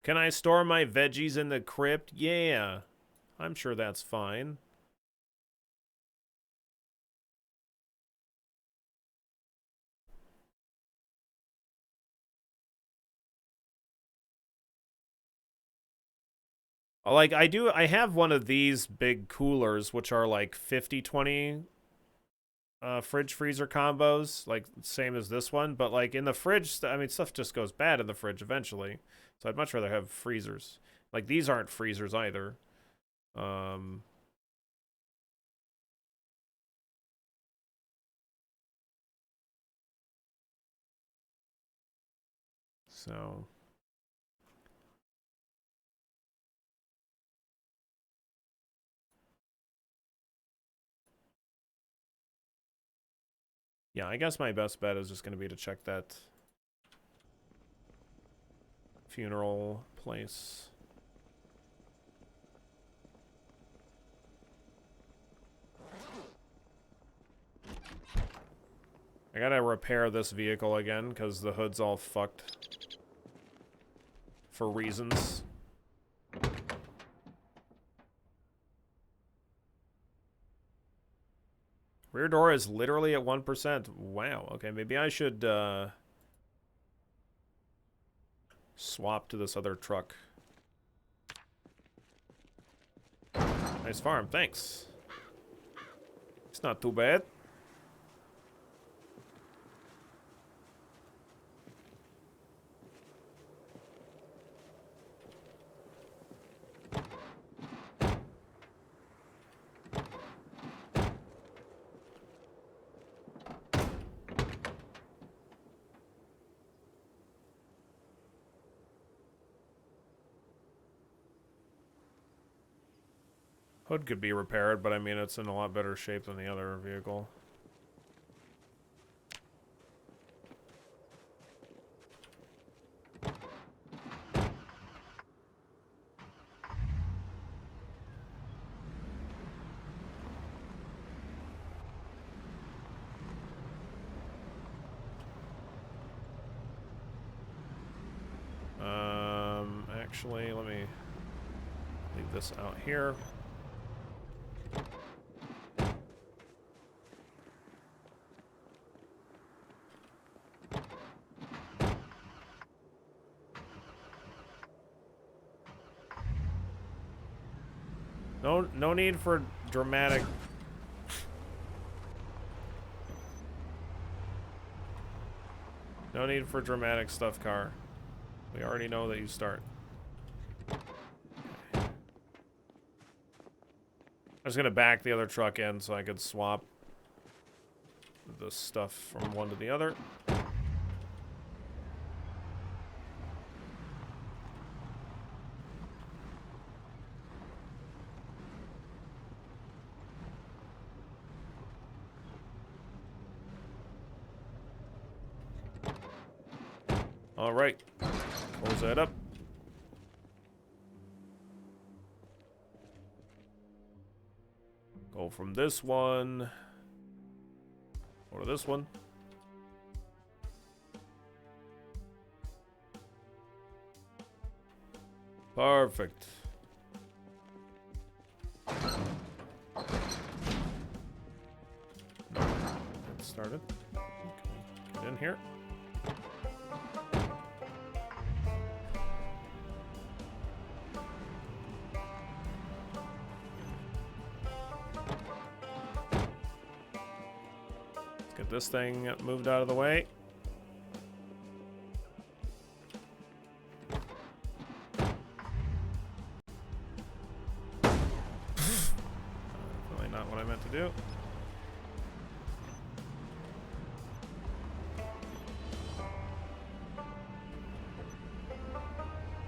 Can I store my veggies in the crypt? Yeah. I'm sure that's fine. Like, I have one of these big coolers, which are like 50-20 fridge freezer combos, like same as this one, but like in the fridge, I mean, stuff just goes bad in the fridge eventually. So I'd much rather have freezers. Like these aren't freezers either. So yeah, I guess my best bet is just going to be to check that funeral place. I gotta repair this vehicle again because the hood's all fucked for reasons. Rear door is literally at 1%. Wow. Okay, maybe I should swap to this other truck. Nice farm, thanks. It's not too bad. Hood could be repaired, but I mean, it's in a lot better shape than the other vehicle. Actually, let me leave this out here. No need for dramatic. No need for dramatic stuff, car. We already know that you start. I was gonna back the other truck in so I could swap the stuff from one to the other. All right, close that up. Go from this one, or to this one. Perfect. Get started. Okay. Get in here. Get this thing moved out of the way. Really not what I meant to do.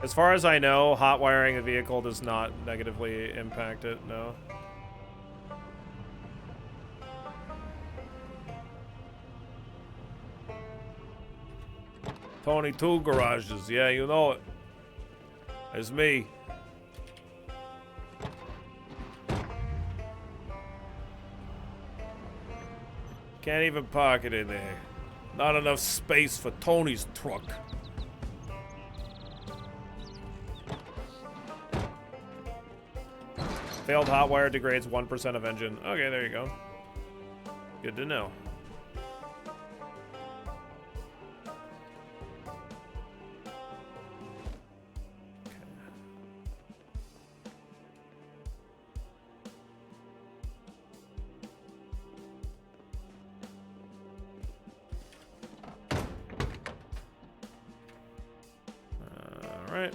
As far as I know, hot wiring a vehicle does not negatively impact it, no. Tony Tool Garages, yeah, you know it. It's me. Can't even park it in there. Not enough space for Tony's truck. Failed hot wire degrades 1% of engine. Okay, there you go. Good to know.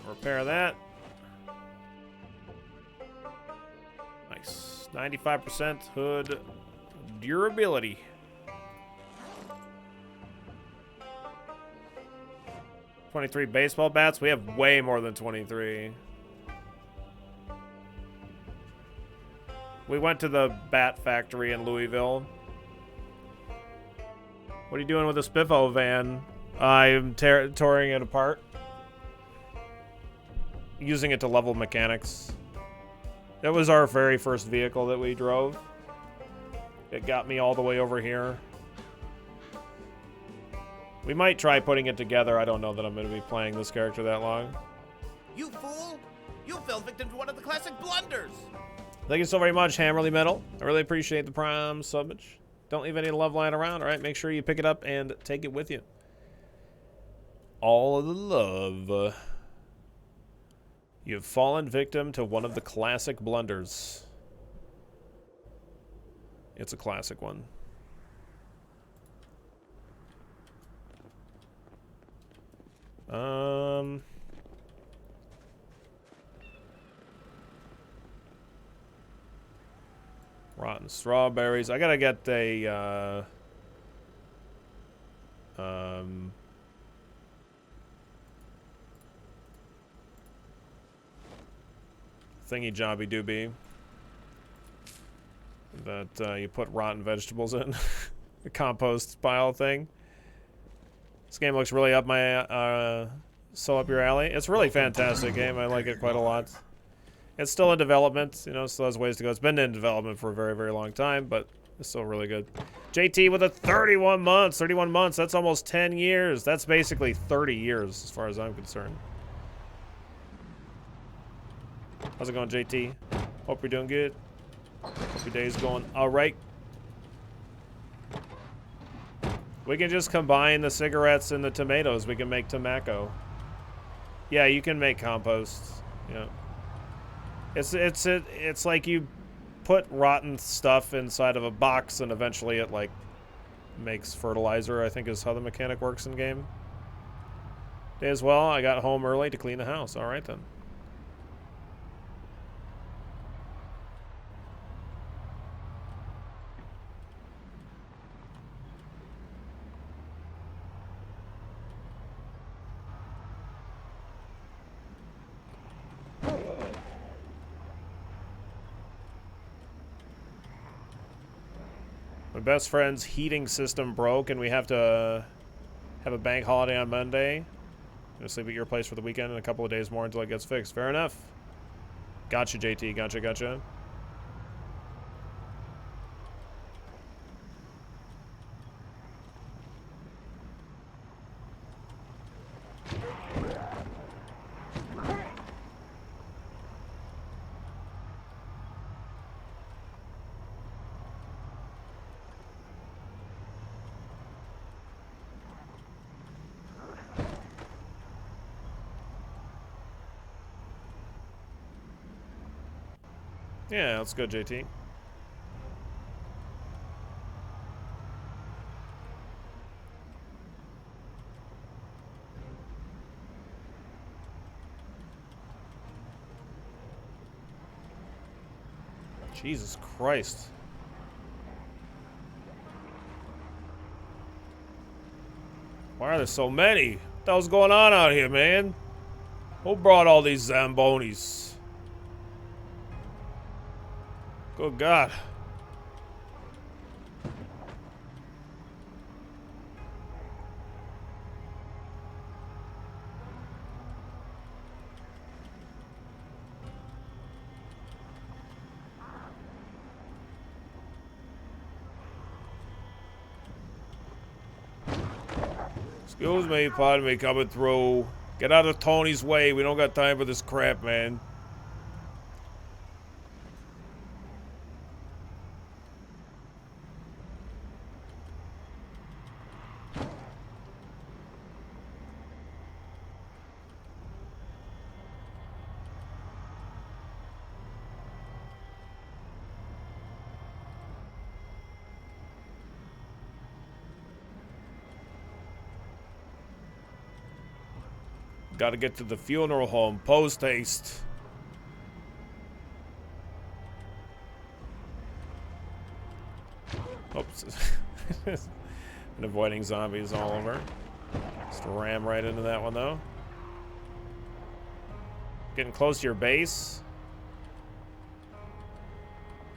Repair that. Nice. 95% hood durability. $23 baseball bats. We have way more than 23. We went to the bat factory in Louisville. What are you doing with the Spiffo van? I'm tearing it apart. Using it to level mechanics. That was our very first vehicle that we drove. It got me all the way over here. We might try putting it together. I don't know that I'm going to be playing this character that long. You fool! You fell victim to one of the classic blunders! Thank you so very much, Hammerly Metal. I really appreciate the prime subbage. Don't leave any love lying around, alright? Make sure you pick it up and take it with you. All of the love. You've fallen victim to one of the classic blunders. It's a classic one. Rotten strawberries. I gotta get a, thingy jobby doobie. that you put rotten vegetables in. The compost pile thing. This game looks really up my, so up your alley. It's a really fantastic game. I like it quite a lot. It's still in development, you know, still has ways to go. It's been in development for a very, very long time, but it's still really good. JT with a 31 months. 31 months, that's almost 10 years. That's basically 30 years as far as I'm concerned. How's it going, JT? Hope you're doing good. Hope your day's going all right. We can just combine the cigarettes and the tomatoes. We can make tobacco. Yeah, you can make compost. Yeah. It's like you put rotten stuff inside of a box and eventually it like makes fertilizer, I think is how the mechanic works in game. Day as well, I got home early to clean the house. All right then. My best friend's heating system broke and we have to have a bank holiday on Monday. Gonna sleep at your place for the weekend and a couple of days more until it gets fixed. Fair enough. Gotcha, JT. Gotcha, gotcha. Yeah, let's go, JT. Jesus Christ. Why are there so many? What the hell's going on out here, man? Who brought all these Zambonis? Good God. Excuse me, pardon me, coming through. Get out of Tony's way. We don't got time for this crap, man. Gotta get to the funeral home. Post haste. Oops. Been avoiding zombies all over. Just ram right into that one, though. Getting close to your base.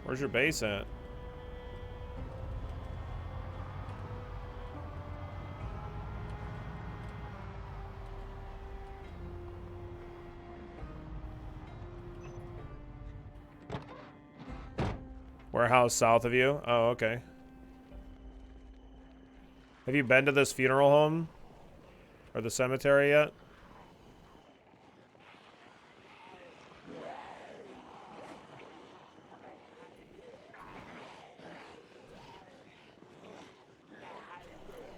Where's your base at? Warehouse south of you? Oh, okay. Have you been to this funeral home? Or the cemetery yet?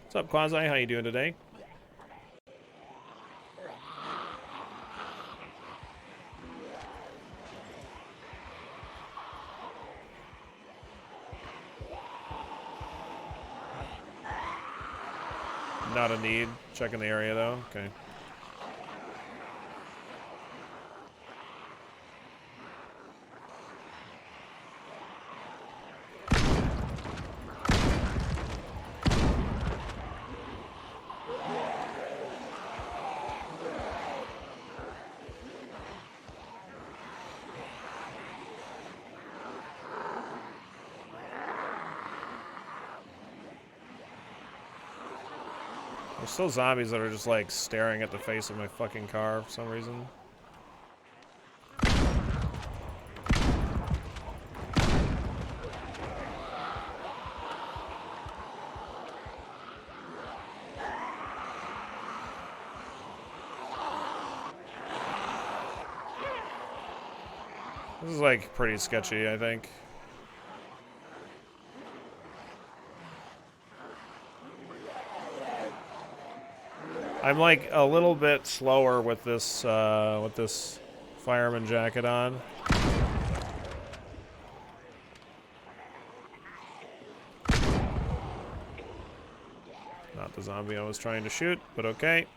What's up, Quasi? How you doing today? Not a need. Checking the area, though. Okay. There's still zombies that are just like staring at the face of my fucking car for some reason. This is like pretty sketchy, I think. I'm like a little bit slower with this fireman jacket on. Not the zombie I was trying to shoot, but okay.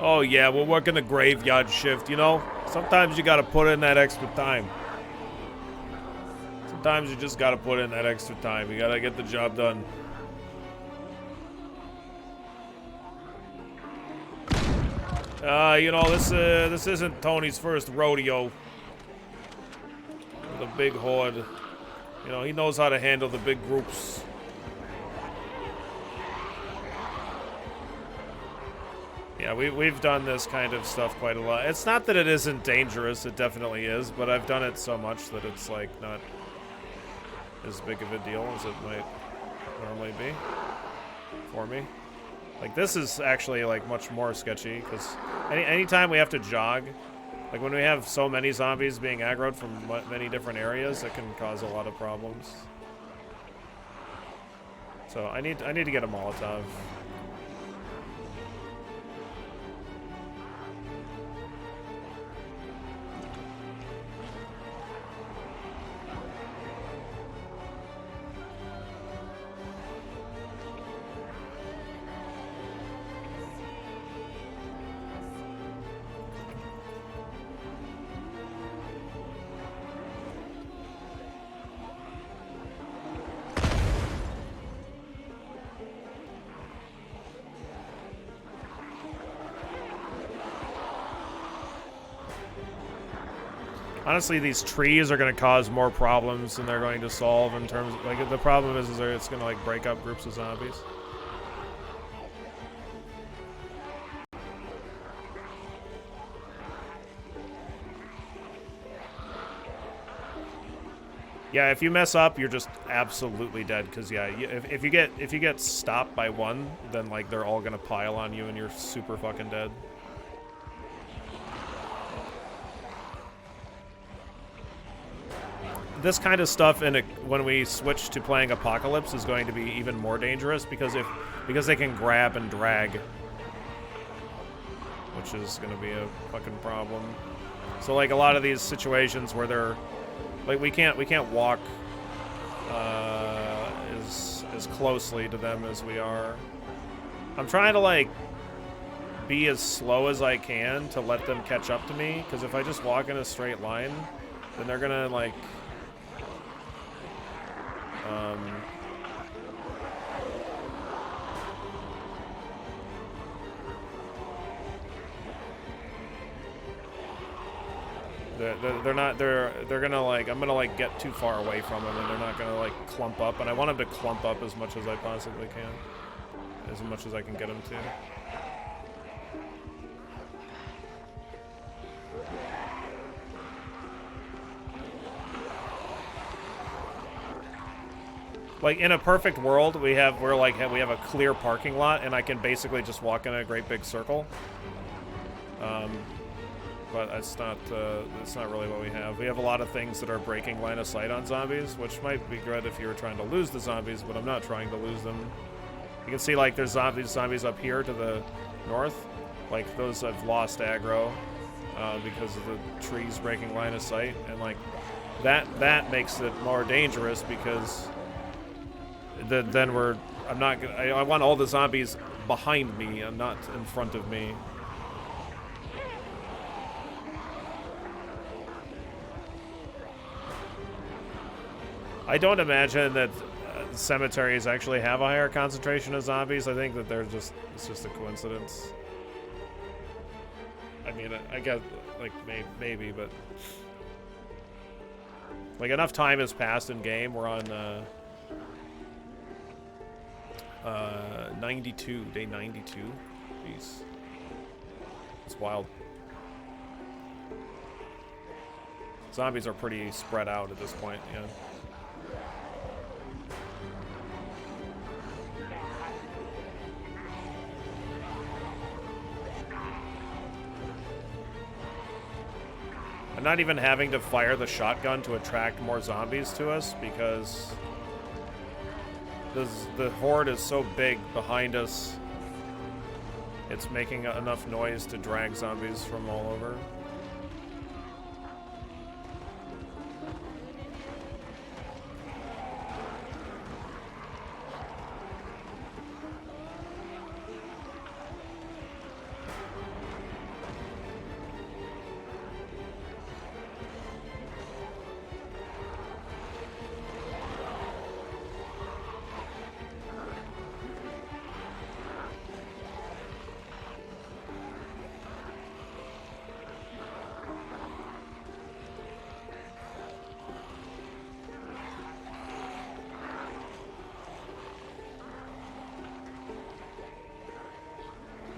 Oh yeah, we're working the graveyard shift, you know? Sometimes you gotta put in that extra time. Sometimes you just gotta put in that extra time. You gotta get the job done. You know, this isn't Tony's first rodeo. With a big horde. You know, he knows how to handle the big groups. Yeah, we've done this kind of stuff quite a lot. It's not that it isn't dangerous, it definitely is, but I've done it so much that it's like not as big of a deal as it might normally be for me. Like this is actually like much more sketchy because anytime we have to jog, like when we have so many zombies being aggroed from many different areas, it can cause a lot of problems. So I need to get a Molotov. Honestly, these trees are going to cause more problems than they're going to solve in terms of, like, the problem is it's going to, like, break up groups of zombies. Yeah, if you mess up, you're just absolutely dead. Because yeah, if you get stopped by one, then like they're all gonna pile on you, and you're super fucking dead. This kind of stuff when we switch to playing Apocalypse is going to be even more dangerous because they can grab and drag, which is going to be a fucking problem. So like a lot of these situations where they're like we can't walk as closely to them as we are. I'm trying to like be as slow as I can to let them catch up to me, because if I just walk in a straight line, then they're gonna like They're not. They're gonna like. I'm gonna like get too far away from them, and they're not gonna like clump up. And I want them to clump up as much as I possibly can, as much as I can get them to. Like in a perfect world, we have a clear parking lot, and I can basically just walk in a great big circle. But it's not really what we have. We have a lot of things that are breaking line of sight on zombies, which might be good if you were trying to lose the zombies, but I'm not trying to lose them. You can see like there's zombies up here to the north. Like those have lost aggro because of the trees breaking line of sight, and like that makes it more dangerous because then I want all the zombies behind me and not in front of me. I don't imagine that cemeteries actually have a higher concentration of zombies. I think that it's just a coincidence. I mean, I guess, like, maybe, but... Like, enough time has passed in game. We're on, 92, day 92. Jeez. It's wild. Zombies are pretty spread out at this point, yeah. I'm not even having to fire the shotgun to attract more zombies to us because the horde is so big behind us. It's making enough noise to drag zombies from all over.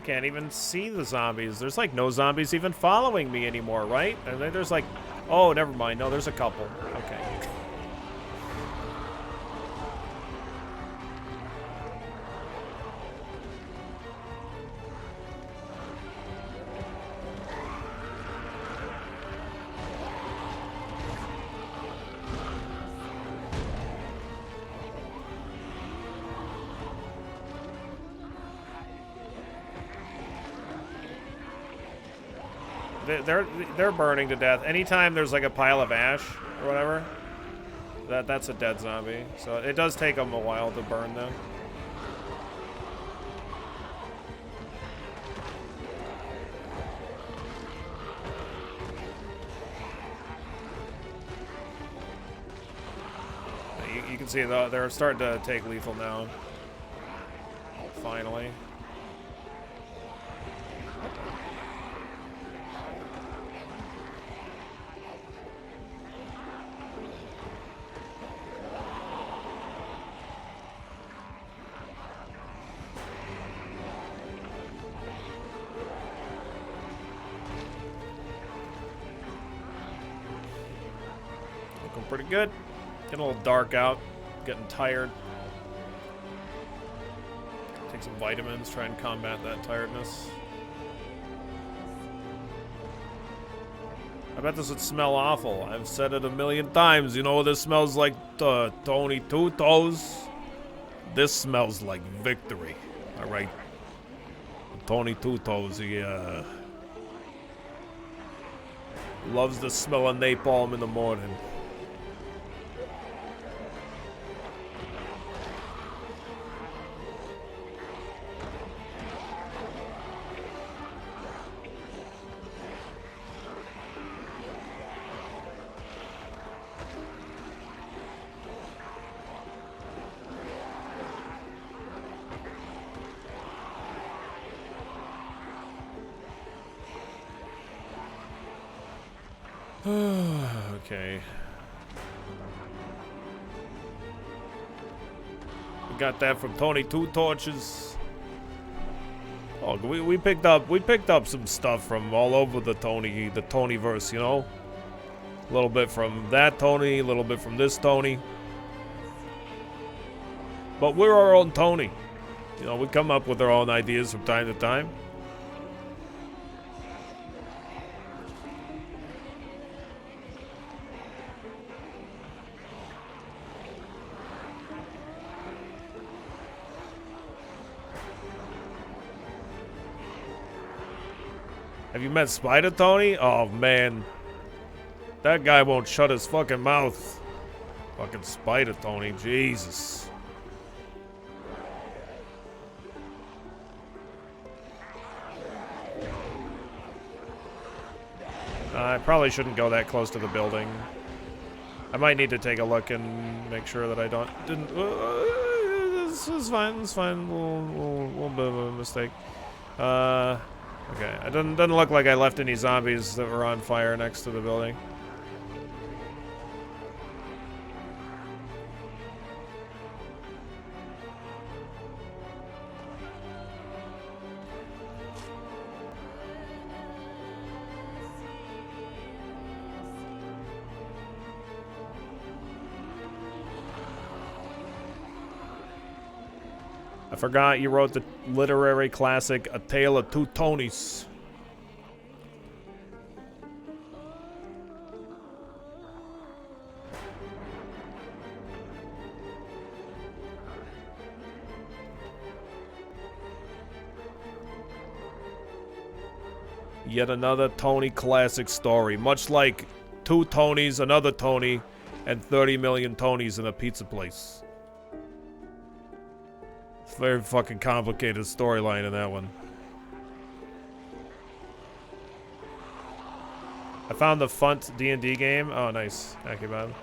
Can't even see the zombies. There's like no zombies even following me anymore, right? And then there's like, oh, never mind. No, there's a couple. Okay. They're burning to death. Anytime there's like a pile of ash or whatever, that's a dead zombie. So it does take them a while to burn them. You can see they're starting to take lethal now. Finally. Pretty good. Getting a little dark out. Getting tired. Take some vitamins, try and combat that tiredness. I bet this would smell awful. I've said it a million times. You know what this smells like? Tony Two Toes. This smells like victory. Alright. Tony Two Toes, he loves the smell of napalm in the morning. Okay. We got that from Tony Two Torches. Oh, we picked up some stuff from all over the Tonyverse, you know? A little bit from that Tony, a little bit from this Tony. But we're our own Tony. You know, we come up with our own ideas from time to time. Have you met Spider Tony? Oh, man. That guy won't shut his fucking mouth. Fucking Spider Tony, Jesus. I probably shouldn't go that close to the building. I might need to take a look and make sure that I didn't. This is fine. It's fine. We'll bit of a mistake. Okay. It doesn't look like I left any zombies that were on fire next to the building. I forgot you wrote the literary classic A Tale of Two Tonys. Yet another Tony classic story, much like Two Tonys, Another Tony, and 30 million Tonys in a pizza place. Very fucking complicated storyline in that one. I found the Funt D&D game. Oh, nice. Thank you, man.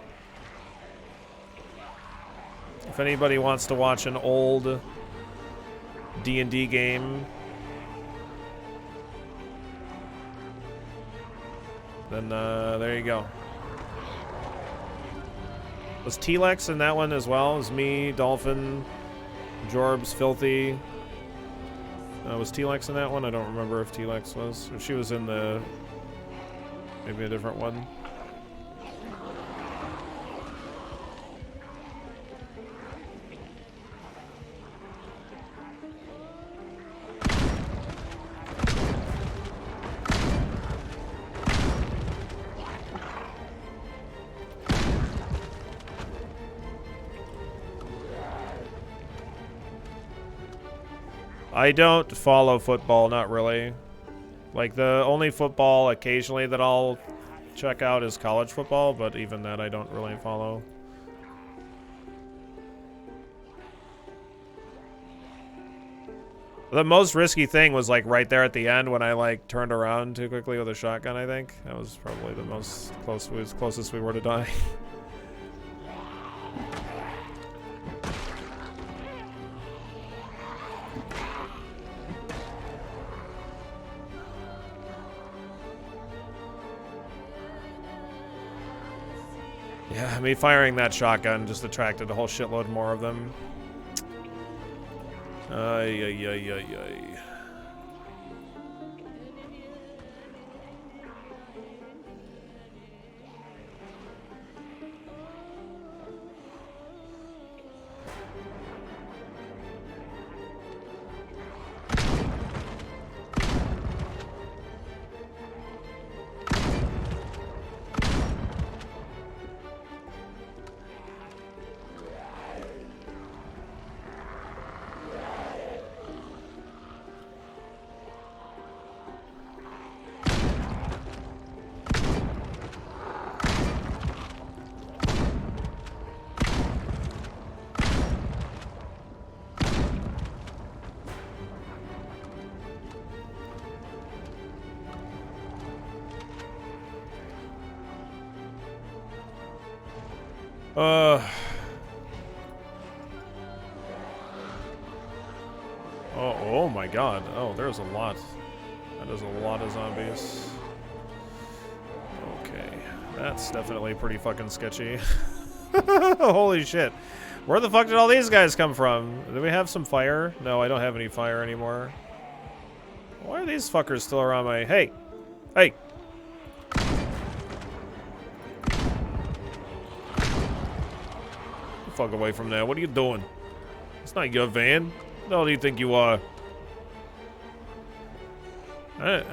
If anybody wants to watch an old D&D game, then there you go. Was T-Lex in that one as well? It was me, Dolphin, Jorbs, Filthy. Was T-Lex in that one? I don't remember if T-Lex was. Or she was in the... maybe a different one. I don't follow football, not really. Like, the only football occasionally that I'll check out is college football, but even that I don't really follow. The most risky thing was, like, right there at the end when I, like, turned around too quickly with a shotgun, I think. That was probably the most closest we were to dying. Yeah, me firing that shotgun just attracted a whole shitload more of them. Ay, ay, ay, ay, ay. Oh my god. Oh, there's a lot. That is a lot of zombies. Okay. That's definitely pretty fucking sketchy. Holy shit. Where the fuck did all these guys come from? Do we have some fire? No, I don't have any fire anymore. Why are these fuckers still around my... Hey! Hey! Get the fuck away from that. What are you doing? It's not your van. What the hell do you think you are? I mean,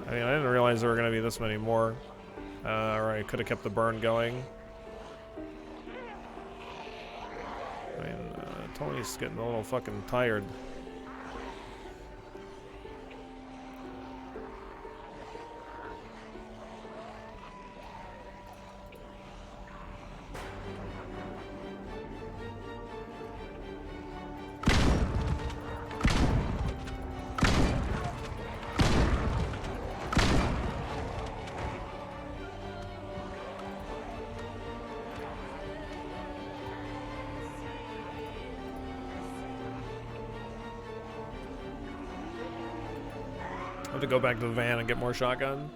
I didn't realize there were going to be this many more. Alright, could have kept the burn going. I mean, Tony's getting a little fucking tired. I have to go back to the van and get more shotgun.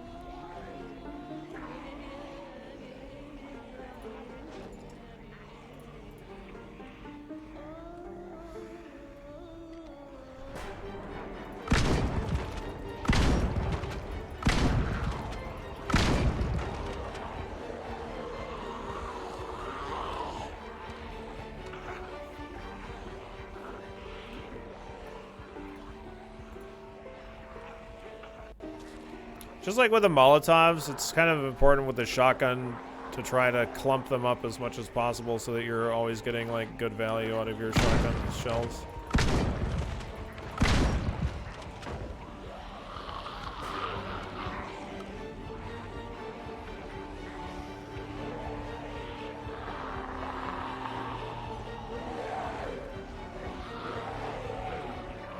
Just like with the Molotovs, it's kind of important with the shotgun to try to clump them up as much as possible so that you're always getting like good value out of your shotgun shells.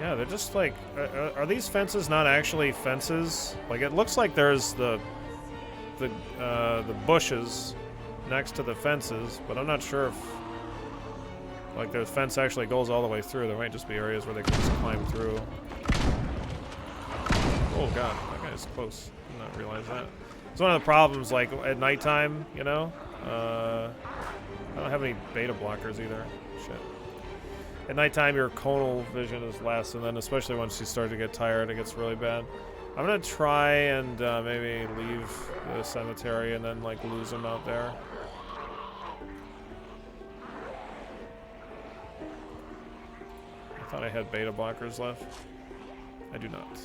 Yeah, they're just like, are these fences not actually fences? Like, it looks like there's the bushes next to the fences, but I'm not sure if, like, the fence actually goes all the way through. There might just be areas where they can just climb through. Oh god, that guy's close. Did not realize that. It's one of the problems, like, at nighttime, you know? I don't have any beta blockers either. Shit. At nighttime, your conal vision is less, and then especially once you start to get tired, it gets really bad. I'm gonna try and maybe leave the cemetery and then like lose them out there. I thought I had beta blockers left. I do not.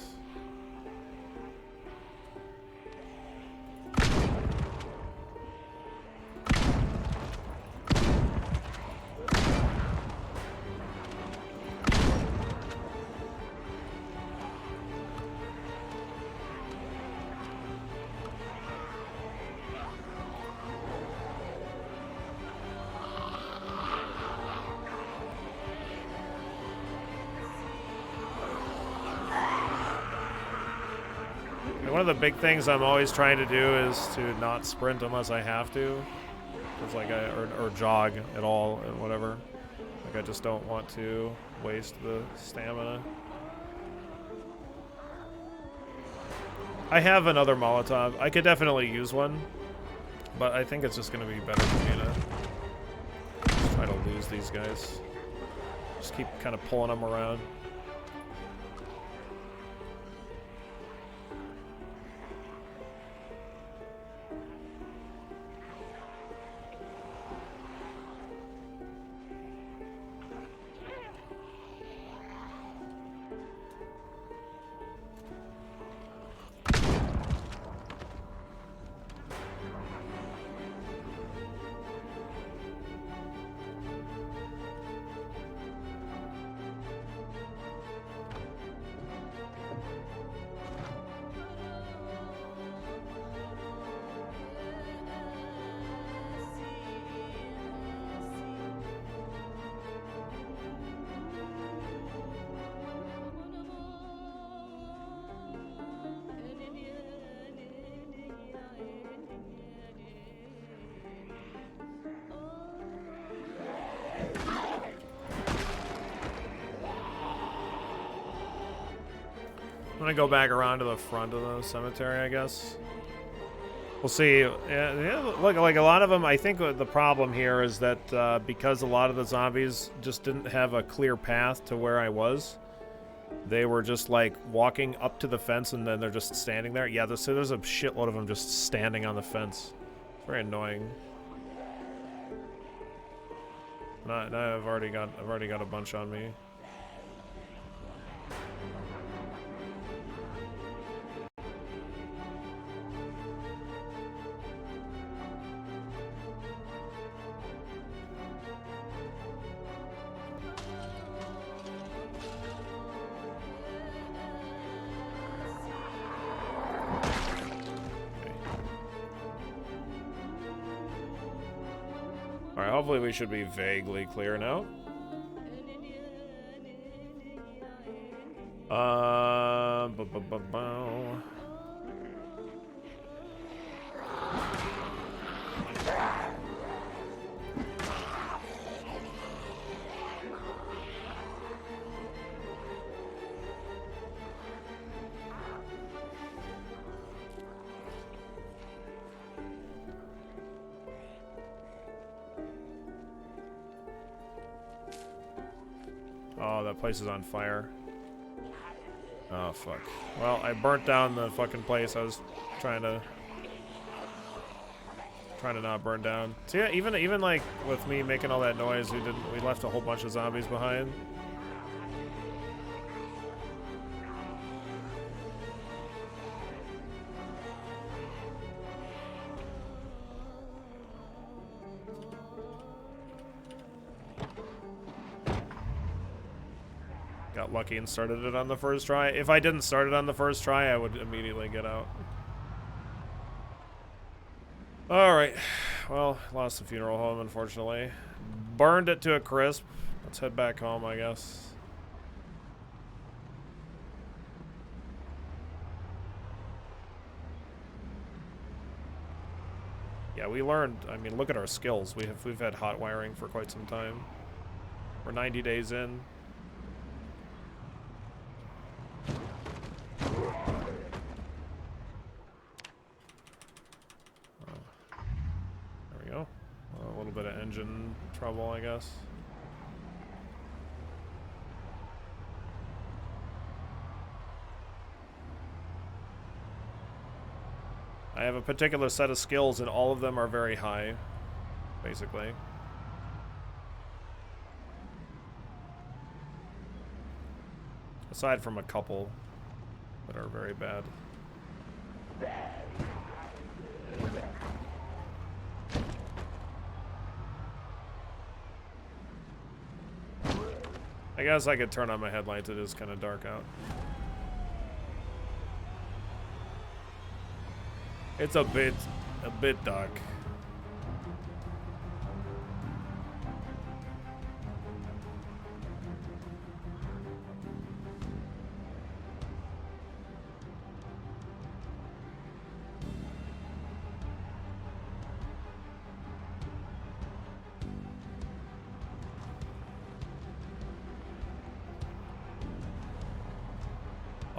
One of the big things I'm always trying to do is to not sprint unless I have to. It's like or jog at all and whatever. Like I just don't want to waste the stamina. I have another Molotov. I could definitely use one, but I think it's just going to be better for me to just try to lose these guys. Just keep kind of pulling them around. I'm gonna go back around to the front of the cemetery, I guess. We'll see. Yeah, look, like a lot of them, I think the problem here is that because a lot of the zombies just didn't have a clear path to where I was, they were just like walking up to the fence and then they're just standing there. Yeah, there's a shitload of them just standing on the fence. It's very annoying. No, I've already got a bunch on me. Alright, hopefully we should be vaguely clear now. Oh, that place is on fire. Oh, fuck. Well, I burnt down the fucking place. I was trying to not burn down. So yeah, even like with me making all that noise, we left a whole bunch of zombies behind. Got lucky and started it on the first try. If I didn't start it on the first try, I would immediately get out. Alright. Well, lost the funeral home, unfortunately. Burned it to a crisp. Let's head back home, I guess. Yeah, we learned. I mean, look at our skills. We've had hot wiring for quite some time. We're 90 days in. There we go. A little bit of engine trouble, I guess. I have a particular set of skills and all of them are very high, basically. Aside from a couple that are very bad. I guess I could turn on my headlights, it is kind of dark out. It's a bit dark.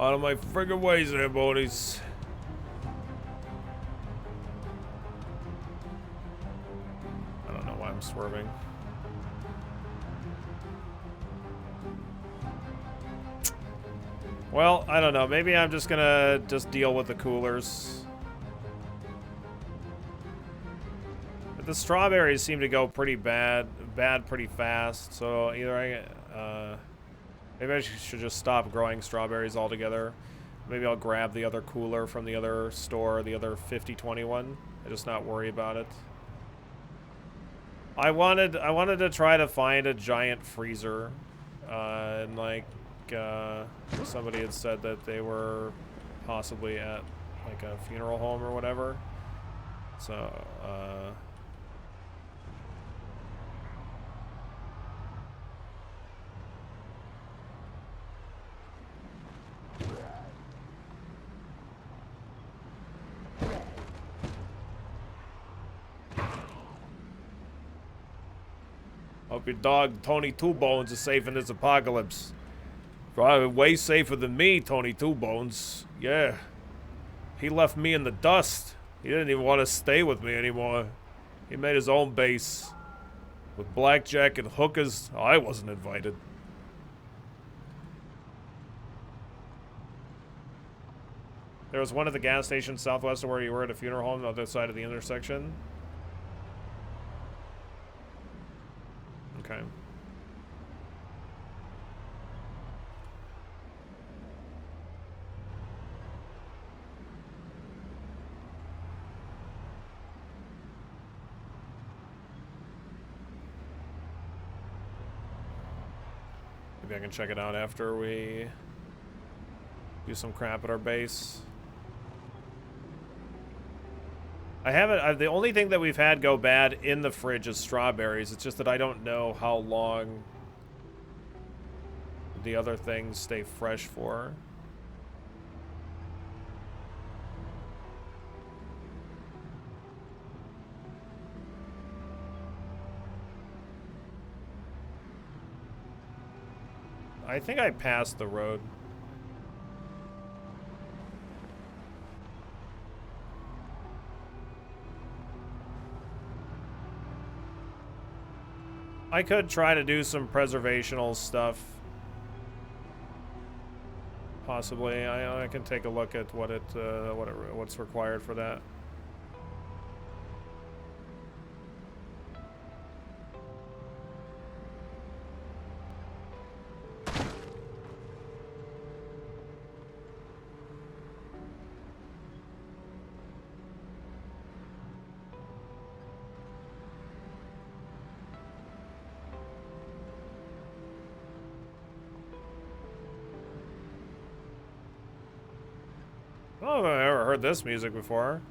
Out of my friggin' ways there, buddies. I don't know why I'm swerving. Well, I don't know. Maybe I'm just gonna deal with the coolers. But the strawberries seem to go pretty bad pretty fast. So either maybe I should just stop growing strawberries altogether. Maybe I'll grab the other cooler from the other store, the other 5021, and just not worry about it. I wanted to try to find a giant freezer, and like somebody had said that they were possibly at like a funeral home or whatever. So hope your dog, Tony Two Bones, is safe in this apocalypse. Probably way safer than me, Tony Two Bones. Yeah. He left me in the dust. He didn't even want to stay with me anymore. He made his own base. With blackjack and hookers. I wasn't invited. There was one at the gas station southwest of where you were at a funeral home on the other side of the intersection. Okay. Maybe I can check it out after we do some crap at our base. I haven't. The only thing that we've had go bad in the fridge is strawberries. It's just that I don't know how long the other things stay fresh for. I think I passed the road. I could try to do some preservational stuff. Possibly. I can take a look at what's required for that. Oh, I've never heard this music before.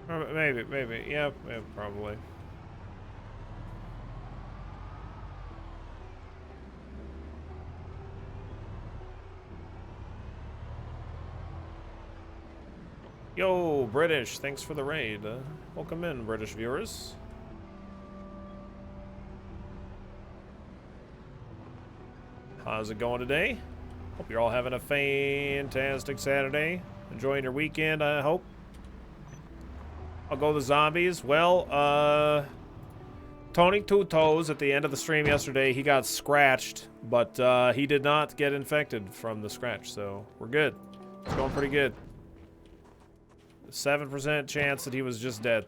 Maybe. Yeah, probably. Yo, British, thanks for the raid. Welcome in, British viewers. How's it going today? Hope you're all having a fantastic Saturday. Enjoying your weekend, I hope. I'll go the zombies. Well, Tony Two Toes at the end of the stream yesterday, he got scratched, but he did not get infected from the scratch, so we're good. It's going pretty good. 7% chance that he was just dead.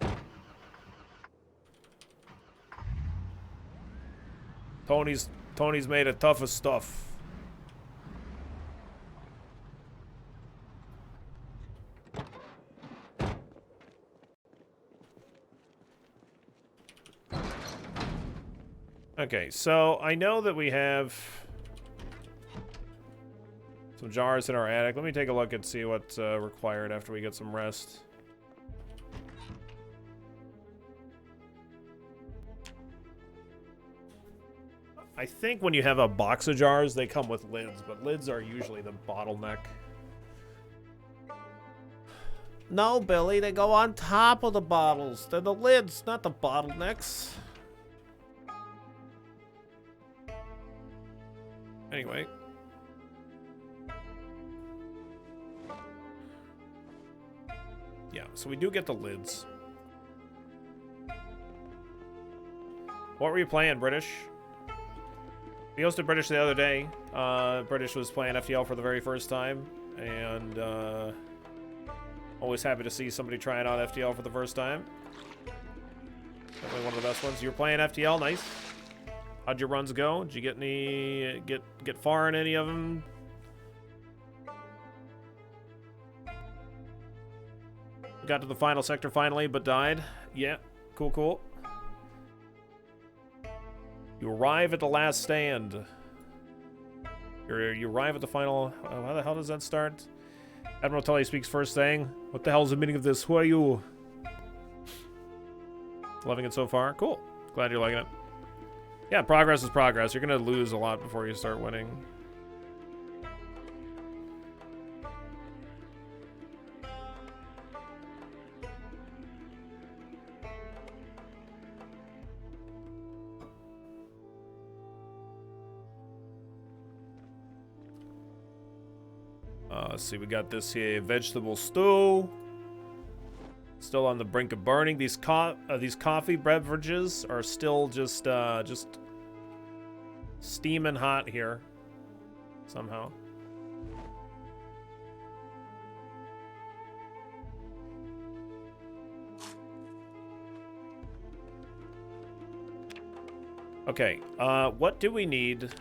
Tony's made of tough of stuff. Okay, so I know that we have some jars in our attic. Let me take a look and see what's required after we get some rest. I think when you have a box of jars, they come with lids, but lids are usually the bottleneck. No, Billy, they go on top of the bottles. They're the lids, not the bottlenecks. Anyway. Yeah, so we do get the lids. What were you playing, British? We hosted British the other day. British was playing FTL for the very first time, and always happy to see somebody trying out FTL for the first time. Definitely one of the best ones. You were playing FTL, nice. How'd your runs go? Did you get any get far in any of them? Got to the final sector finally, but died. Yeah, cool. You arrive at the last stand. You arrive at the final... how the hell does that start? Admiral Tully speaks first thing. What the hell is the meaning of this? Who are you? Loving it so far? Cool. Glad you're liking it. Yeah, progress is progress. You're going to lose a lot before you start winning. Let's see, we got this here, vegetable stew. Still on the brink of burning. These coffee beverages are still just steaming hot here, somehow. Okay, what do we need?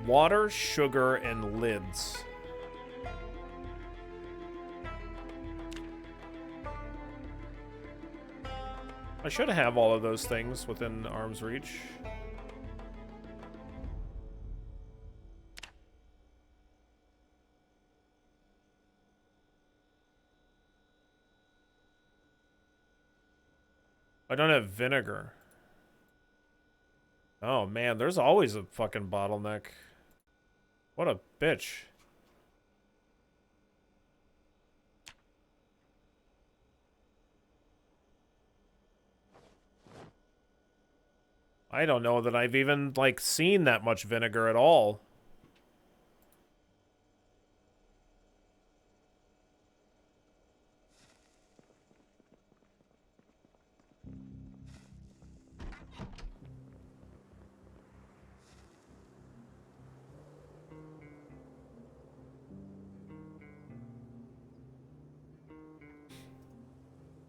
Water, sugar, and lids. I should have all of those things within arm's reach. I don't have vinegar. Oh man, there's always a fucking bottleneck. What a bitch. I don't know that I've even, like, seen that much vinegar at all.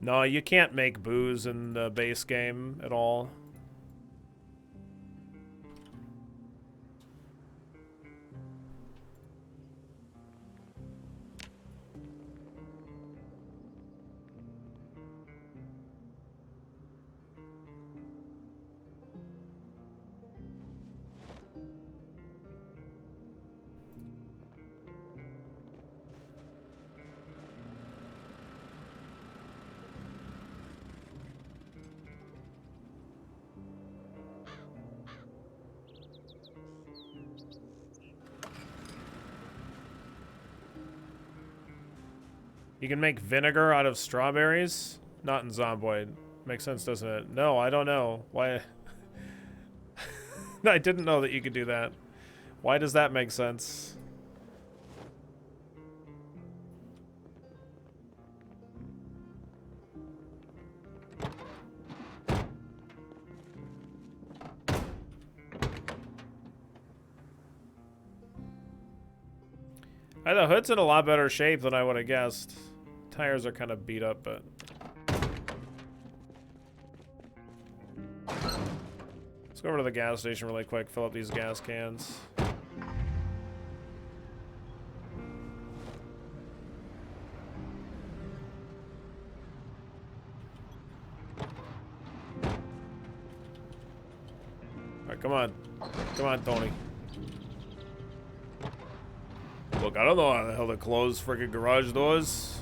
No, you can't make booze in the base game at all. You can make vinegar out of strawberries? Not in Zomboid. Makes sense, doesn't it? No, I don't know. Why? I didn't know that you could do that. Why does that make sense? The hood's in a lot better shape than I would have guessed. Tires are kind of beat up, but... Let's go over to the gas station really quick, fill up these gas cans. Alright, come on. Come on, Tony. Look, I don't know how the hell to close freaking garage doors.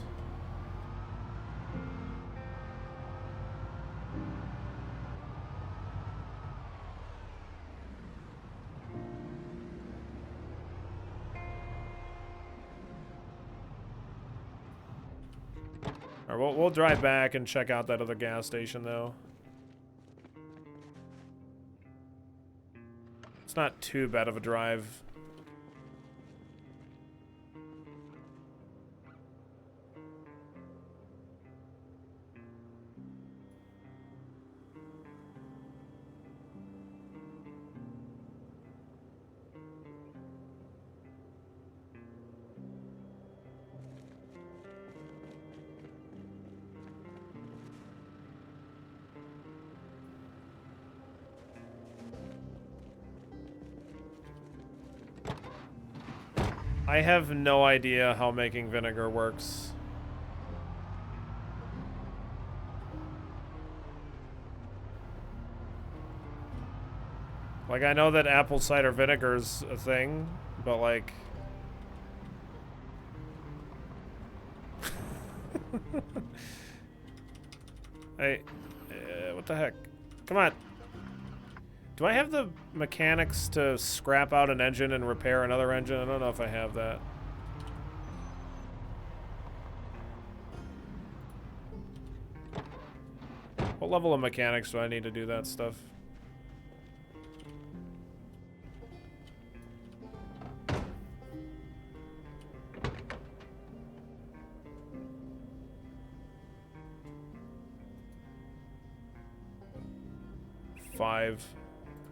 Alright, we'll drive back and check out that other gas station, though. It's not too bad of a drive. I have no idea how making vinegar works. Like, I know that apple cider vinegar's a thing, but like... Hey, what the heck? Come on. Do I have the mechanics to scrap out an engine and repair another engine? I don't know if I have that. What level of mechanics do I need to do that stuff? Five.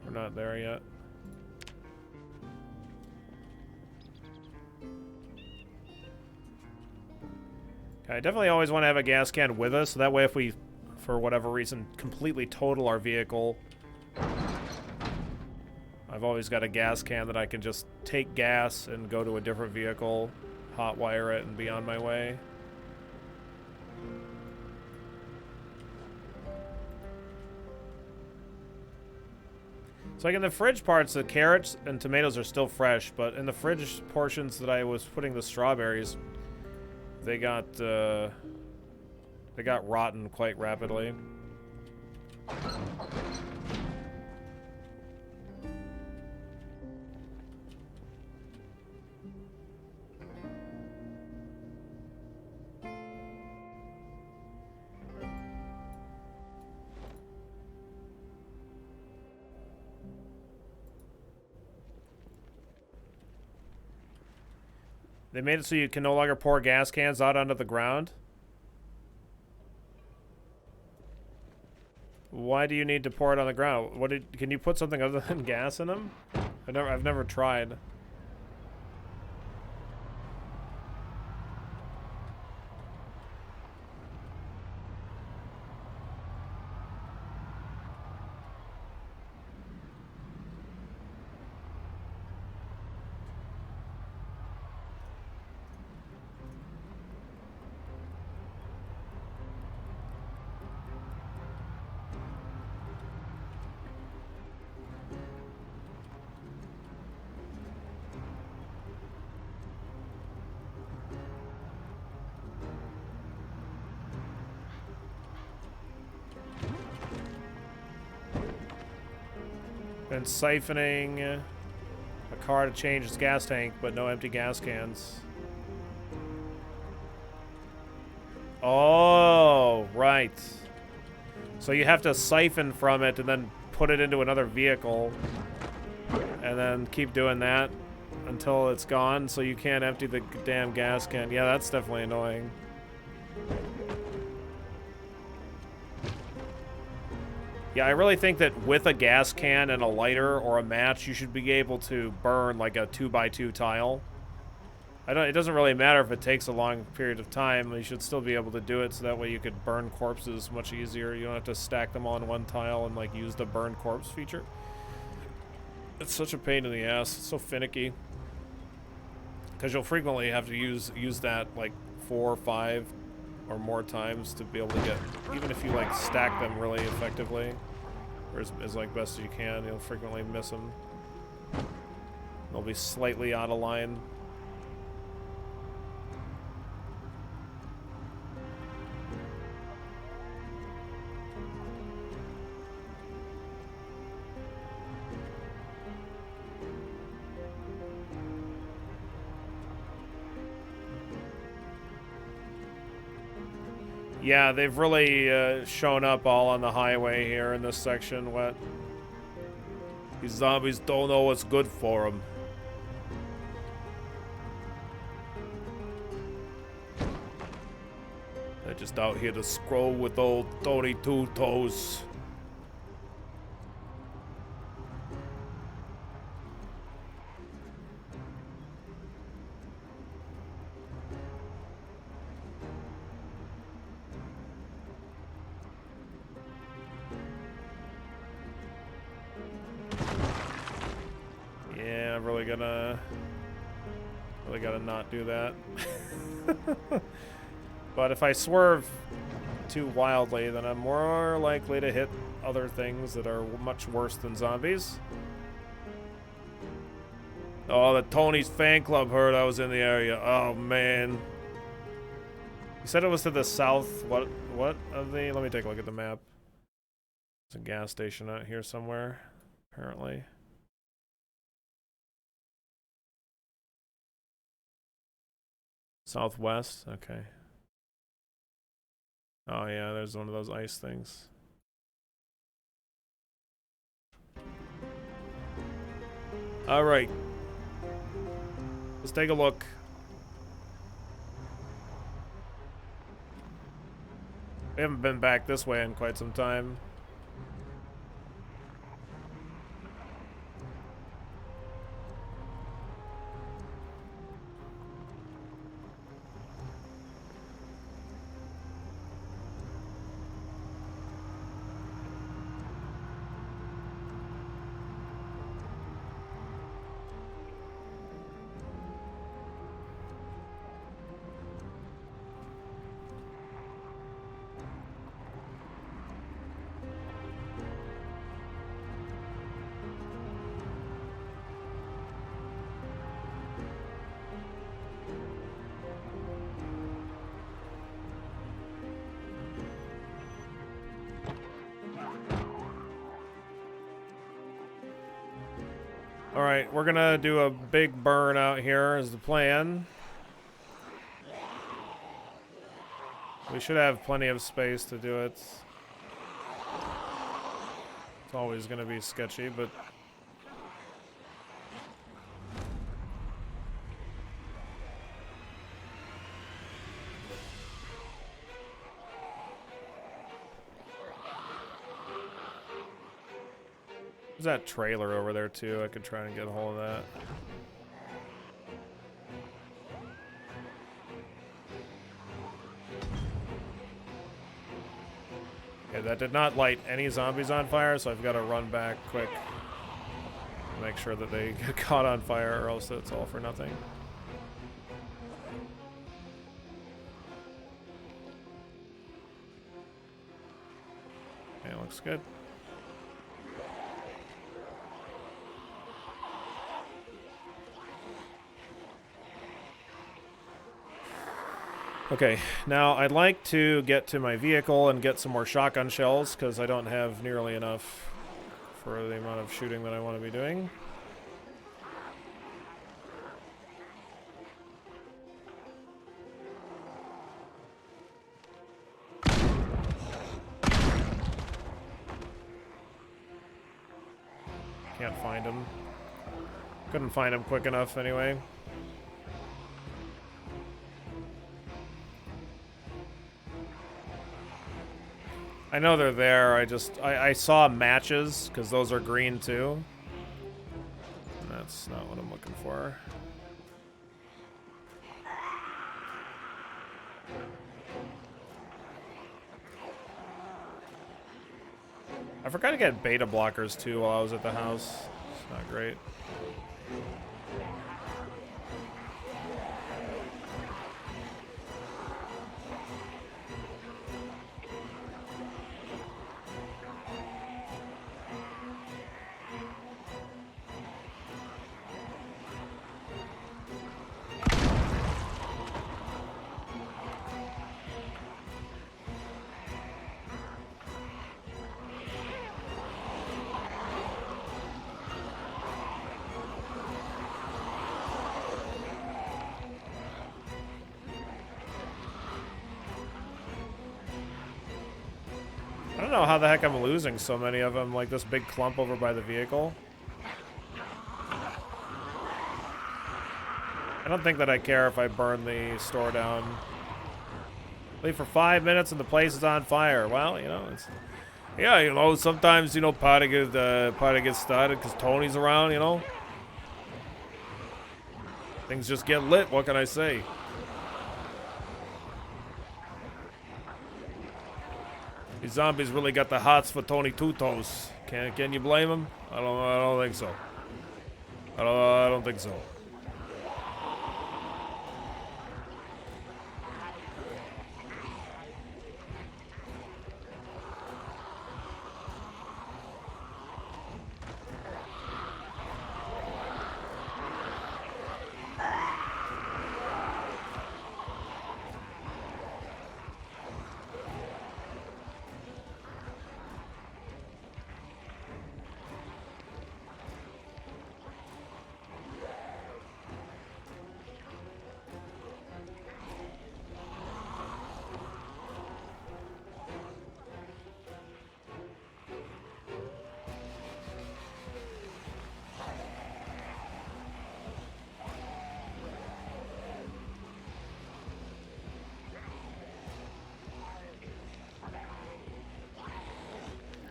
We're not there yet. Okay, I definitely always want to have a gas can with us, so that way if we, for whatever reason, completely total our vehicle, I've always got a gas can that I can just take gas and go to a different vehicle, hotwire it, and be on my way. So like in the fridge parts, the carrots and tomatoes are still fresh, but in the fridge portions that I was putting the strawberries, they got rotten quite rapidly. They made it so you can no longer pour gas cans out onto the ground? Why do you need to pour it on the ground? Can you put something other than gas in them? I've never tried. And siphoning a car to change its gas tank, but no empty gas cans. Oh, right. So you have to siphon from it and then put it into another vehicle. And then keep doing that until it's gone, so you can't empty the damn gas can. Yeah, that's definitely annoying. Yeah, I really think that with a gas can and a lighter or a match, you should be able to burn like a 2x2 tile. It doesn't really matter if it takes a long period of time. You should still be able to do it, so that way you could burn corpses much easier. You don't have to stack them all in one tile and like use the burn corpse feature. It's such a pain in the ass. It's so finicky. Because you'll frequently have to use that like 4 or 5 or more times to be able to get, even if you like stack them really effectively, or as like best as you can, you'll frequently miss them. They'll be slightly out of line. Yeah, they've really shown up all on the highway here in this section. What? These zombies don't know what's good for them. They're just out here to scroll with old Tony Two Toes. Really gotta not do that. But if I swerve too wildly, then I'm more likely to hit other things that are much worse than zombies. Oh, the Tony's fan club heard I was in the area. Oh, man. You said it was to the south. What of the... Let me take a look at the map. There's a gas station out here somewhere. apparently. Southwest, okay. Oh yeah, there's one of those ice things. Alright. Let's take a look. We haven't been back this way in quite some time. Alright, we're gonna do a big burn out here is the plan. We should have plenty of space to do it. It's always gonna be sketchy, but... There's that trailer over there too. I could try and get a hold of that. Okay, that did not light any zombies on fire, so I've got to run back quick. Make sure that they get caught on fire, or else it's all for nothing. Okay, looks good. Okay, now I'd like to get to my vehicle and get some more shotgun shells, because I don't have nearly enough for the amount of shooting that I want to be doing. Can't find him. Couldn't find him quick enough anyway. I know they're there, I saw matches, because those are green too. And that's not what I'm looking for. I forgot to get beta blockers too while I was at the house. It's not great. I don't know how the heck I'm losing so many of them, like this big clump over by the vehicle. I don't think that I care if I burn the store down. Leave for 5 minutes and the place is on fire. Well, you know, it's... Yeah, you know, sometimes, you know, party gets started because Tony's around, you know. Things just get lit, what can I say? These zombies really got the hots for Tony Two Toes. Can you blame them? I don't think so. I don't think so.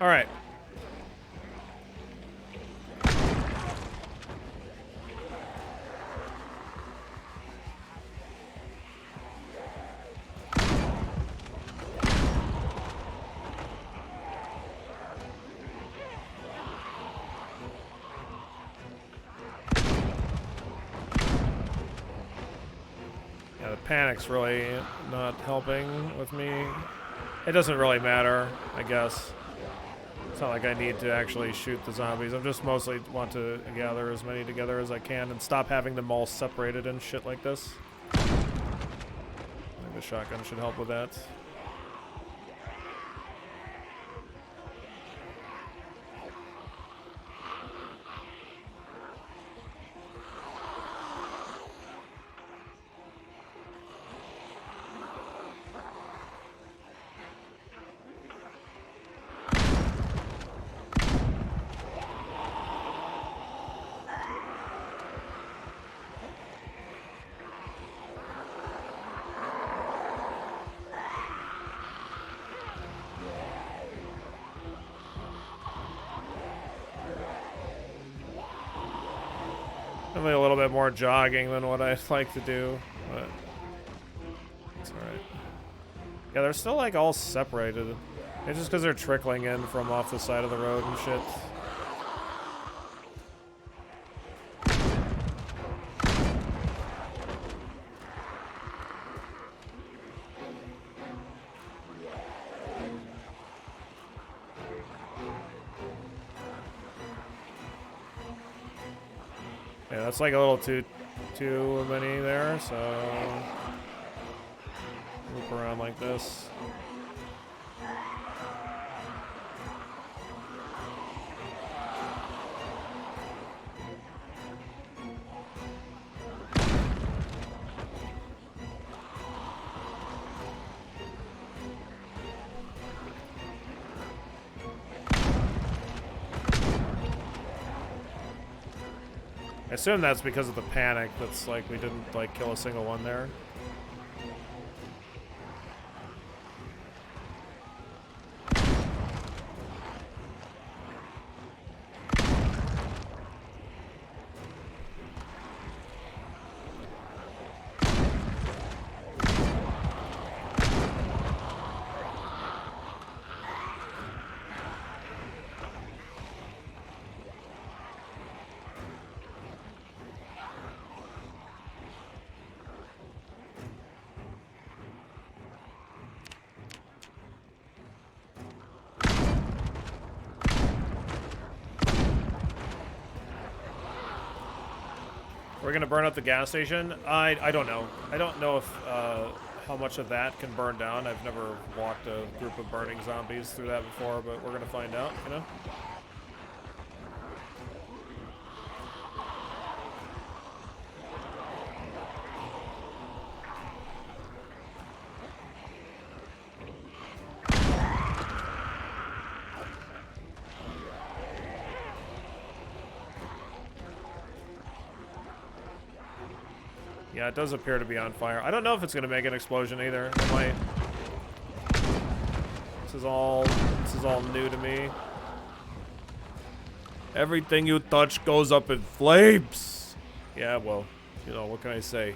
All right. Yeah, the panic's really not helping with me. It doesn't really matter, I guess. It's not like I need to actually shoot the zombies. I just mostly want to gather as many together as I can and stop having them all separated and shit like this. I think the shotgun should help with that. Definitely a little bit more jogging than what I'd like to do, but it's alright. Yeah, they're still like all separated. It's just because they're trickling in from off the side of the road and shit. Yeah, that's like a little too many there, so loop around like this. I assume that's because of the panic. That's like we didn't like kill a single one there. We're gonna burn up the gas station? I don't know. I don't know if how much of that can burn down. I've never walked a group of burning zombies through that before, but we're gonna find out, you know? Yeah, it does appear to be on fire. I don't know if it's gonna make an explosion either. It might. This is all new to me. Everything you touch goes up in flames. Yeah, well, you know, what can I say?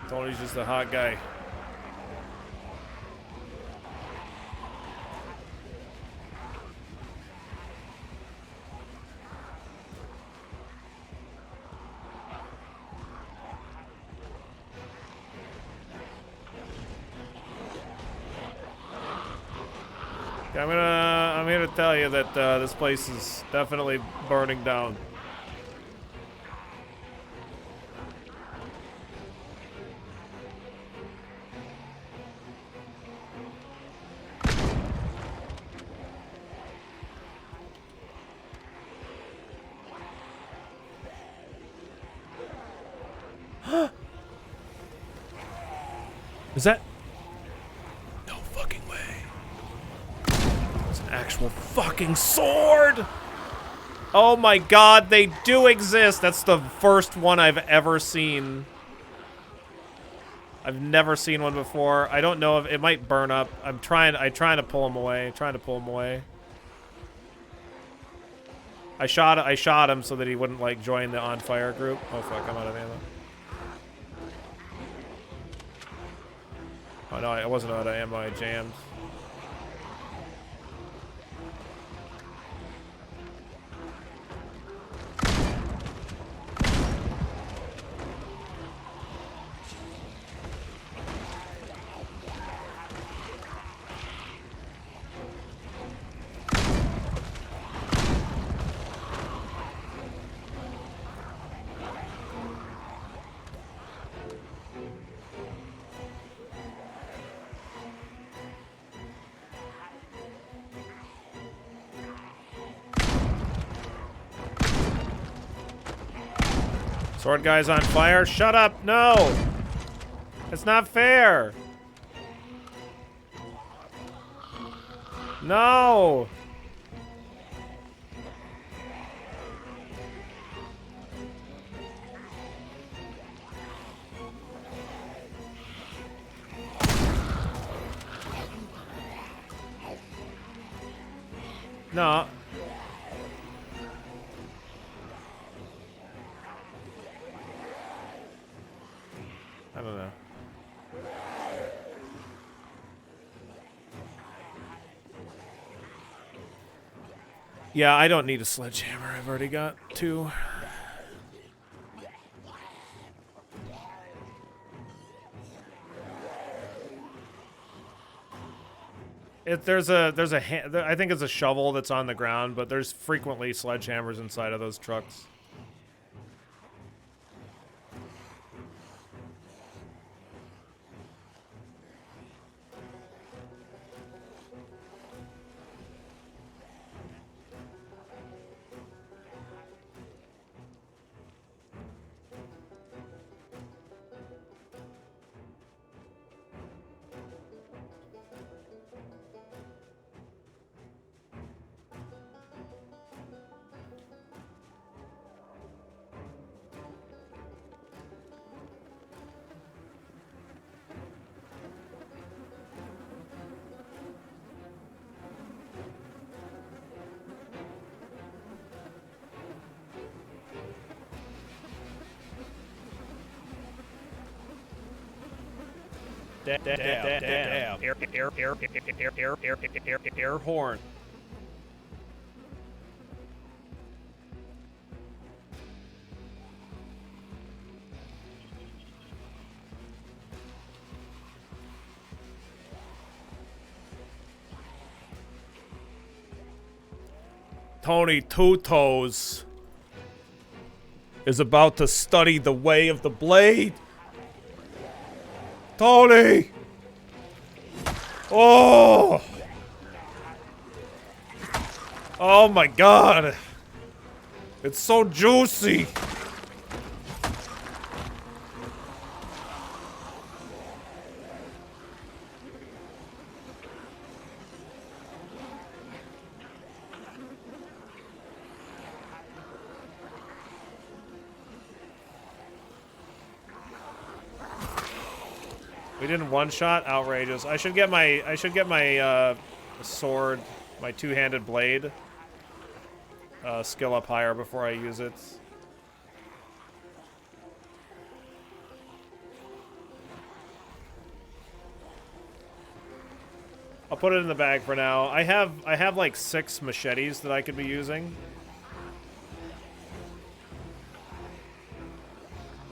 Tony's just a hot guy. I'm here to tell you that this place is definitely burning down. Is that? No fucking way. It's an actual fucking sword! Oh my god, they do exist! That's the first one I've ever seen. I've never seen one before. I don't know if it might burn up. I'm trying to pull him away. I shot him so that he wouldn't like join the on fire group. Oh fuck, I'm out of ammo. Oh no, I wasn't out of ammo, I jammed. Sword guy's on fire. Shut up. No. It's not fair. No. No. I don't know. Yeah, I don't need a sledgehammer. I've already got 2. There's a I think it's a shovel that's on the ground, but there's frequently sledgehammers inside of those trucks. Damn. Air horn. Tony Two Toes is about to study the way of the blade. Tony! Oh! Oh my god! It's so juicy! We didn't one-shot? Outrageous. I should get my sword, my two-handed blade skill up higher before I use it. I'll put it in the bag for now. I have like 6 machetes that I could be using.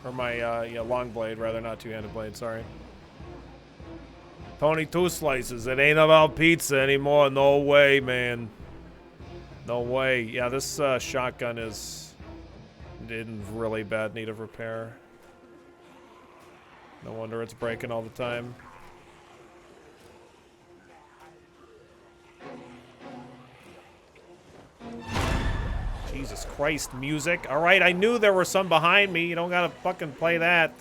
Or my yeah, long blade rather, not two-handed blade, sorry. Tony Two Slices, it ain't about pizza anymore. No way, man. No way. Yeah, this shotgun is in really bad need of repair. No wonder it's breaking all the time. Jesus Christ, music. Alright, I knew there were some behind me. You don't gotta fucking play that.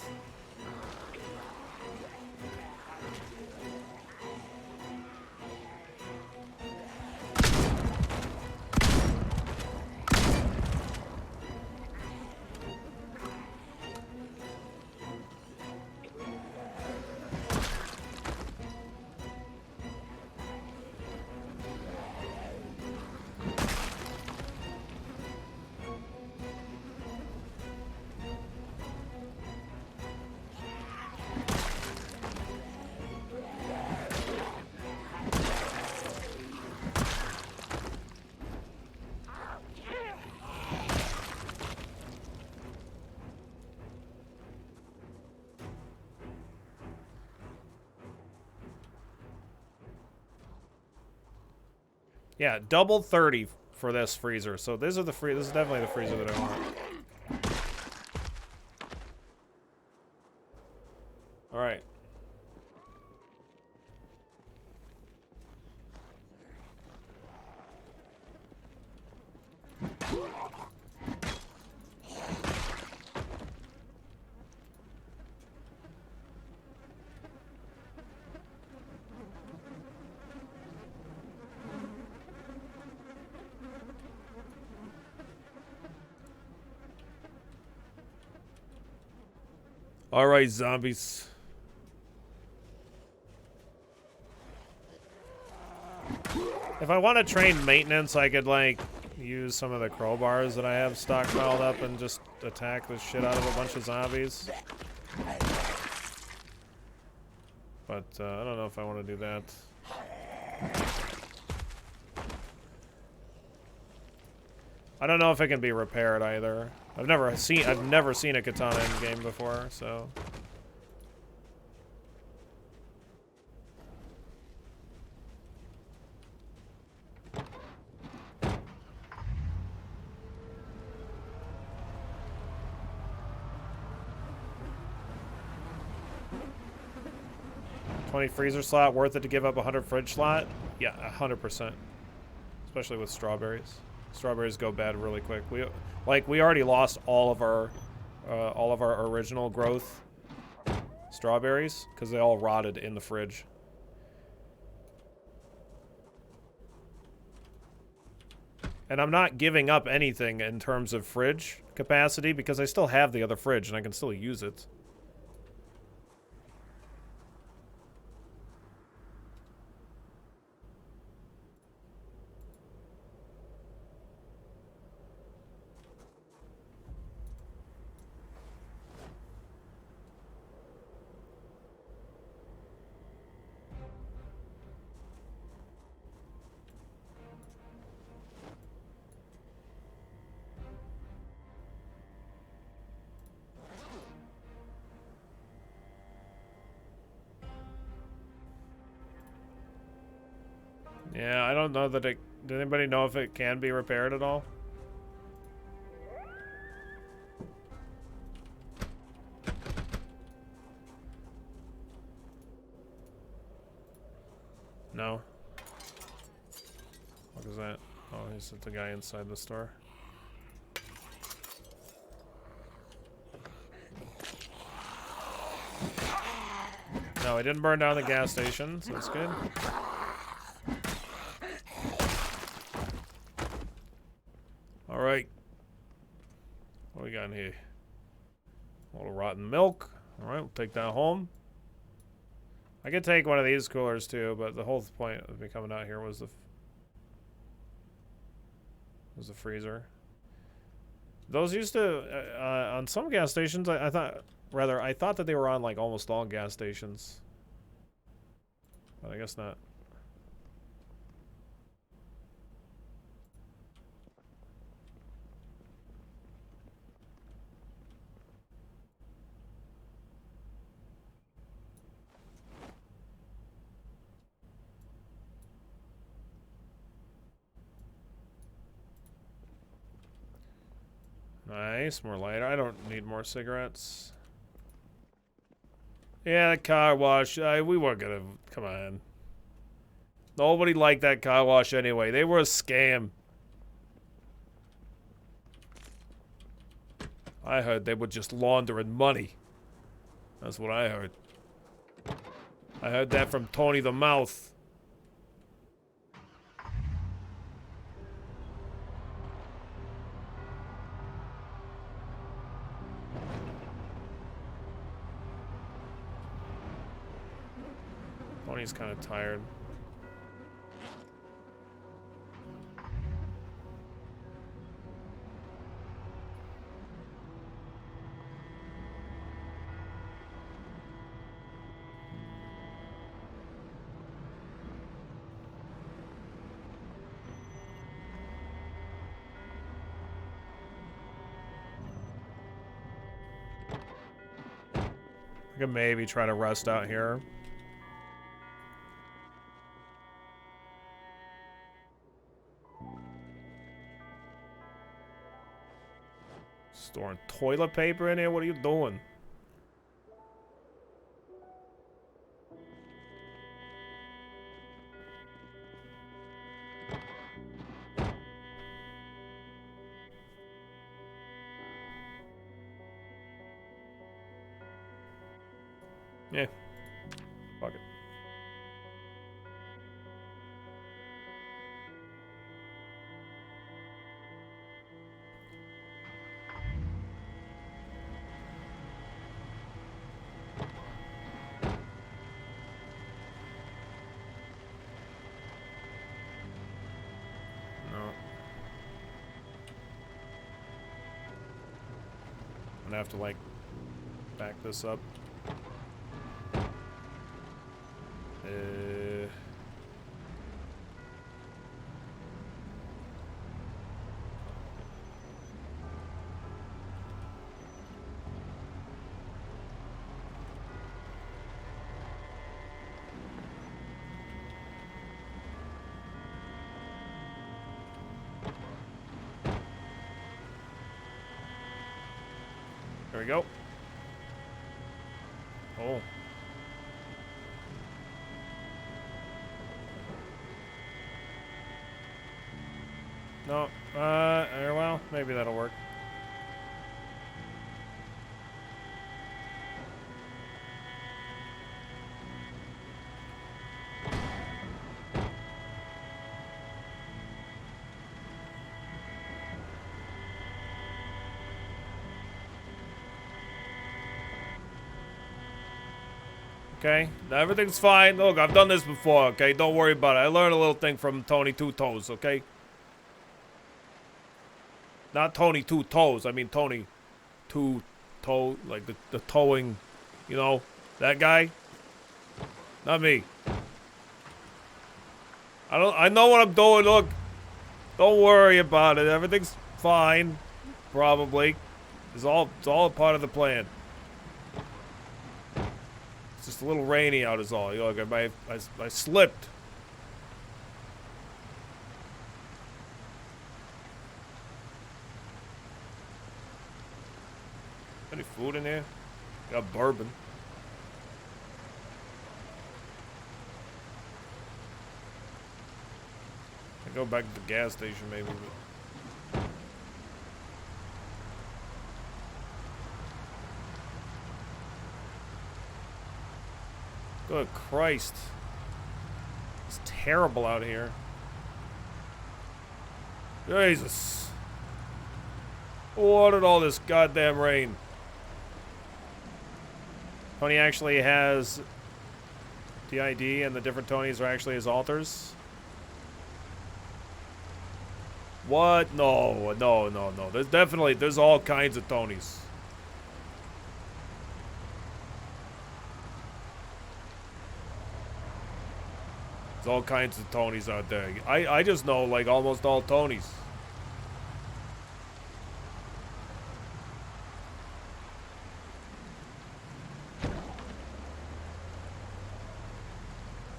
Yeah, double 30 for this freezer. So these are the this is definitely the freezer that I want. All right. All right, zombies. If I want to train maintenance, I could, like, use some of the crowbars that I have stockpiled up and just attack the shit out of a bunch of zombies. But, I don't know if I want to do that. I don't know if it can be repaired either. I've never seen a katana in game before, so. $20 freezer slot, worth it to give up 100 fridge slot? Yeah, 100%. Especially with strawberries. Strawberries go bad really quick. We already lost all of our original growth strawberries because they all rotted in the fridge. And I'm not giving up anything in terms of fridge capacity because I still have the other fridge and I can still use it. Yeah, I don't know that it... Does anybody know if it can be repaired at all? No. What is that? Oh, he's the guy inside the store. No, he didn't burn down the gas station, so that's good. Alright. What do we got in here? A little rotten milk. Alright, we'll take that home. I could take one of these coolers too, but the whole point of me coming out here was the freezer. Those used to on some gas stations. I thought that they were on like almost all gas stations, but I guess not. Nice, more lighter. I don't need more cigarettes. Yeah, the car wash. We weren't gonna. Come on. Nobody liked that car wash anyway. They were a scam. I heard they were just laundering money. That's what I heard. I heard that from Tony the Mouth. Tony's kind of tired. I could maybe try to rest out here. Storing toilet paper in here? What are you doing? Yeah. Fuck it. No. I'm gonna have to, like, back this up. There we go. Oh. No. Well, maybe that'll work. Okay, everything's fine. Look, I've done this before, okay? Don't worry about it. I learned a little thing from Tony Two Toes, okay? Not Tony Two Toes, I mean Tony Two Toe, like the towing, you know, that guy. Not me. I know what I'm doing, look. Don't worry about it. Everything's fine. Probably. It's all a part of the plan. It's just a little rainy out is all. Look, I slipped. Any food in here? Got bourbon. I go back to the gas station maybe. But... Good Christ. It's terrible out here. Jesus. What did all this goddamn rain? Tony actually has the ID and the different Tonys are actually his alters? What? No. There's all kinds of Tonys. There's all kinds of Tonys out there. I just know, like, almost all Tonys.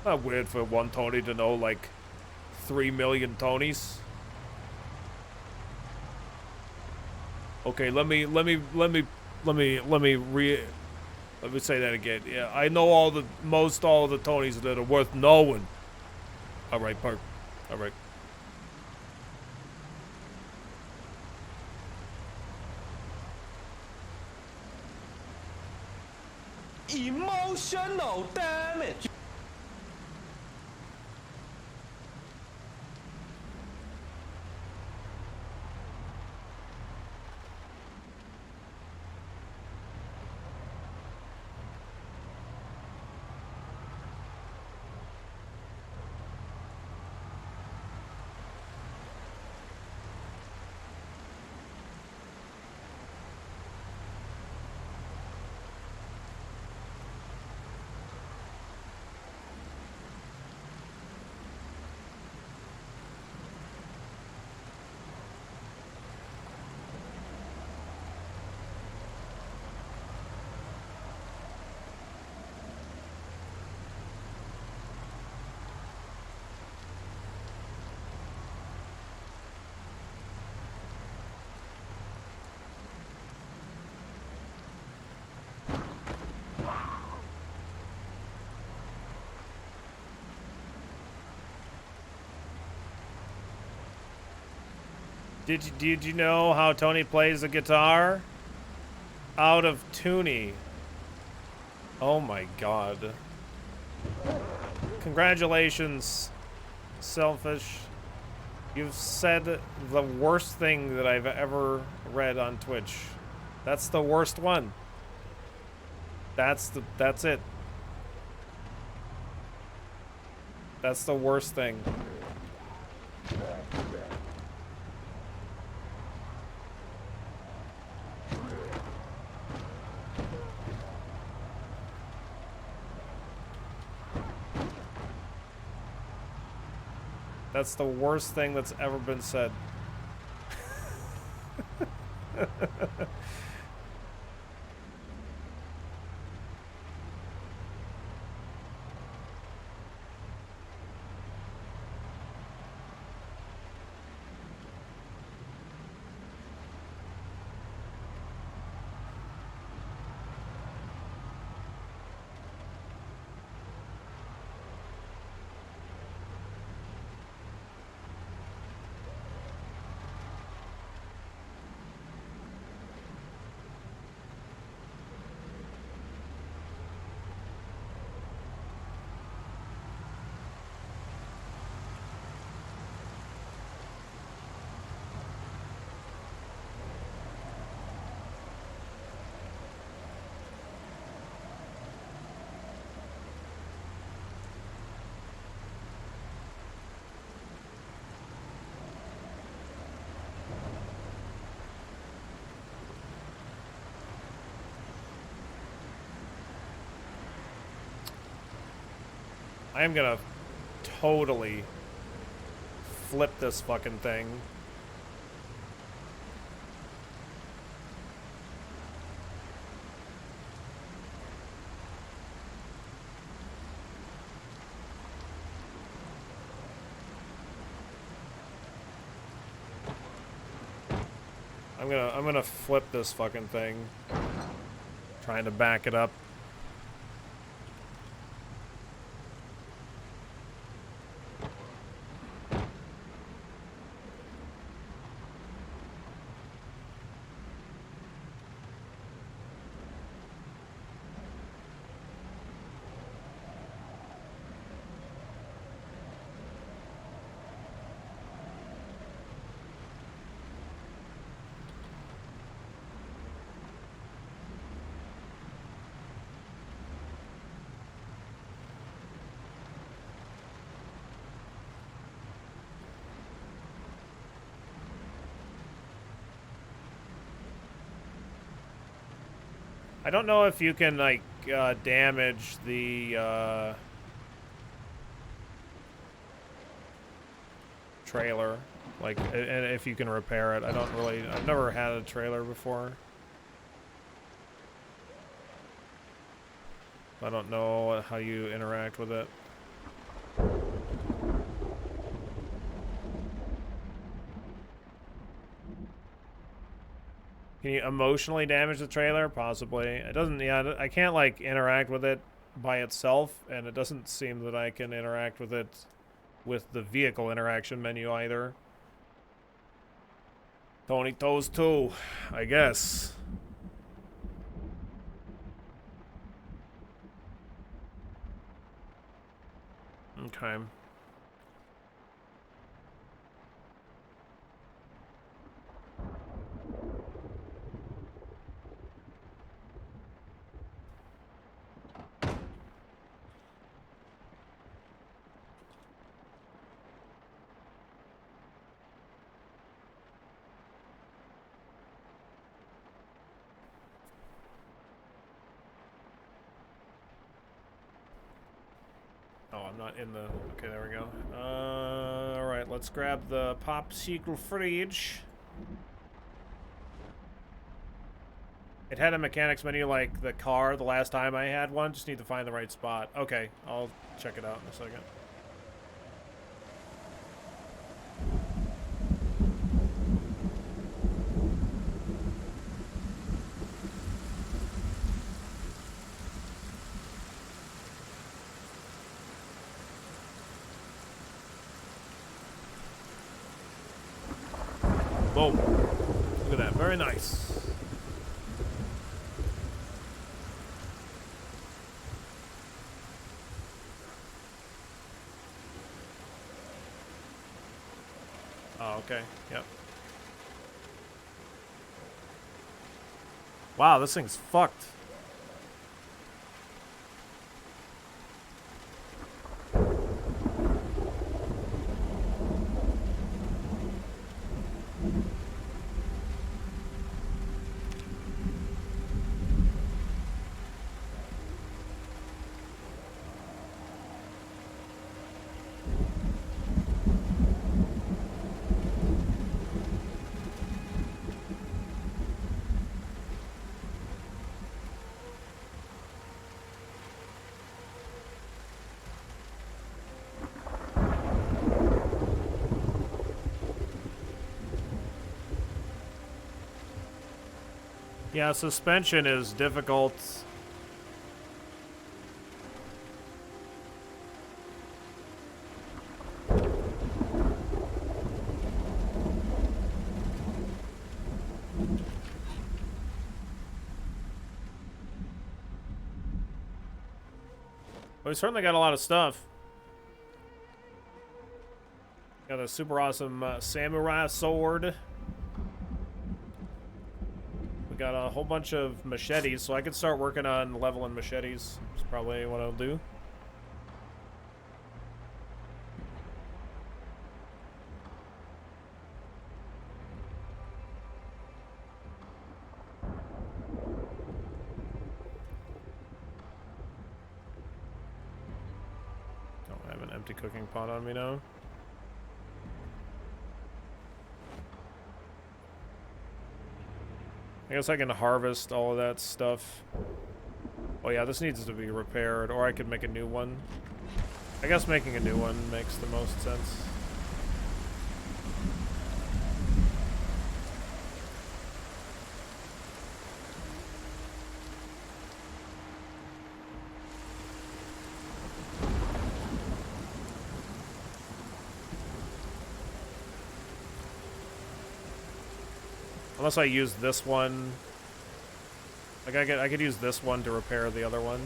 Not weird for one Tony to know, like, 3 million Tonys. Okay, let me say that again. Yeah, I know all the Tonys that are worth knowing. All right, Park. All right. Emotional damage. Did you know how Tony plays the guitar? Out of Toonie. Oh my god. Congratulations, Selfish. You've said the worst thing that I've ever read on Twitch. That's the worst one. That's it. That's the worst thing. That's the worst thing that's ever been said. I am gonna totally flip this fucking thing. I'm gonna flip this fucking thing. Trying to back it up. I don't know if you can, like, damage the, trailer. Like, and if you can repair it. I've never had a trailer before. I don't know how you interact with it. Can you emotionally damage the trailer? Possibly. It doesn't, yeah, I can't, like, interact with it by itself, and it doesn't seem that I can interact with it with the vehicle interaction menu either. Tony Toes 2, I guess. Okay. Oh, I'm not in the... Okay, there we go. Alright, let's grab the popsicle fridge. It had a mechanics menu like the car the last time I had one. Just need to find the right spot. Okay, I'll check it out in a second. Whoa. Look at that. Very nice. Oh, okay. Yep. Wow, this thing's fucked. Yeah, suspension is difficult. But we certainly got a lot of stuff. Got a super awesome samurai sword. We got a whole bunch of machetes, so I could start working on leveling machetes. That's probably what I'll do. Don't have an empty cooking pot on me now. I guess I can harvest all of that stuff. Oh yeah, this needs to be repaired, or I could make a new one. I guess making a new one makes the most sense. Unless I use this one. Like I could use this one to repair the other one.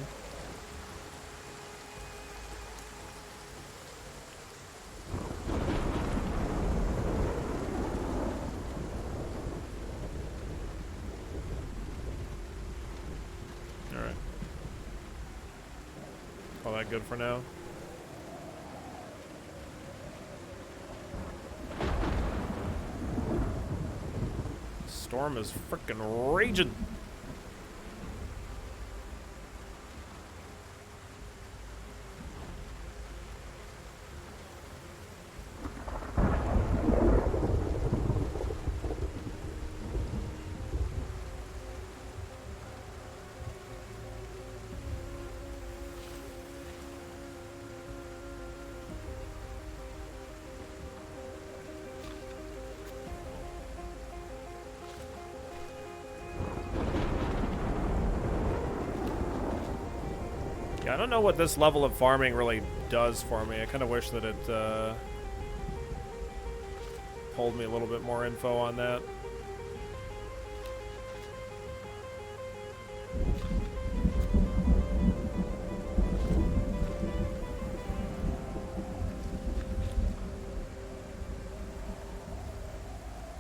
Alright. Call that good for now. Storm is frickin' raging. I don't know what this level of farming really does for me. I kind of wish that it told me a little bit more info on that.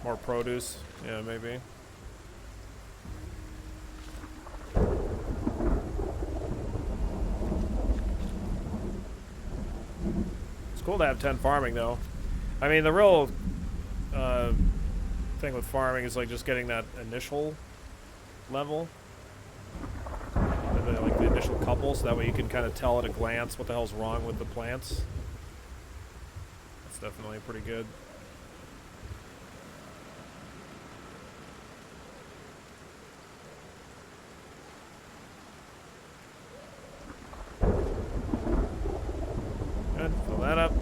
More produce, yeah, maybe. It's cool to have 10 farming, though. I mean, the real thing with farming is like just getting that initial level, like the initial couple, so that way you can kind of tell at a glance what the hell's wrong with the plants. That's definitely pretty good. Good, fill that up.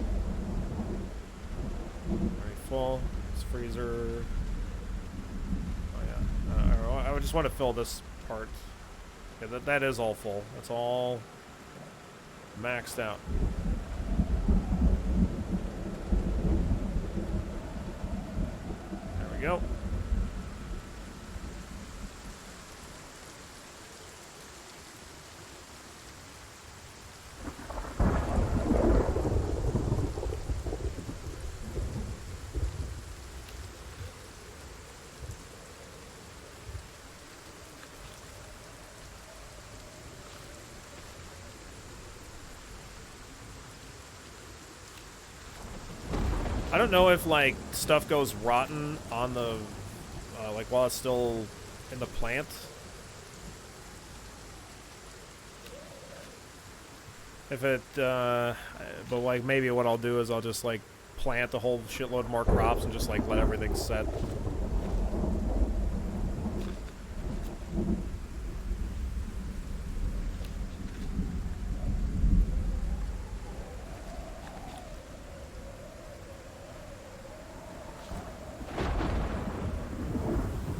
Very full. This freezer. Oh yeah. I would just want to fill this part. Yeah, that is all full. That's all maxed out. There we we go. I don't know if, like, stuff goes rotten on the, like, while it's still in the plant. If it, but, like, maybe what I'll do is I'll just, like, plant a whole shitload more crops and just, like, let everything set.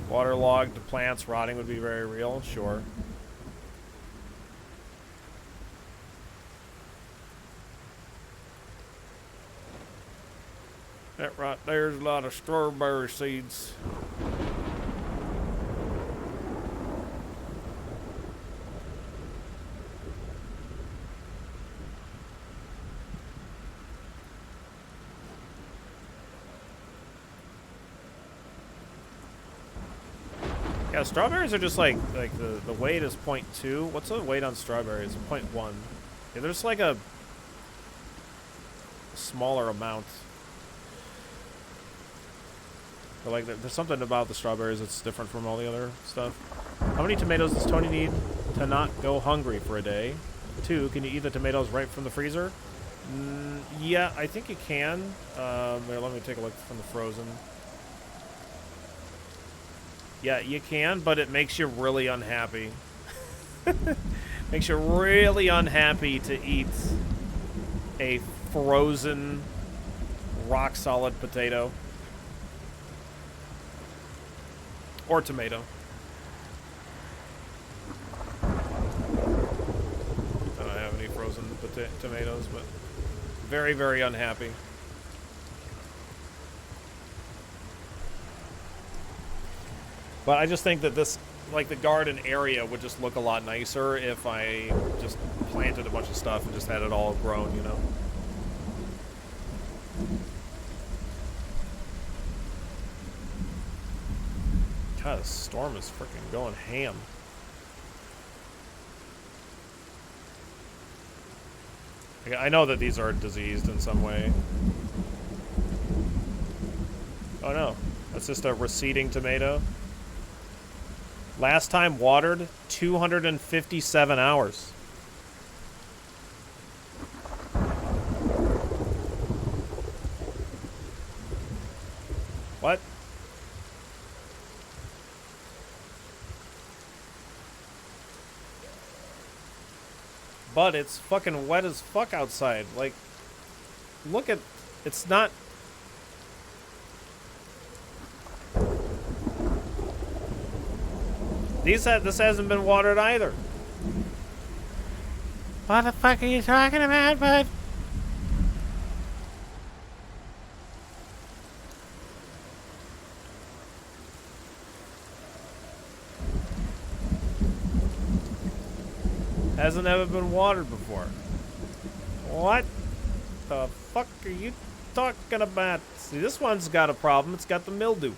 Waterlogged plants rotting would be very real, sure. That right there's a lot of strawberry seeds. Yeah, strawberries are just like the weight is 0.2. What's the weight on strawberries? 0.1. Yeah, there's like a smaller amount. But like there's something about the strawberries that's different from all the other stuff. How many tomatoes does Tony need to not go hungry for a day? 2, can you eat the tomatoes right from the freezer? Yeah, I think you can. Here, let me take a look from the frozen. Yeah, you can, but it makes you really unhappy. Makes you really unhappy to eat a frozen, rock-solid potato. Or tomato. I don't have any frozen tomatoes, but very, very unhappy. But I just think that this, like the garden area, would just look a lot nicer if I just planted a bunch of stuff and just had it all grown, you know? God, the storm is freaking going ham. I know that these are diseased in some way. Oh no, that's just a receding tomato. Last time watered, 257 hours. What? But it's fucking wet as fuck outside. Like, look at... It's not... This hasn't been watered either. What the fuck are you talking about, bud? Hasn't ever been watered before. What the fuck are you talking about? See, this one's got a problem. It's got the mildew.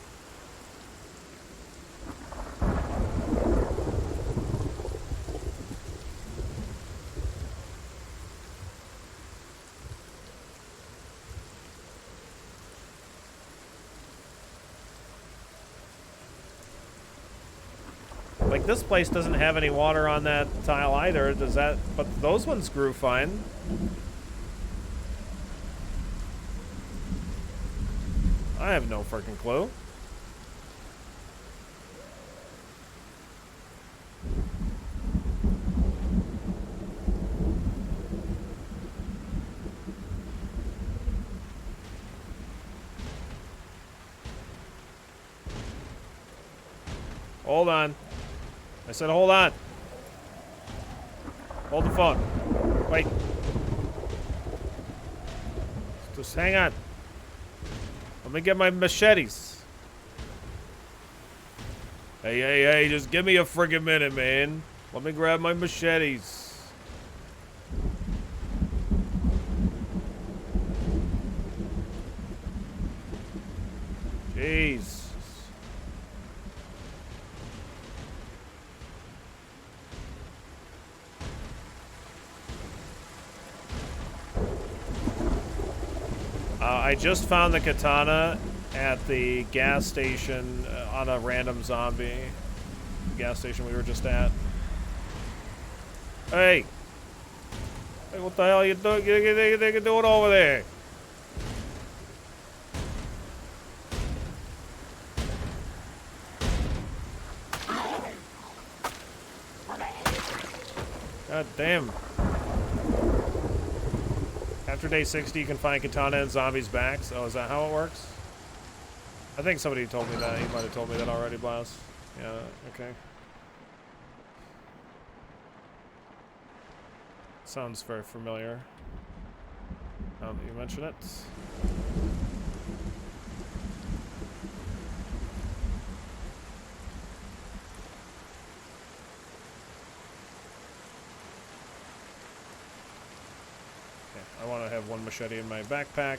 Like, this place doesn't have any water on that tile either, does that? But those ones grew fine. I have no freaking clue. Hold on. I said hold on. Hold the phone. Wait. Just hang on. Let me get my machetes. Hey, hey, hey, just give me a friggin' minute, man. Let me grab my machetes. Jeez. I just found the katana at the gas station on a random zombie. The gas station we were just at. Hey! Hey, what the hell are you doing? They can do it over there. God damn. After day 60, you can find katana in zombies' backs. Oh, is that how it works? I think somebody told me that. You might have told me that already, Blouse. Yeah, okay. Sounds very familiar. Now that you mention it. I want to have one machete in my backpack.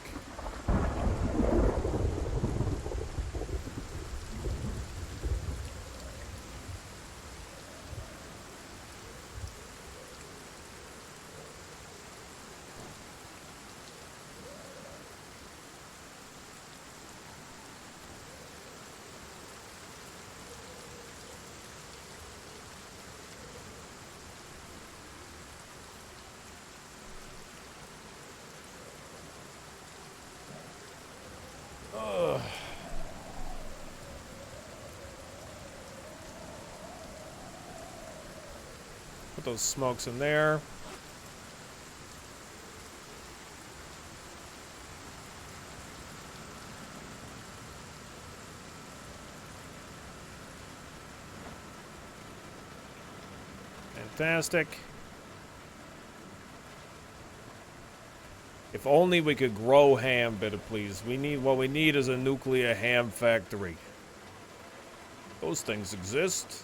Put those smokes in there. Fantastic. If only we could grow ham, bitter please. What we need is a nuclear ham factory. Those things exist.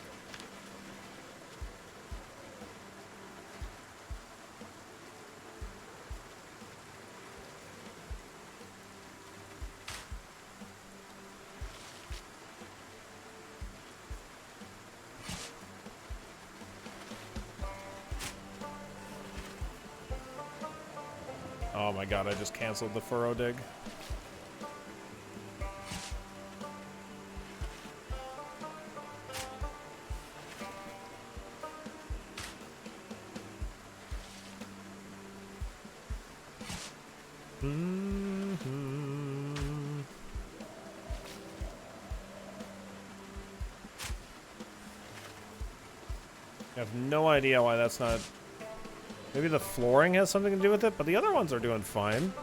Oh my god, I just canceled the furrow dig. I have no idea why that's not... Maybe the flooring has something to do with it, but the other ones are doing fine.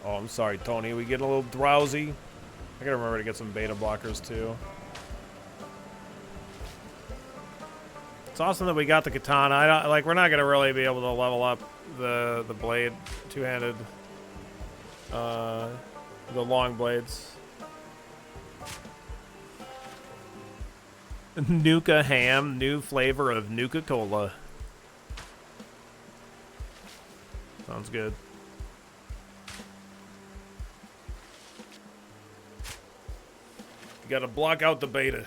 Oh, I'm sorry, Tony. We getting a little drowsy. I gotta remember to get some beta blockers, too. It's awesome that we got the katana. We're not gonna really be able to level up the blade, two-handed, the long blades. Nuka ham, new flavor of Nuka-Cola. Sounds good. You gotta block out the beta.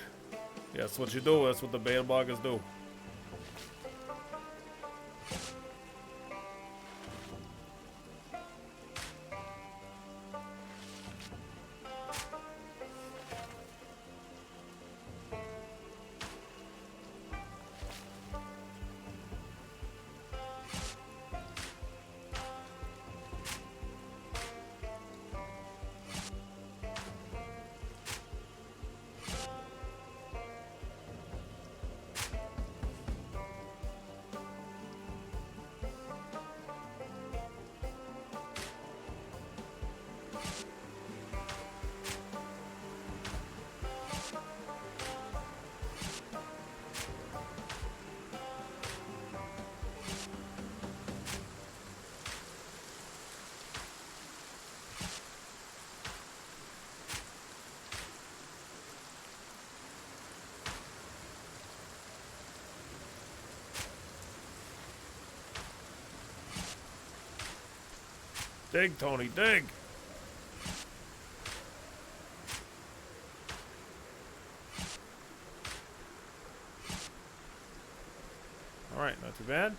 That's what you do. That's what the beta blockers do. Dig, Tony, dig. All right, not too bad.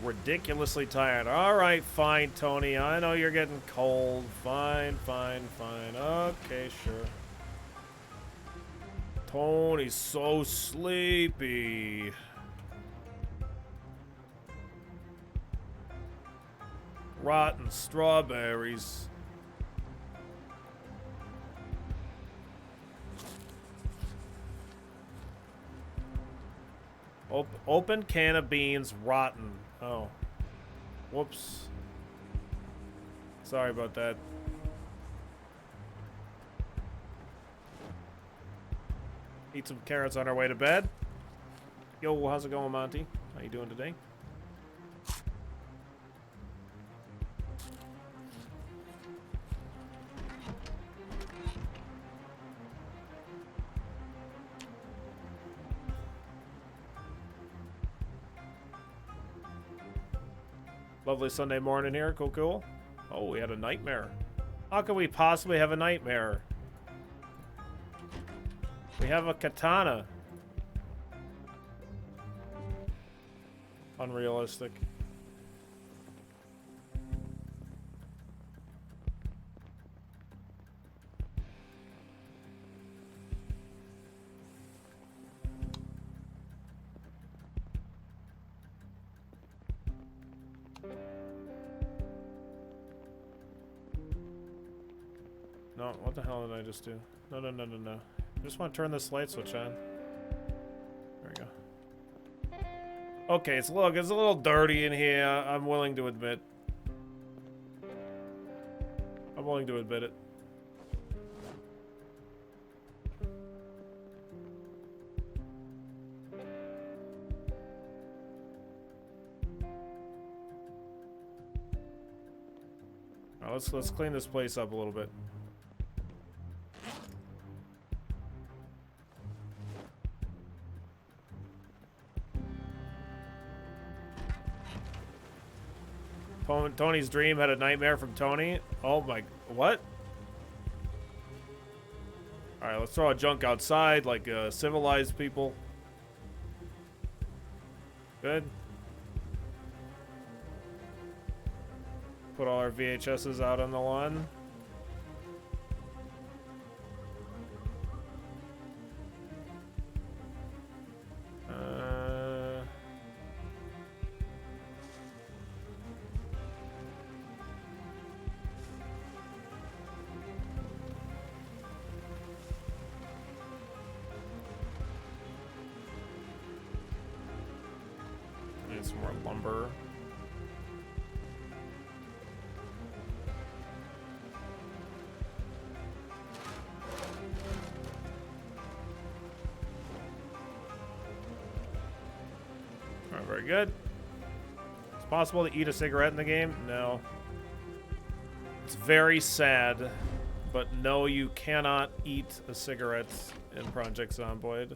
Ridiculously tired. All right, fine, Tony. I know you're getting cold. Fine, fine, fine. Okay, sure. Tony's so sleepy. Rotten strawberries. Open can of beans, rotten. Oh. Whoops. Sorry about that. Eat some carrots on our way to bed. Yo, how's it going, Monty? How you doing today? Lovely Sunday morning here. Cool, cool. Oh, we had a nightmare. How could we possibly have a nightmare? We have a katana. Unrealistic. No, what the hell did I just do? No, no, no, no, no. I just want to turn this light switch on. There we go. Okay, it's a little dirty in here. I'm willing to admit. I'm willing to admit it. Now let's clean this place up a little bit. Tony's dream had a nightmare from Tony. Oh my, what? All right, let's throw our junk outside like civilized people. Good. Put all our VHSs out on the lawn. Need some more lumber. All right, very good. It's possible to eat a cigarette in the game? No. It's very sad, but no, you cannot eat a cigarette in Project Zomboid.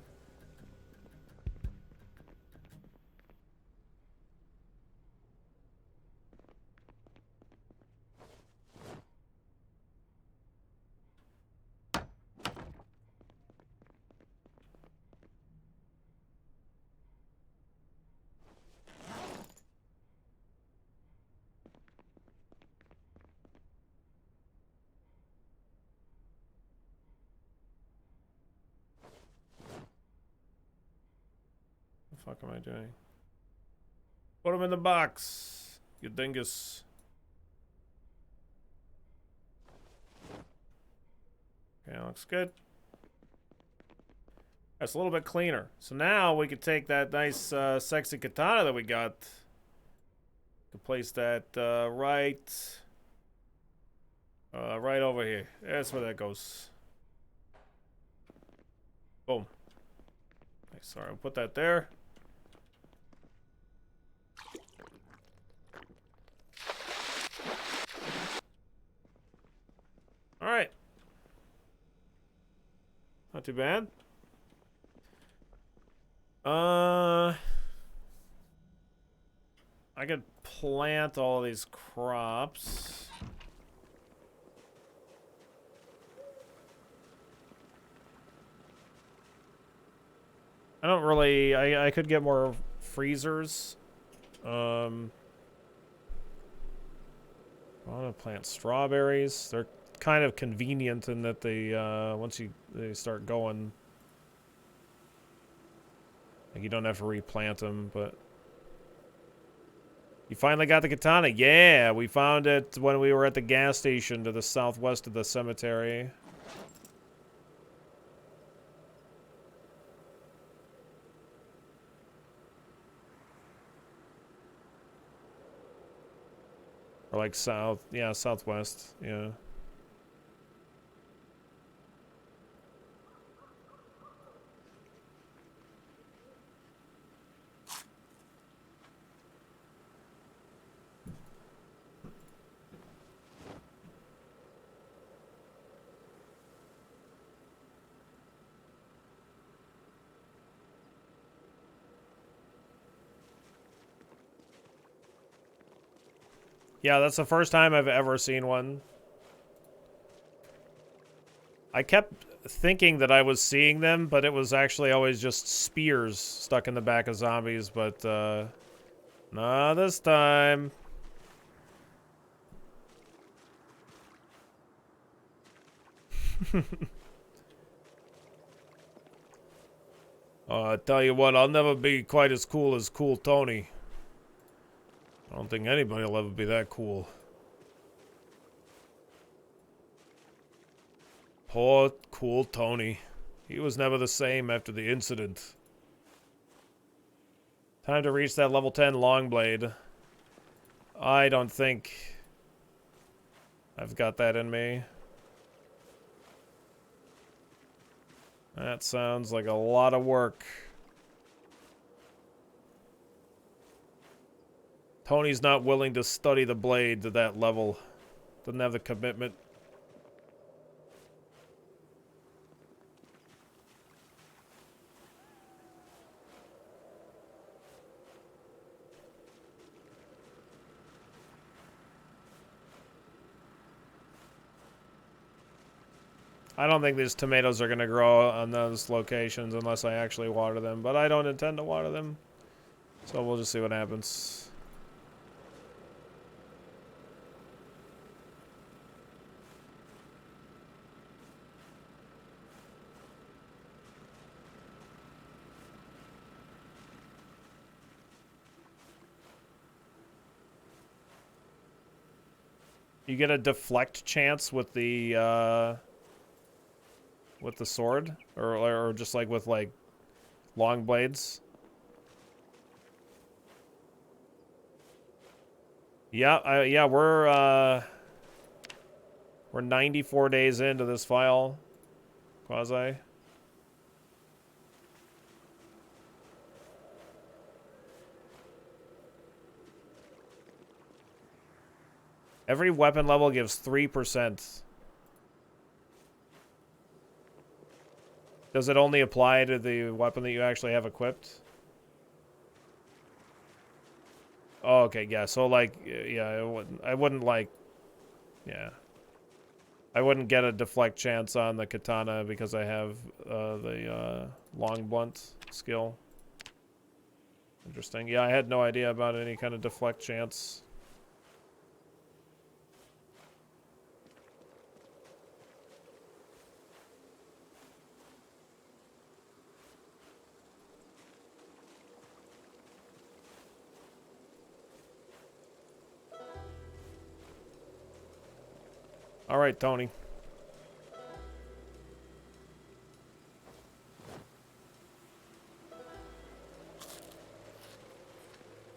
What the fuck am I doing? Put them in the box, you dingus. Okay, looks good. That's a little bit cleaner. So now we could take that nice, sexy katana that we got to place that right over here. That's where that goes. Boom. Nice. Sorry, I'll put that there. All right, Not too bad. I could plant all these crops. I don't really... I could get more freezers. I want to plant strawberries. They're kind of convenient in that they, once they start going, like you don't have to replant them, but... You finally got the katana. Yeah, we found it when we were at the gas station to the southwest of the cemetery. Or like south, yeah, southwest, yeah. Yeah, that's the first time I've ever seen one. I kept thinking that I was seeing them, but it was actually always just spears stuck in the back of zombies, but, not this time. I tell you what, I'll never be quite as cool as Cool Tony. I don't think anybody will ever be that cool. Poor Cool Tony. He was never the same after the incident. Time to reach that level 10 Longblade. I don't think I've got that in me. That sounds like a lot of work. Tony's not willing to study the blade to that level. Doesn't have the commitment. I don't think these tomatoes are going to grow on those locations unless I actually water them, but I don't intend to water them. So we'll just see what happens. You get a deflect chance with the sword, or just like with like long blades. Yeah, yeah, we're 94 days into this file, quasi. Every weapon level gives 3%. Does it only apply to the weapon that you actually have equipped? Oh, okay, yeah. So like, yeah, I wouldn't like, yeah. I wouldn't get a deflect chance on the katana because I have the long blunt skill. Interesting. Yeah, I had no idea about any kind of deflect chance. All right, Tony.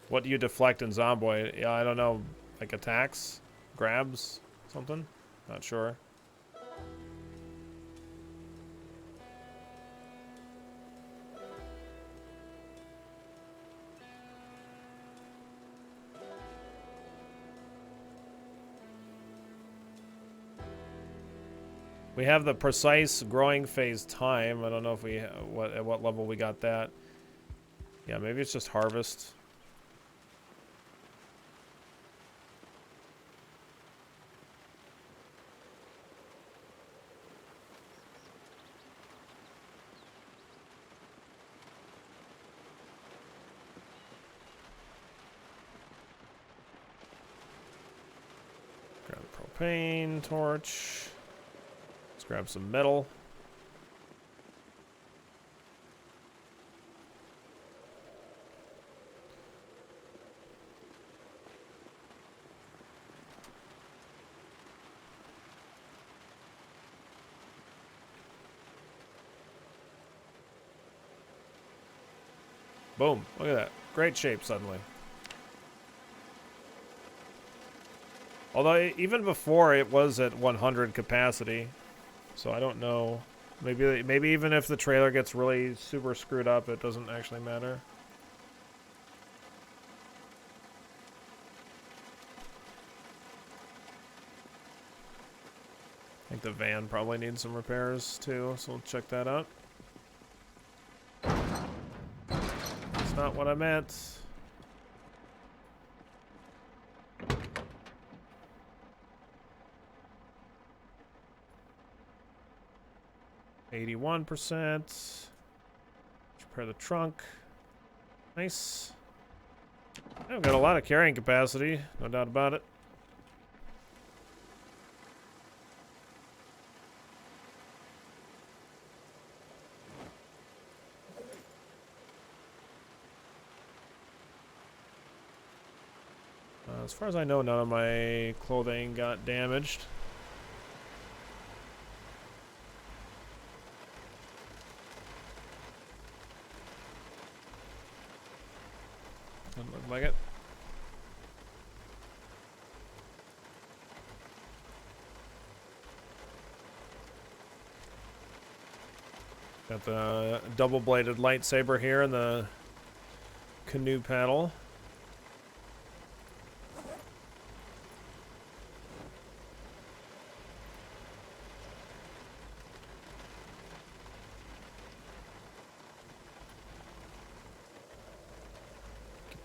What do you deflect in Zomboid? Yeah, I don't know. Like attacks? Grabs? Something? Not sure. We have the precise growing phase time. I don't know if we at what level we got that. Yeah, maybe it's just harvest. Grab a propane torch. Let's grab some metal. Boom. Look at that. Great shape suddenly. Although even before it was at 100 capacity. So I don't know. Maybe even if the trailer gets really super screwed up, it doesn't actually matter. I think the van probably needs some repairs too, so we'll check that out. That's not what I meant. %. Repair the trunk. Nice. I've got a lot of carrying capacity, no doubt about it. As far as I know, none of my clothing got damaged. Doesn't look like it. Got the double-bladed lightsaber here and the canoe paddle.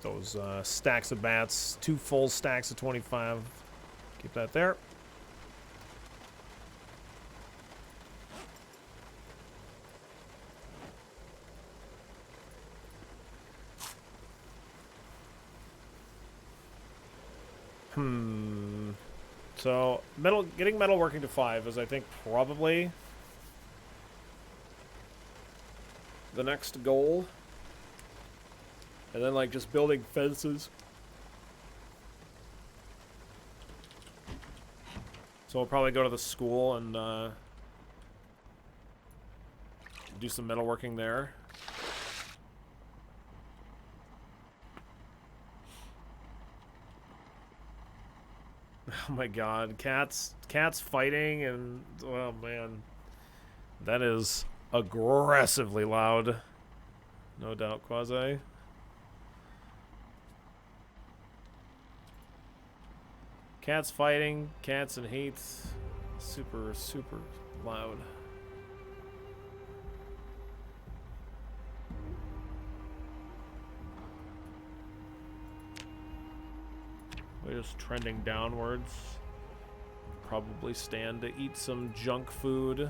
Those stacks of bats, 2 full stacks of 25. Keep that there. So getting metal working to 5 is, I think, probably the next goal. And then, like, just building fences. So we'll probably go to the school and do some metalworking there. Oh my god, cats fighting, and oh man, that is aggressively loud. No doubt, Quasi. Cats fighting, cats in heat, super, super loud. We're just trending downwards. Probably stand to eat some junk food.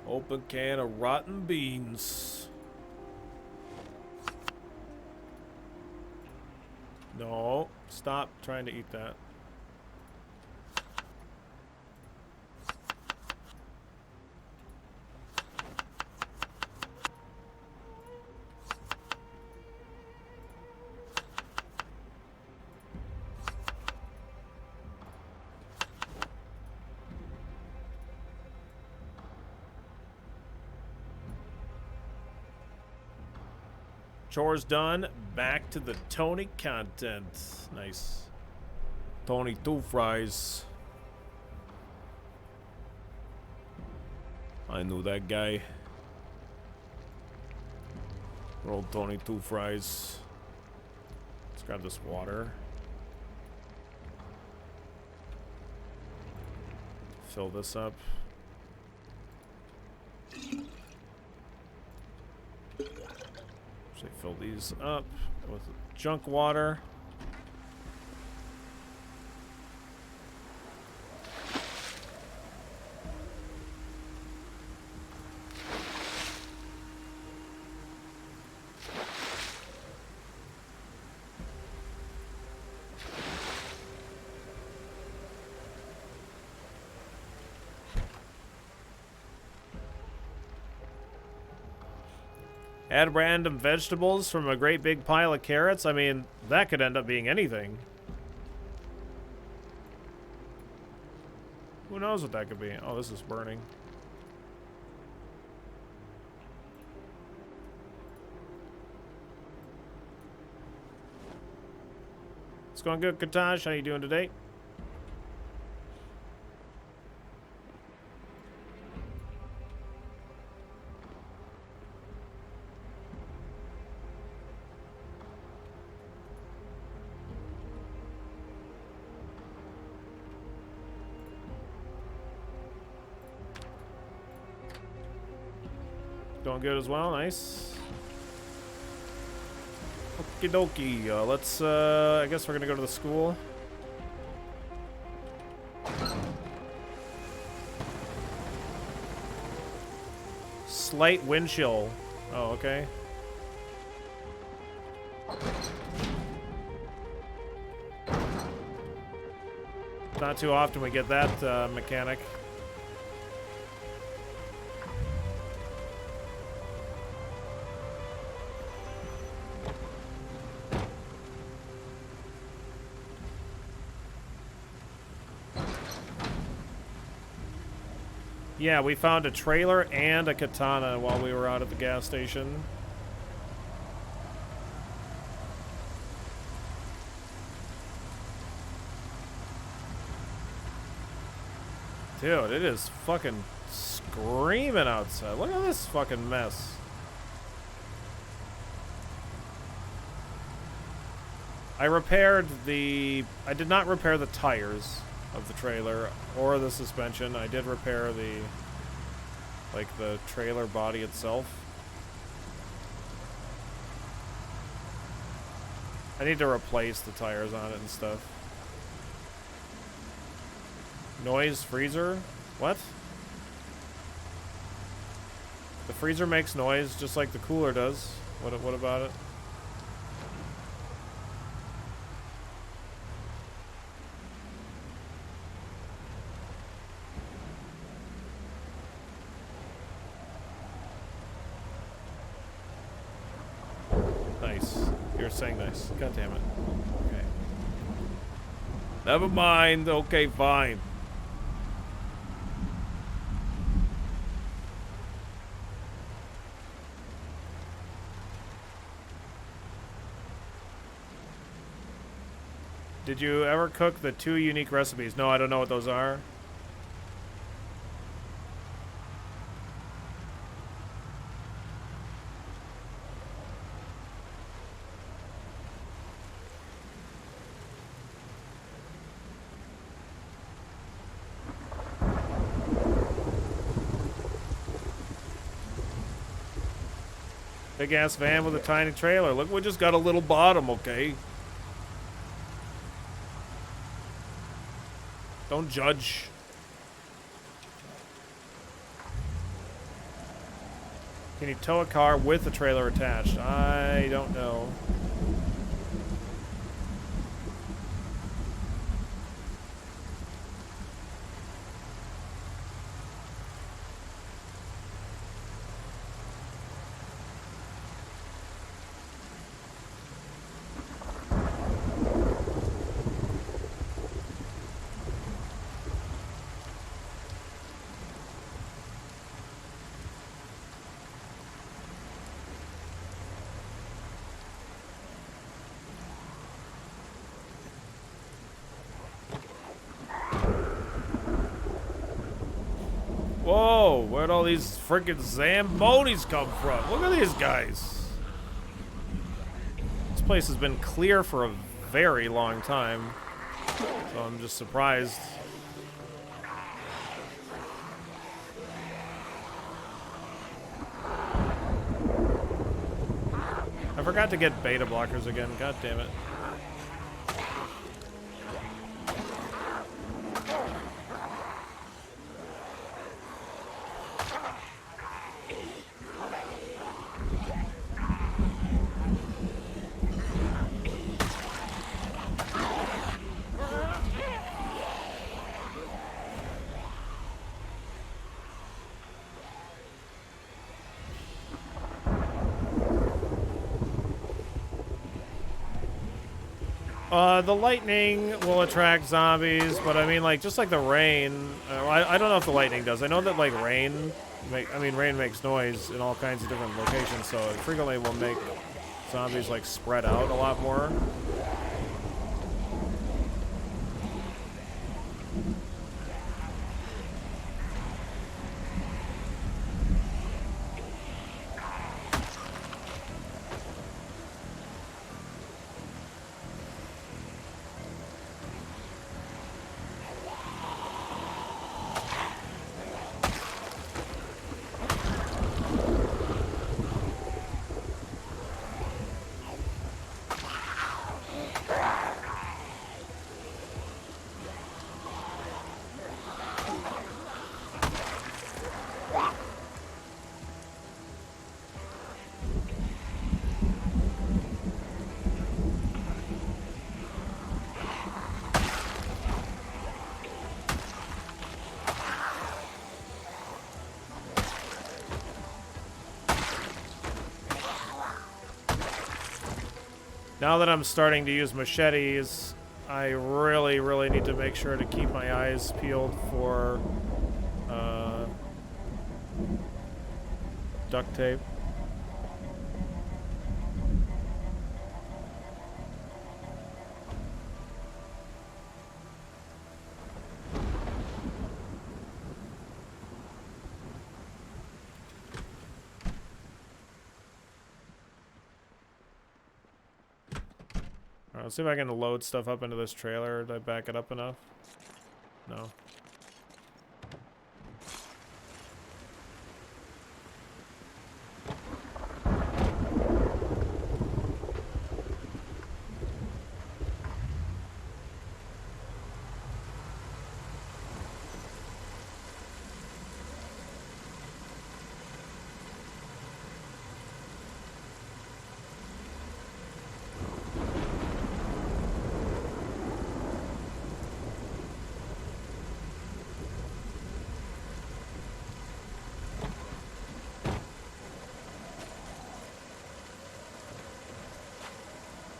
Open can of rotten beans. No, stop trying to eat that. Chores done. Back to the Tony content. Nice. Tony two fries. I knew that guy. Rolled Tony 2 fries. Let's grab this water. Fill this up. Actually, fill these up with junk water. Add random vegetables from a great big pile of carrots. I mean, that could end up being anything. Who knows what that could be? Oh, this is burning. It's going good, Katash. How you doing today? Going good as well, nice. Okie dokie, let's, I guess we're gonna go to the school. Slight wind chill. Oh, okay. Not too often we get that, mechanic. Yeah, we found a trailer and a katana while we were out at the gas station. Dude, it is fucking screaming outside. Look at this fucking mess. I did not repair the tires of the trailer or the suspension. I did repair the trailer body itself. I need to replace the tires on it and stuff. Noise freezer? What? The freezer makes noise just like the cooler does. What about it? Nice. You're saying nice. God damn it. Okay. Never mind. Okay, fine. Did you ever cook the 2 unique recipes? No, I don't know what those are. Big ass van with a tiny trailer. Look, we just got a little bottom, okay? Don't judge. Can you tow a car with a trailer attached? I don't know. go? Where'd all these freaking Zambonis come from? Look at these guys. This place has been clear for a very long time. So I'm just surprised. I forgot to get beta blockers again. God damn it. The lightning will attract zombies, but I mean, like, just like the rain. I don't know if the lightning does. I know that, like, rain makes noise in all kinds of different locations, so it frequently will make zombies, like, spread out a lot more. Now that I'm starting to use machetes, I really, really need to make sure to keep my eyes peeled for duct tape. Let's see if I can load stuff up into this trailer. Did I back it up enough? No.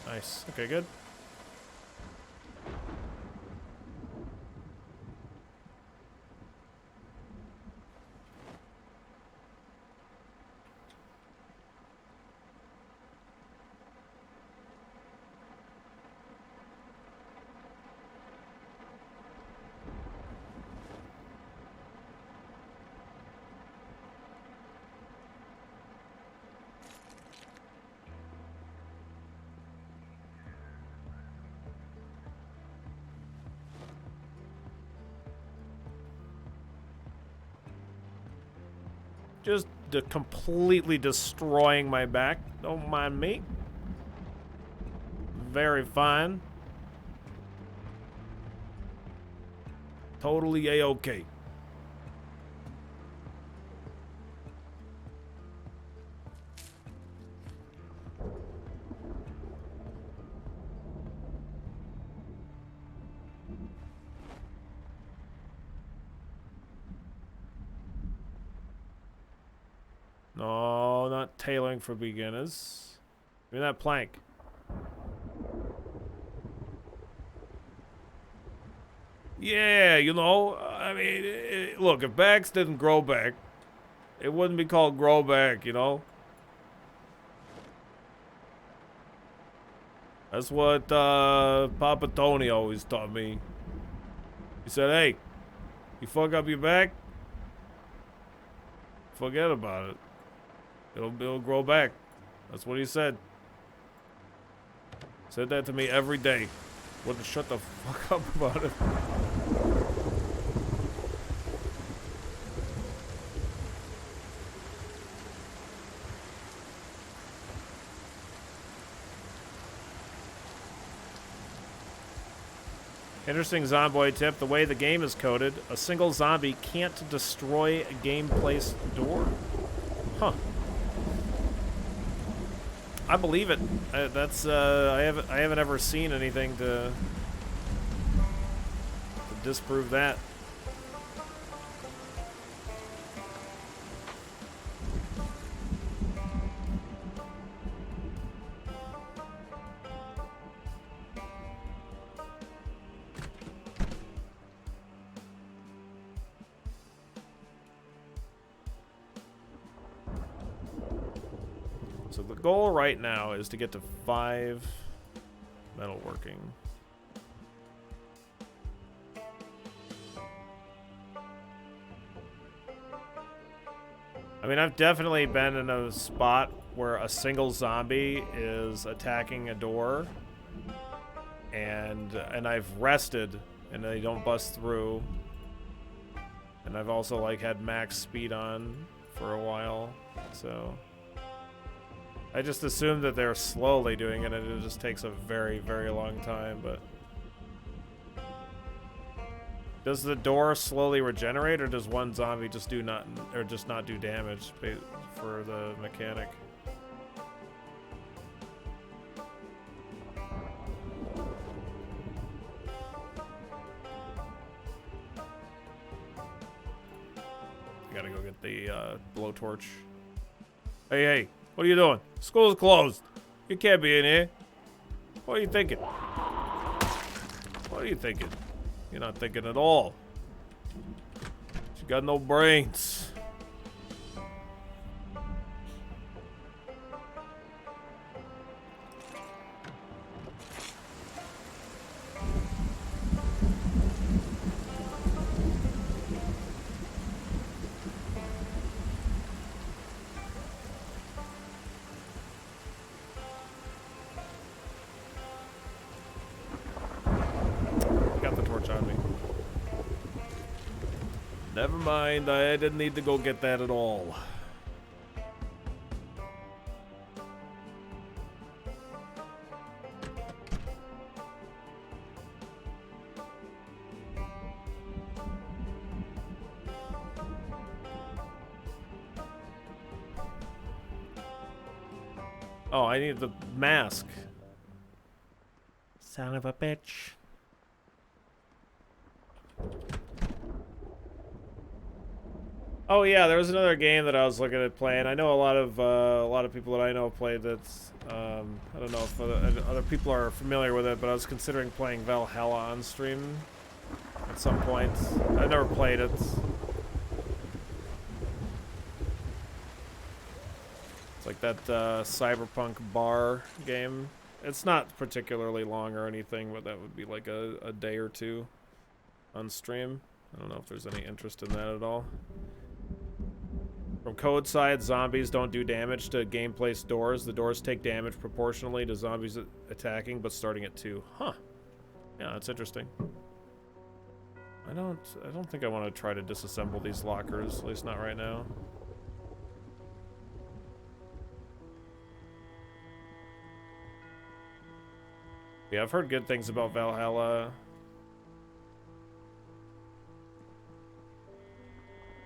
Nice. Okay, good. Just completely destroying my back. Don't mind me. Very fine. Totally A-okay. No, not tailoring for beginners. Give me that plank. Yeah, you know, I mean, look, if backs didn't grow back, it wouldn't be called grow back, you know? That's what Papa Tony always taught me. He said, hey, you fuck up your back, forget about it. It'll grow back. That's what he said. Said that to me every day. Wouldn't shut the fuck up about it. Interesting Zomboid tip. The way the game is coded, a single zombie can't destroy a game placed door. Huh. I believe it. I haven't ever seen anything to disprove that. So the goal right now is to get to 5 metalworking. I mean, I've definitely been in a spot where a single zombie is attacking a door, and I've rested, and they don't bust through. And I've also like had max speed on for a while, so. I just assume that they're slowly doing it and it just takes a very, very long time, but... Does the door slowly regenerate, or does one zombie just not do damage for the mechanic? I gotta go get the blowtorch. Hey! What are you doing? School's closed. You can't be in here. What are you thinking? What are you thinking? You're not thinking at all. You got no brains. Never mind, I didn't need to go get that at all. Oh, I need the mask. Son of a bitch. Oh yeah, there was another game that I was looking at playing. I know a lot of people that I know have played that's. I don't know if other people are familiar with it, but I was considering playing Valhalla on stream at some point. I never played it. It's like that cyberpunk bar game. It's not particularly long or anything, but that would be like a day or two on stream. I don't know if there's any interest in that at all. From code side, zombies don't do damage to game placed doors. The doors take damage proportionally to zombies attacking, but starting at 2. Huh. Yeah, that's interesting. I don't think I want to try to disassemble these lockers, at least not right now. Yeah, I've heard good things about Valhalla.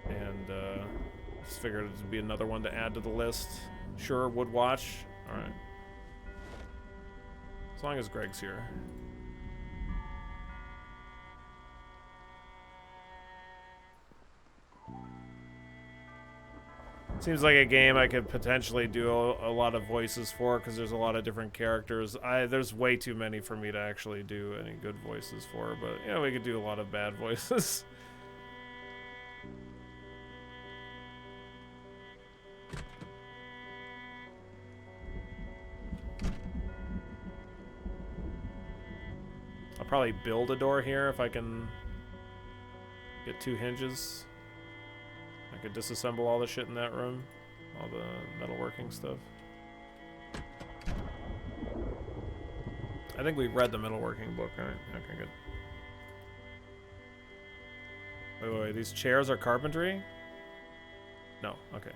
And just figured it would be another one to add to the list. Sure, would watch. Alright. As long as Greg's here. Seems like a game I could potentially do a lot of voices for, because there's a lot of different characters. There's way too many for me to actually do any good voices for, but you know, we could do a lot of bad voices. I'll probably build a door here if I can get 2 hinges. I could disassemble all the shit in that room. All the metalworking stuff. I think we read the metalworking book, right? Okay, good. Wait, these chairs are carpentry? No, okay.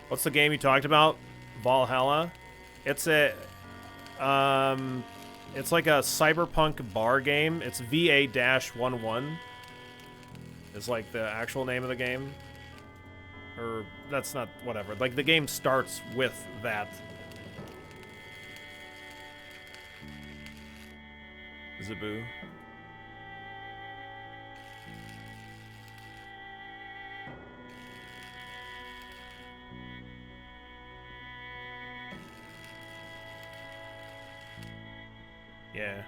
What's the game you talked about? Valhalla? It's a it's like a cyberpunk bar game. It's VA-11 is like the actual name of the game. Or that's not, whatever. Like the game starts with that. Zaboo. Yeah.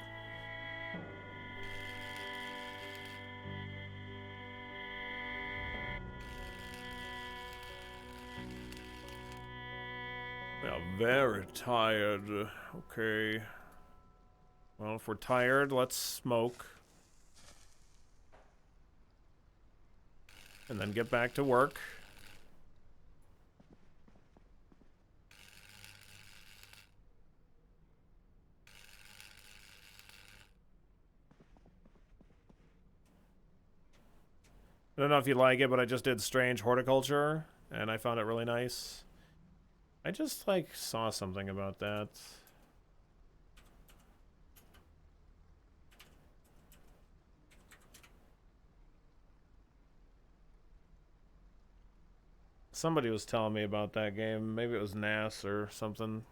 We are very tired. Okay. Well, if we're tired, let's smoke. And then get back to work. I don't know if you like it, but I just did Strange Horticulture, and I found it really nice. I just, like, saw something about that. Somebody was telling me about that game. Maybe it was NAS or something.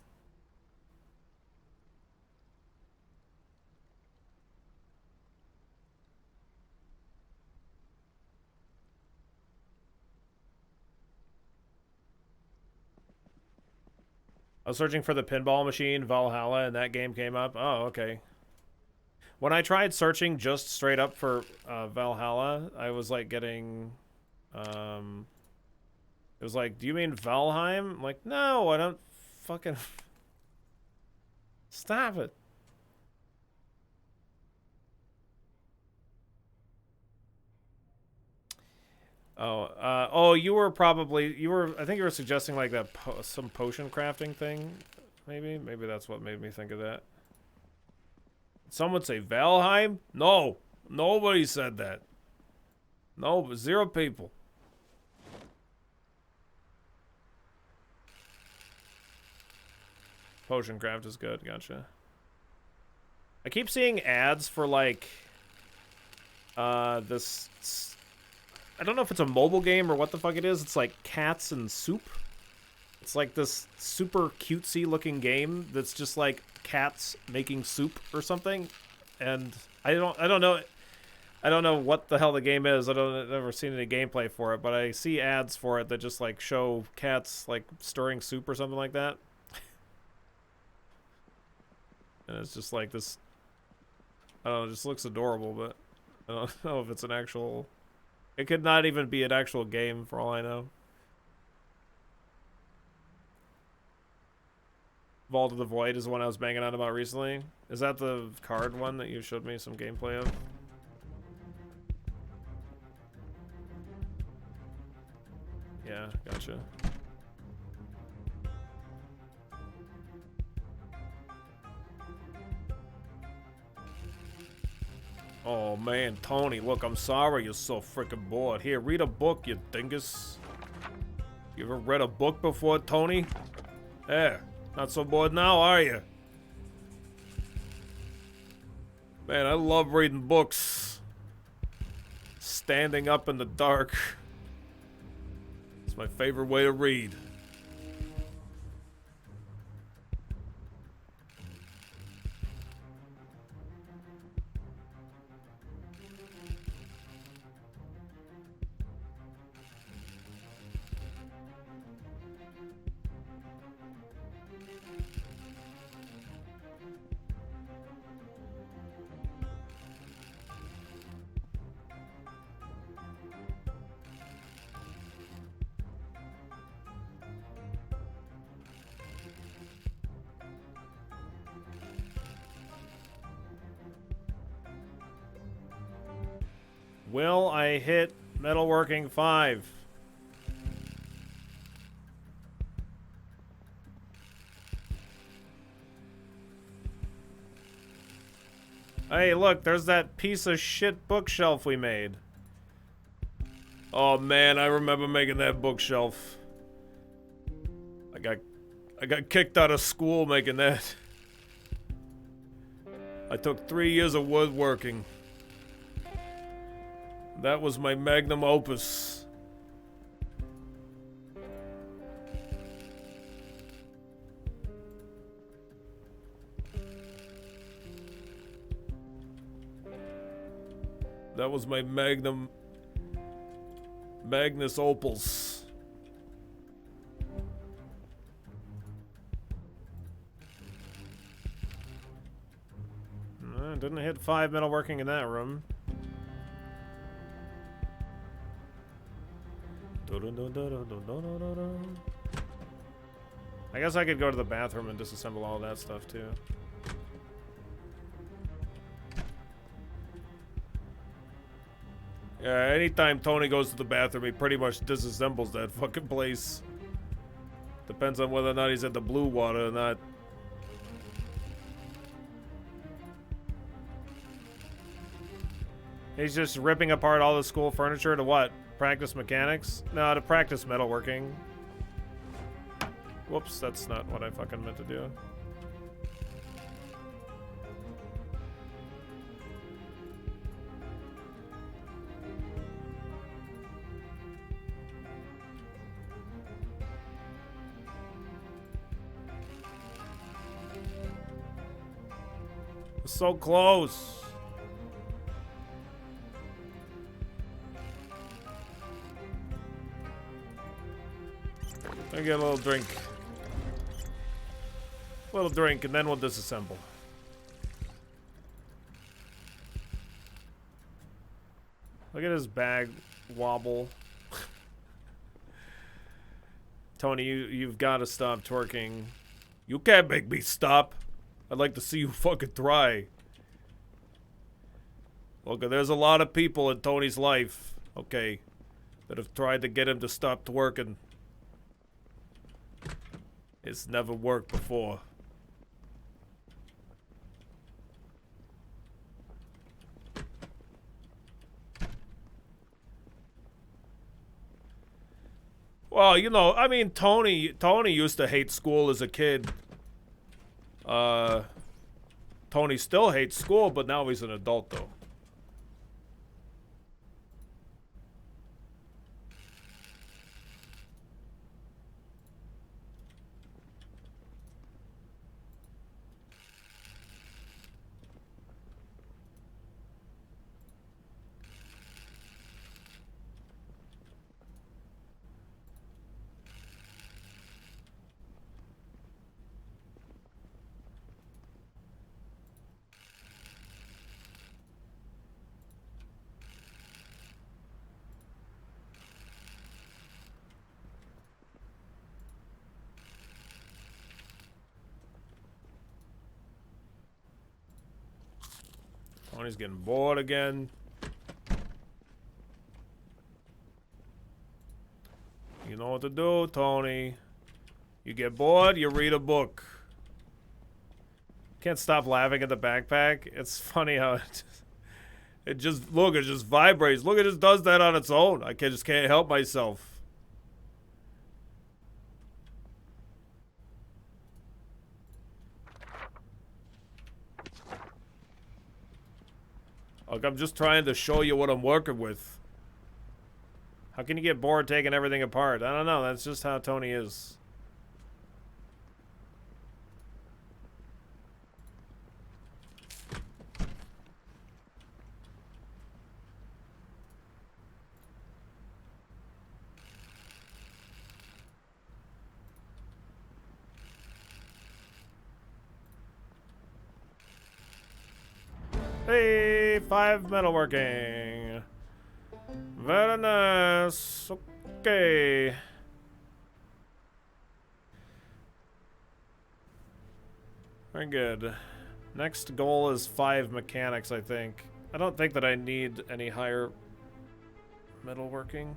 I was searching for the pinball machine, Valhalla, and that game came up. Oh, okay. When I tried searching just straight up for Valhalla, I was like getting... it was like, do you mean Valheim? I'm like, no, I don't fucking... Stop it. Oh, you were probably, I think you were suggesting like that, some potion crafting thing, maybe? Maybe that's what made me think of that. Some would say Valheim? No, nobody said that. No, 0 people. Potion craft is good, gotcha. I keep seeing ads for like, this... I don't know if it's a mobile game or what the fuck it is. It's like cats and soup. It's like this super cutesy looking game that's just like cats making soup or something. And I don't know what the hell the game is. I've never seen any gameplay for it, but I see ads for it that just like show cats like stirring soup or something like that. And it's just like this, I don't know, it just looks adorable, but I don't know if it's an actual... It could not even be an actual game, for all I know. Vault of the Void is the one I was banging on about recently. Is that the card one that you showed me some gameplay of? Yeah, gotcha. Oh man, Tony, look, I'm sorry you're so freaking bored. Here, read a book, you dingus. You ever read a book before, Tony? Yeah, not so bored now, are you? Man, I love reading books. Standing up in the dark. It's my favorite way to read. Will I hit metalworking 5? Hey, look, there's that piece of shit bookshelf we made. Oh man, I remember making that bookshelf. I got kicked out of school making that. I took 3 years of woodworking. That was my magnum opus. That was my Magnus opus. Didn't hit 5 metalworking in that room. I guess I could go to the bathroom and disassemble all that stuff too. Yeah, anytime Tony goes to the bathroom, he pretty much disassembles that fucking place. Depends on whether or not he's at the blue water or not. He's just ripping apart all the school furniture to what? Practice mechanics? No, to practice metalworking. Whoops, that's not what I fucking meant to do. So close. Let me get a little drink. A little drink, and then we'll disassemble. Look at his bag wobble. Tony, you've got to stop twerking. You can't make me stop. I'd like to see you fucking try. Look, there's a lot of people in Tony's life, okay, that have tried to get him to stop twerking. It's never worked before. Well, you know, I mean, Tony used to hate school as a kid. Tony still hates school, but now he's an adult, though. Tony's getting bored again. You know what to do, Tony. You get bored, you read a book. Can't stop laughing at the backpack. It's funny how it just vibrates. Look, it just does that on its own. I just can't help myself. Look, I'm just trying to show you what I'm working with. How can you get bored taking everything apart? I don't know. That's just how Tony is. Hey, 5 metalworking. Very nice. Okay. Very good. Next goal is 5 mechanics, I think. I don't think that I need any higher metalworking.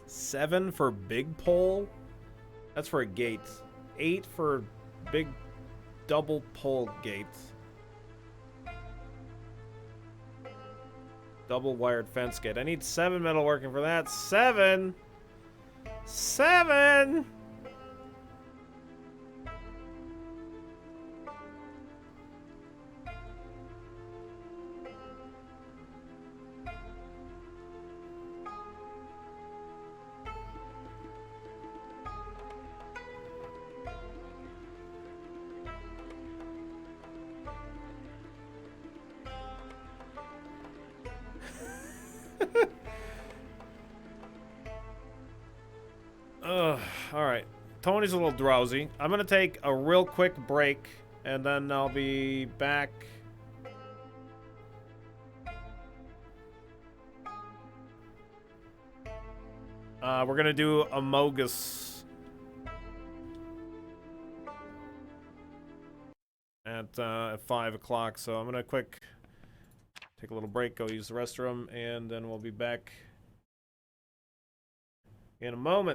$7 for big pole. That's for a gate. 8 for big double pole gate. Double wired fence gate. I need 7 metalworking for that. 7. 7. Alright. Tony's a little drowsy. I'm gonna take a real quick break, and then I'll be back. We're gonna do Amogus at 5 o'clock, so I'm gonna take a little break, go use the restroom, and then we'll be back in a moment.